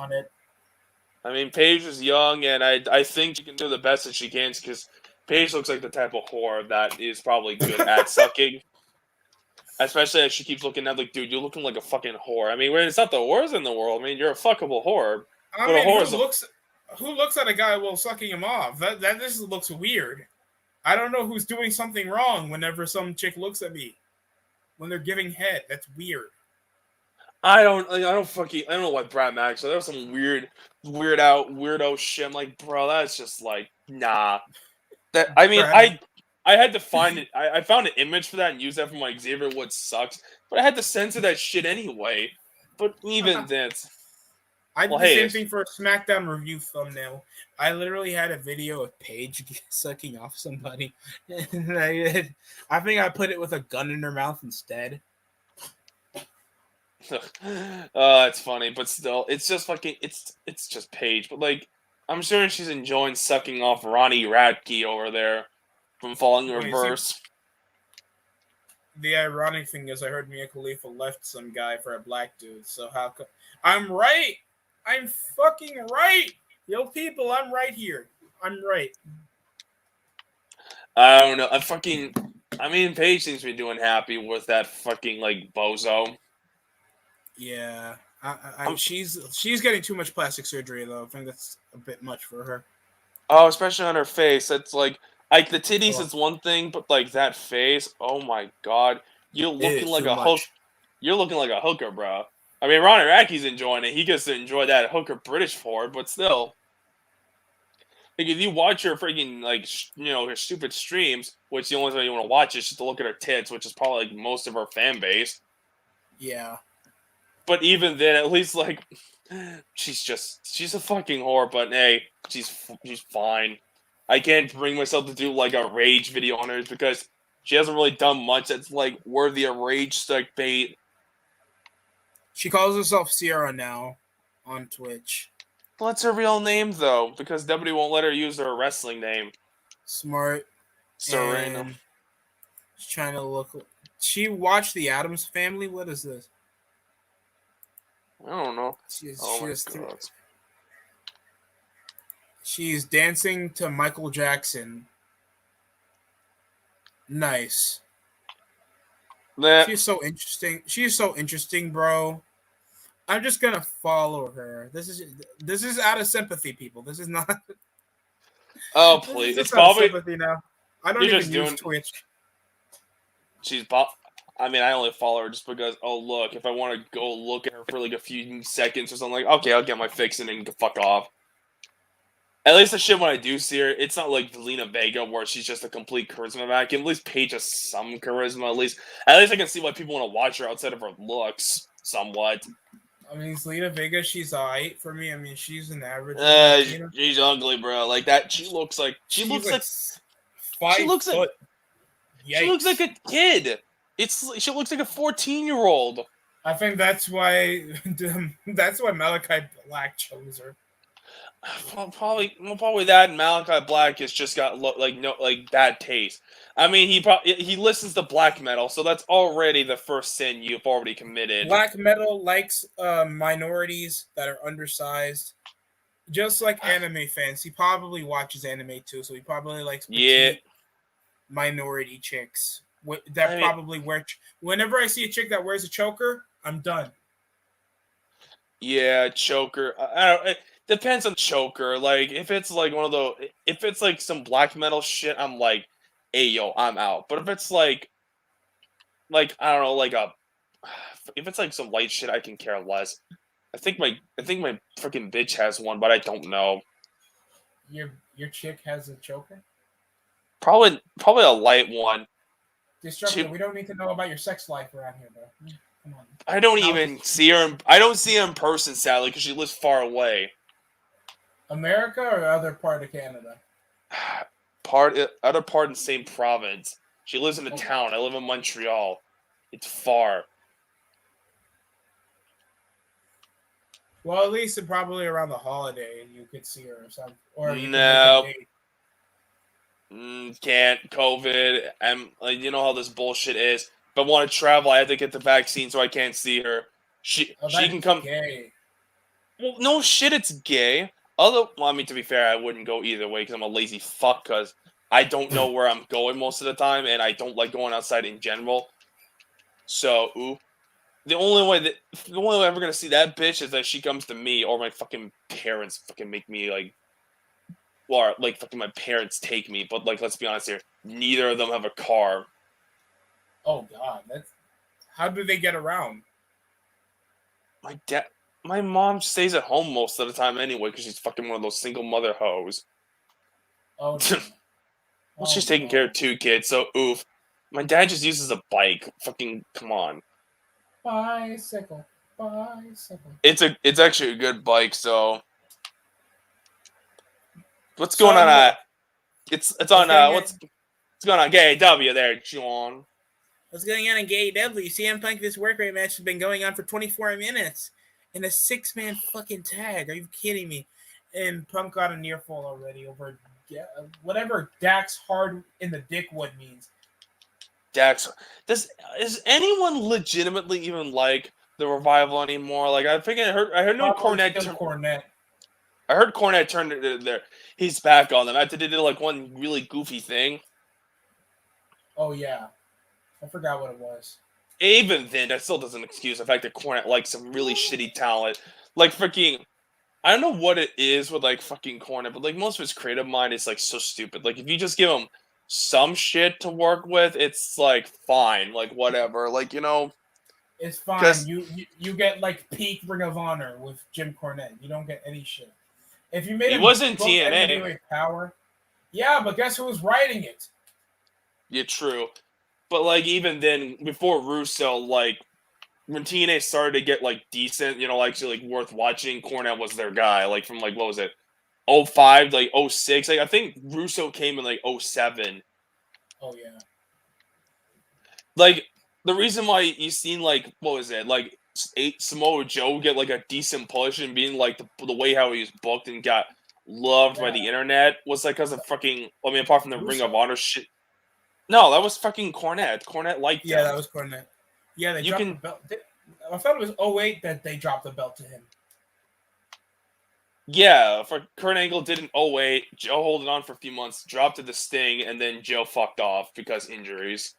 Paige is young, and I think she can do the best that she can because Paige looks like the type of whore that is probably good at sucking. Especially as she keeps looking at like, dude, you're looking like a fucking whore. I mean, it's not the worst in the world. I mean, you're a fuckable whore. I mean, who looks at a guy while sucking him off? That just looks weird. I don't know who's doing something wrong whenever some chick looks at me when they're giving head. That's weird. I don't know what Brad Max. So there was some weirdo shit. I'm like, bro, that's just like, nah. I mean, I had to find it. I found an image for that and use that for my Xavier Woods sucks, but I had to censor that shit anyway. But even then, I did the same thing for a SmackDown review thumbnail. I literally had a video of Paige sucking off somebody, and I think I put it with a gun in her mouth instead. It's funny, but still, it's just fucking. It's just Paige, but like, I'm sure she's enjoying sucking off Ronnie Radke over there from Falling in Reverse. The ironic thing is, I heard Mia Khalifa left some guy for a black dude. So how come? I'm right. I'm fucking right. Yo, people, I'm right here. I'm right. I don't know. I mean, Paige seems to be doing happy with that fucking like bozo. Yeah, she's getting too much plastic surgery though. I think that's a bit much for her. Oh, especially on her face. It's like the titties is one thing, but like that face. Oh my god, you're looking like a hook. You're looking like a hooker, bro. I mean, Ronnie Radke's enjoying it. He gets to enjoy that hooker British for it, but still. Like, if you watch her freaking, like, her stupid streams, which the only way you want to watch is just to look at her tits, which is probably, like, most of her fan base. Yeah. But even then, at least, like, she's a fucking whore, but hey, she's fine. I can't bring myself to do, like, a rage video on her because she hasn't really done much that's, like, worthy of rage stuck bait. She calls herself Sierra now on Twitch. What's her real name, though? Because WWE won't let her use her wrestling name. Smart. Serena. She's trying to look... She watched The Addams Family? What is this? I don't know. She's dancing to Michael Jackson. Nice. She's so interesting. She's so interesting, bro. I'm just gonna follow her. This is out of sympathy, people. This is not. Oh please! It's probably sympathy now. I don't even use Twitch. I mean, I only follow her just because. Oh look, if I want to go look at her for like a few seconds or something, like okay, I'll get my fix and then fuck off. At least the shit when I do see her, it's not like Lena Vega where she's just a complete charisma vacuum. At least Paige has some charisma. At least I can see why people want to watch her outside of her looks somewhat. I mean, Lena Vega, she's alright for me. I mean, she's an average. Latina. She's ugly, bro. Like that, she looks like 5 foot. She looks like a kid. She looks like a 14-year-old. I think that's why Malachi Black chose her. Probably that. And Malachi Black has just got bad taste. I mean, he listens to black metal, so that's already the first sin you've already committed. Black metal likes minorities that are undersized, just like anime fans. He probably watches anime too, so he probably likes petite minority chicks probably wear. Whenever I see a chick that wears a choker, I'm done. Yeah, choker. I don't. It depends on choker. Like if it's like if it's like some black metal shit, I'm like, hey yo, I'm out. But if it's like I don't know, if it's like some light shit, I can care less. I think my freaking bitch has one, but I don't know. Your chick has a choker? Probably a light one. Disruptor, we don't need to know about your sex life around here, bro. Come on. I don't even see her. I don't see her in person, sadly, because she lives far away. America or other part of Canada? Other part in the same province. She lives in a town. I live in Montreal. It's far. Well, at least probably around the holiday you could see her or something. Or you no. Can't. COVID. You know how this bullshit is. If I want to travel, I have to get the vaccine, so I can't see her. She can come. Gay. Well, no shit, it's gay. Although, I mean, to be fair, I wouldn't go either way because I'm a lazy fuck. Because I don't know where I'm going most of the time, and I don't like going outside in general. So, the only way I'm ever gonna see that bitch is that she comes to me, or my fucking parents fucking make me or fucking my parents take me. But let's be honest here, neither of them have a car. Oh God, how do they get around? My mom stays at home most of the time anyway because she's fucking one of those single mother hoes. Oh. Well, she's taking care of 2 kids, so oof. My dad just uses a bike. Fucking come on. Bicycle. It's actually a good bike. So what's going on? It's on. What's going on? AEW there, John. What's going on in AEW? CM Punk, this work rate match has been going on for 24 minutes in a 6-man fucking tag. Are you kidding me? And Punk got a near fall already over whatever Dax hard in the dickwood means. Dax, is anyone legitimately even like the Revival anymore? I think I heard no Cornette. I heard Cornette turned it there. He's back on them after they did one really goofy thing. Oh yeah. I forgot what it was. Even then, that still doesn't excuse the fact that Cornette likes some really shitty talent. Freaking, I don't know what it is with fucking Cornette, but most of his creative mind is so stupid. If you just give him some shit to work with, it's fine, whatever, It's fine. You get peak Ring of Honor with Jim Cornette. You don't get any shit. If you made he wasn't TNA Power, yeah, but guess who was writing it? Yeah, true. But even then, before Russo, when TNA started to get decent, actually worth watching, Cornette was their guy. From what was it, 05 to 06. I think Russo came in 07. Oh yeah. The reason why you seen what was it, Samoa Joe get a decent push and being the way how he was booked and got loved by the internet was because of fucking. I mean, apart from the Russo. Ring of Honor shit. No, that was fucking Cornette. Cornette liked him. Yeah, that was Cornette. Yeah, they dropped the belt. I thought it was 08 that they dropped the belt to him. Yeah, for Kurt Angle did in 08. Joe holding on for a few months, dropped to the Sting, and then Joe fucked off because injuries.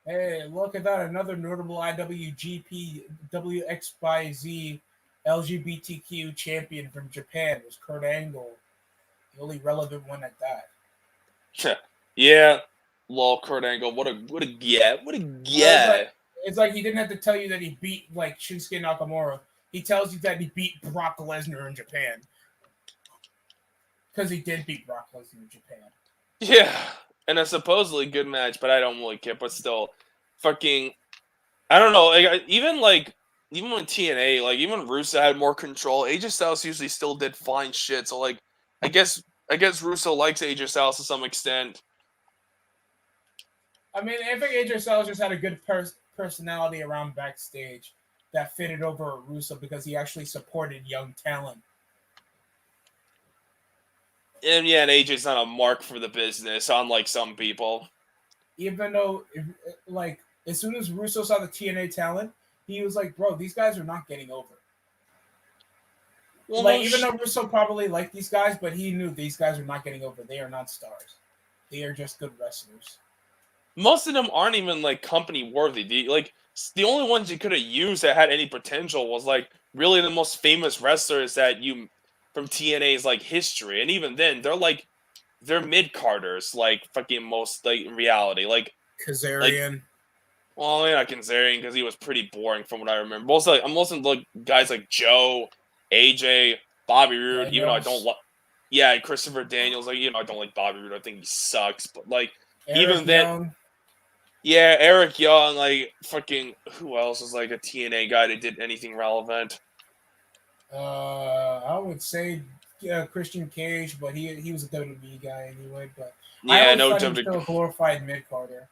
Hey, look at that. Another notable IWGP WXYZ LGBTQ champion from Japan was Kurt Angle. The only relevant one at that. Yeah. Lol, Kurt Angle. What a get. It's like he didn't have to tell you that he beat Shinsuke Nakamura. He tells you that he beat Brock Lesnar in Japan. Because he did beat Brock Lesnar in Japan. Yeah, and a supposedly good match, but I don't really care. But still, fucking, I don't know. Even when TNA, like even Russo had more control, AJ Styles usually still did fine shit. So like, I guess Russo likes AJ Styles to some extent. I mean, I think AJ Styles just had a good personality around backstage that fitted over Russo because he actually supported young talent. And yeah, and AJ's not a mark for the business, unlike some people. Even though, like, as soon as Russo saw the TNA talent, he was like, "Bro, these guys are not getting over." Well, Like, even though Russo probably liked these guys, but he knew these guys are not getting over. They are not stars. They are just good wrestlers. most of them aren't even like company worthy. The only ones you could have used that had any potential was like really the most famous wrestlers that you from TNA's like history, and even then they're mid carders, like fucking most like in reality, like Kazarian. well, yeah, Kazarian because he was pretty boring from what I remember. I'm also like guys like Joe, AJ, Bobby Roode, even though I don't like. Yeah, Christopher Daniels, like I don't like Bobby Roode. I think he sucks, but like Eric even then. Young. Yeah, Eric Young, like fucking who else is like a TNA guy that did anything relevant? I would say Christian Cage, but he was a WWE guy anyway. But I Yeah, always no thought he was WWE. still a glorified mid carder.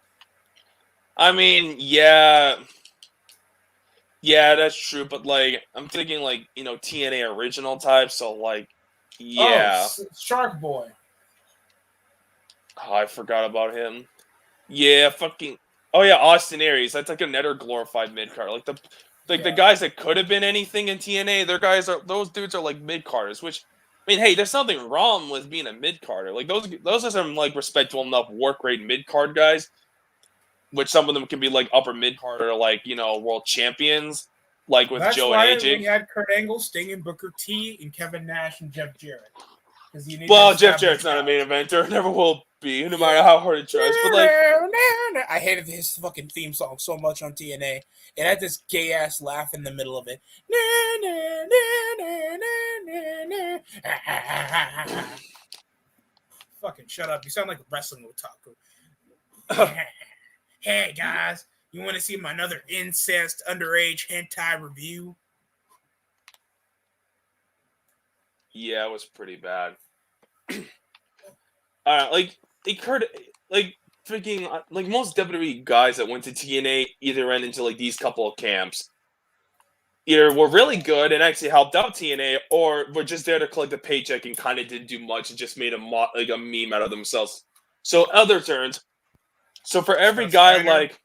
I mean, yeah, that's true. But like, I'm thinking like TNA original type. So like, Oh, yeah, Shark Boy. oh, I forgot about him. Yeah, fucking. Oh yeah, Austin Aries. That's like another glorified mid card. The guys that could have been anything in TNA, those dudes are like mid carders. Which I mean, hey, there's nothing wrong with being a mid carder. Like those are some like respectable enough work rate mid card guys. Which some of them can be like upper mid card or like world champions, like with That's Joe and why AJ. we had Kurt Angle, Sting, and Booker T, and Kevin Nash and Jeff Jarrett. Because you need Well, to Jeff establish Jarrett's not a guys. main eventer, never will be, no matter how hard he tries. But like, I hated his fucking theme song so much on TNA. It had this gay ass laugh in the middle of it. Fucking shut up! You sound like a wrestling otaku. Hey guys, you want to see my another incest underage hentai review? yeah, it was pretty bad. Like it could like freaking like most WWE guys that went to TNA either ran into like these couple of camps. Either were really good and actually helped out TNA, or were just there to collect a paycheck and kind of didn't do much and just made like a meme out of themselves. So other turns. So for every Scott guy Steiner. like,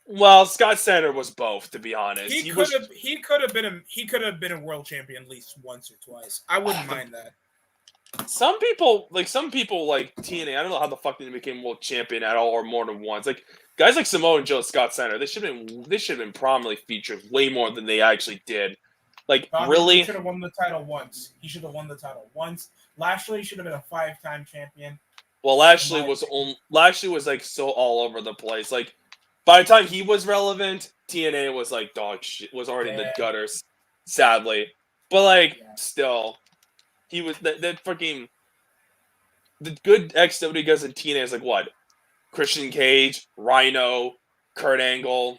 well, Scott Steiner was both, to be honest. He could have been a world champion at least once or twice. I wouldn't mind that. Some people like TNA. I don't know how the fuck they became world champion at all, or more than once. Like guys like Samoa and Joe Scott Steiner, they should have been prominently featured way more than they actually did. Like really, he should have won the title once. He should have won the title once. Lashley should have been a 5-time champion. well, Lashley was like so all over the place. Like by the time he was relevant, TNA was like dog shit. Was already in the gutters, sadly. But like still. He was that fucking the good XW guys in TNA is like what? Christian Cage, Rhino, Kurt Angle,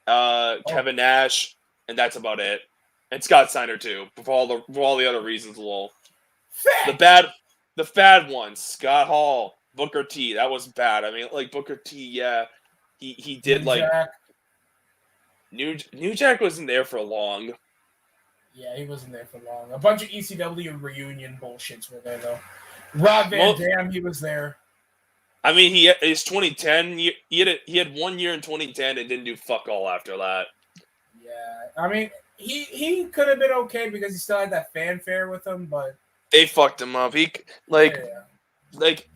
Kevin Nash, and that's about it. And Scott Steiner too, for all the other reasons. Lol. The bad ones: Scott Hall, Booker T. That was bad. I mean, like Booker T. Yeah, he did New Jack. New Jack wasn't there for long. Yeah, he wasn't there for long. A bunch of ECW reunion bullshits were there though. Rob Van Dam, he was there. I mean, his 2010. He had 1 year in 2010 and didn't do fuck all after that. Yeah, I mean, he could have been okay because he still had that fanfare with him, but they fucked him up. Like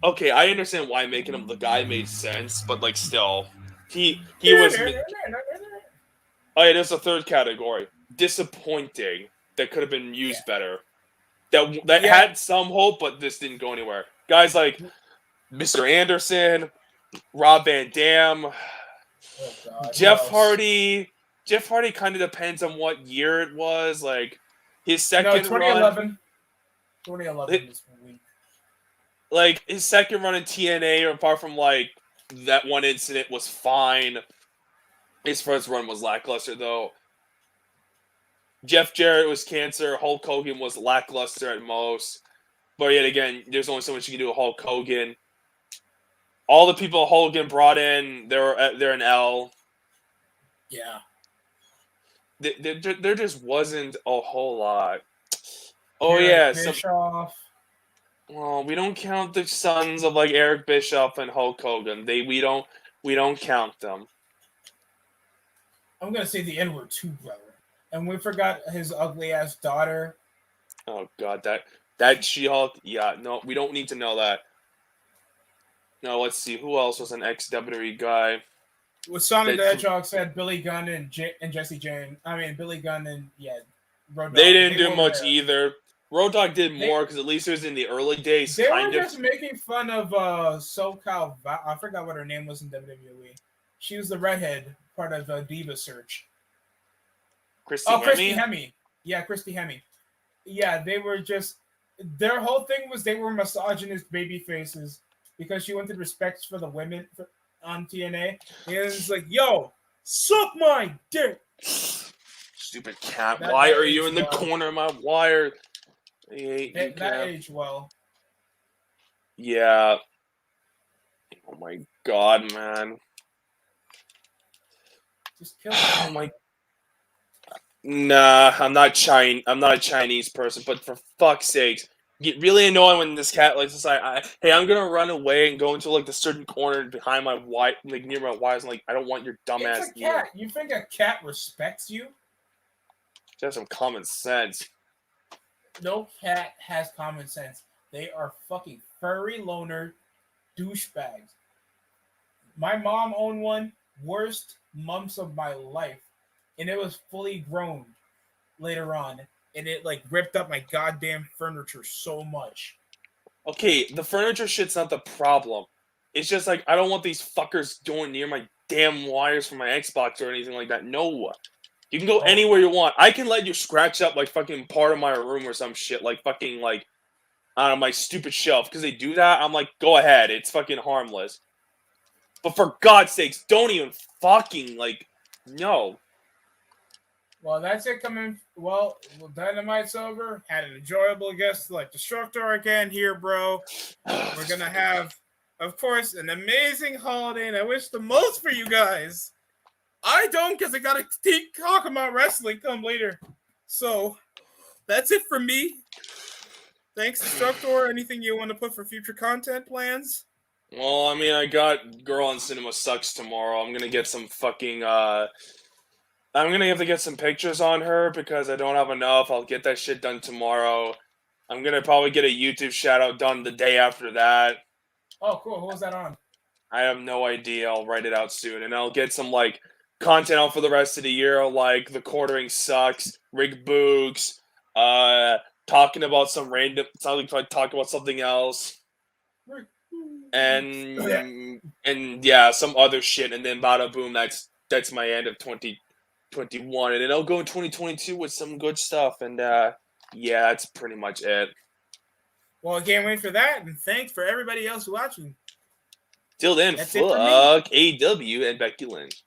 okay, I understand why making him the guy made sense, but like still, he was. Oh yeah, there's a third category. Disappointing. That could have been used better. That had some hope, but this didn't go anywhere. Guys like Mr. Anderson, Rob Van Dam, Jeff Hardy. Jeff Hardy kind of depends on what year it was. Like his second 2011. run. 2011 is weak. Like, his second run in TNA, apart from, like, that one incident, was fine. His first run was lackluster, though. Jeff Jarrett was cancer. Hulk Hogan was lackluster at most. But yet again, there's only so much you can do with Hulk Hogan. All the people Hogan brought in, they're an L. Yeah. There just wasn't a whole lot. Oh, Eric yeah. Bischoff. Well, we don't count the sons of, like, Eric Bischoff and Hulk Hogan. We don't count them. I'm going to say the N-word too, brother. And we forgot his ugly-ass daughter. Oh, God, that She-Hulk? Yeah, no, we don't need to know that. No, let's see. Who else was an ex-WWE guy? With Sonic the Hedgehog said Billy Gunn and Jesse James. I mean, Billy Gunn and, Road Dogg. They didn't do much either. Road Dogg did more because at least it was in the early days. They were just making fun of SoCal. I forgot what her name was in WWE. She was the redhead part of Diva Search. Christy Hemme. Yeah, Christy Hemme. Yeah, they were just... Their whole thing was they were misogynist baby faces because she wanted respect for the women on TNA. And it's like, yo, suck my dick. Stupid cat. Why are you in the corner of my wire? I hate you, that aged well. Yeah. Oh my God, man. Just kill him. Oh my. Nah, I'm not a Chinese person, but for fuck's sakes, get really annoying when this cat likes to say, "Hey, I'm gonna run away and go into like the certain corner behind my wire, like near my wires." And like, I don't want your dumbass. It's a cat. You think a cat respects you? Just have some common sense. No cat has common sense. They are fucking furry loner douchebags. My mom owned one. Worst months of my life. And it was fully grown later on. And it like ripped up my goddamn furniture so much. Okay, the furniture shit's not the problem. It's just like, I don't want these fuckers going near my damn wires for my Xbox or anything like that. No. You can go anywhere you want. I can let you scratch up like fucking part of my room or some shit. Like fucking like, I don't know, my stupid shelf. Because they do that, I'm like, go ahead. It's fucking harmless. But for God's sakes, don't even fucking like, no. Well, that's it coming. Well, Dynamite's over. Had an enjoyable guest like Destructor again here, bro. We're going to have, of course, an amazing holiday, and I wish the most for you guys. I don't, because I got to keep talking about wrestling come later. So, that's it for me. Thanks, Destructor. Anything you want to put for future content plans? Well, I mean, I got Girl on Cinema Sucks tomorrow. I'm going to get some fucking, I'm going to have to get some pictures on her because I don't have enough. I'll get that shit done tomorrow. I'm going to probably get a YouTube shout-out done the day after that. Oh, cool. Who was that on? I have no idea. I'll write it out soon. And I'll get some, like, content out for the rest of the year, like The Quartering Sucks, Rick Boogs, talking about some random... talk about something else. And yeah, some other shit. And then bada boom, that's my end of 2021. And then I'll go in 2022 with some good stuff. And yeah, that's pretty much it. Well, I can't wait for that. And thanks for everybody else watching. Till then, fuck AEW and Becky Lynch.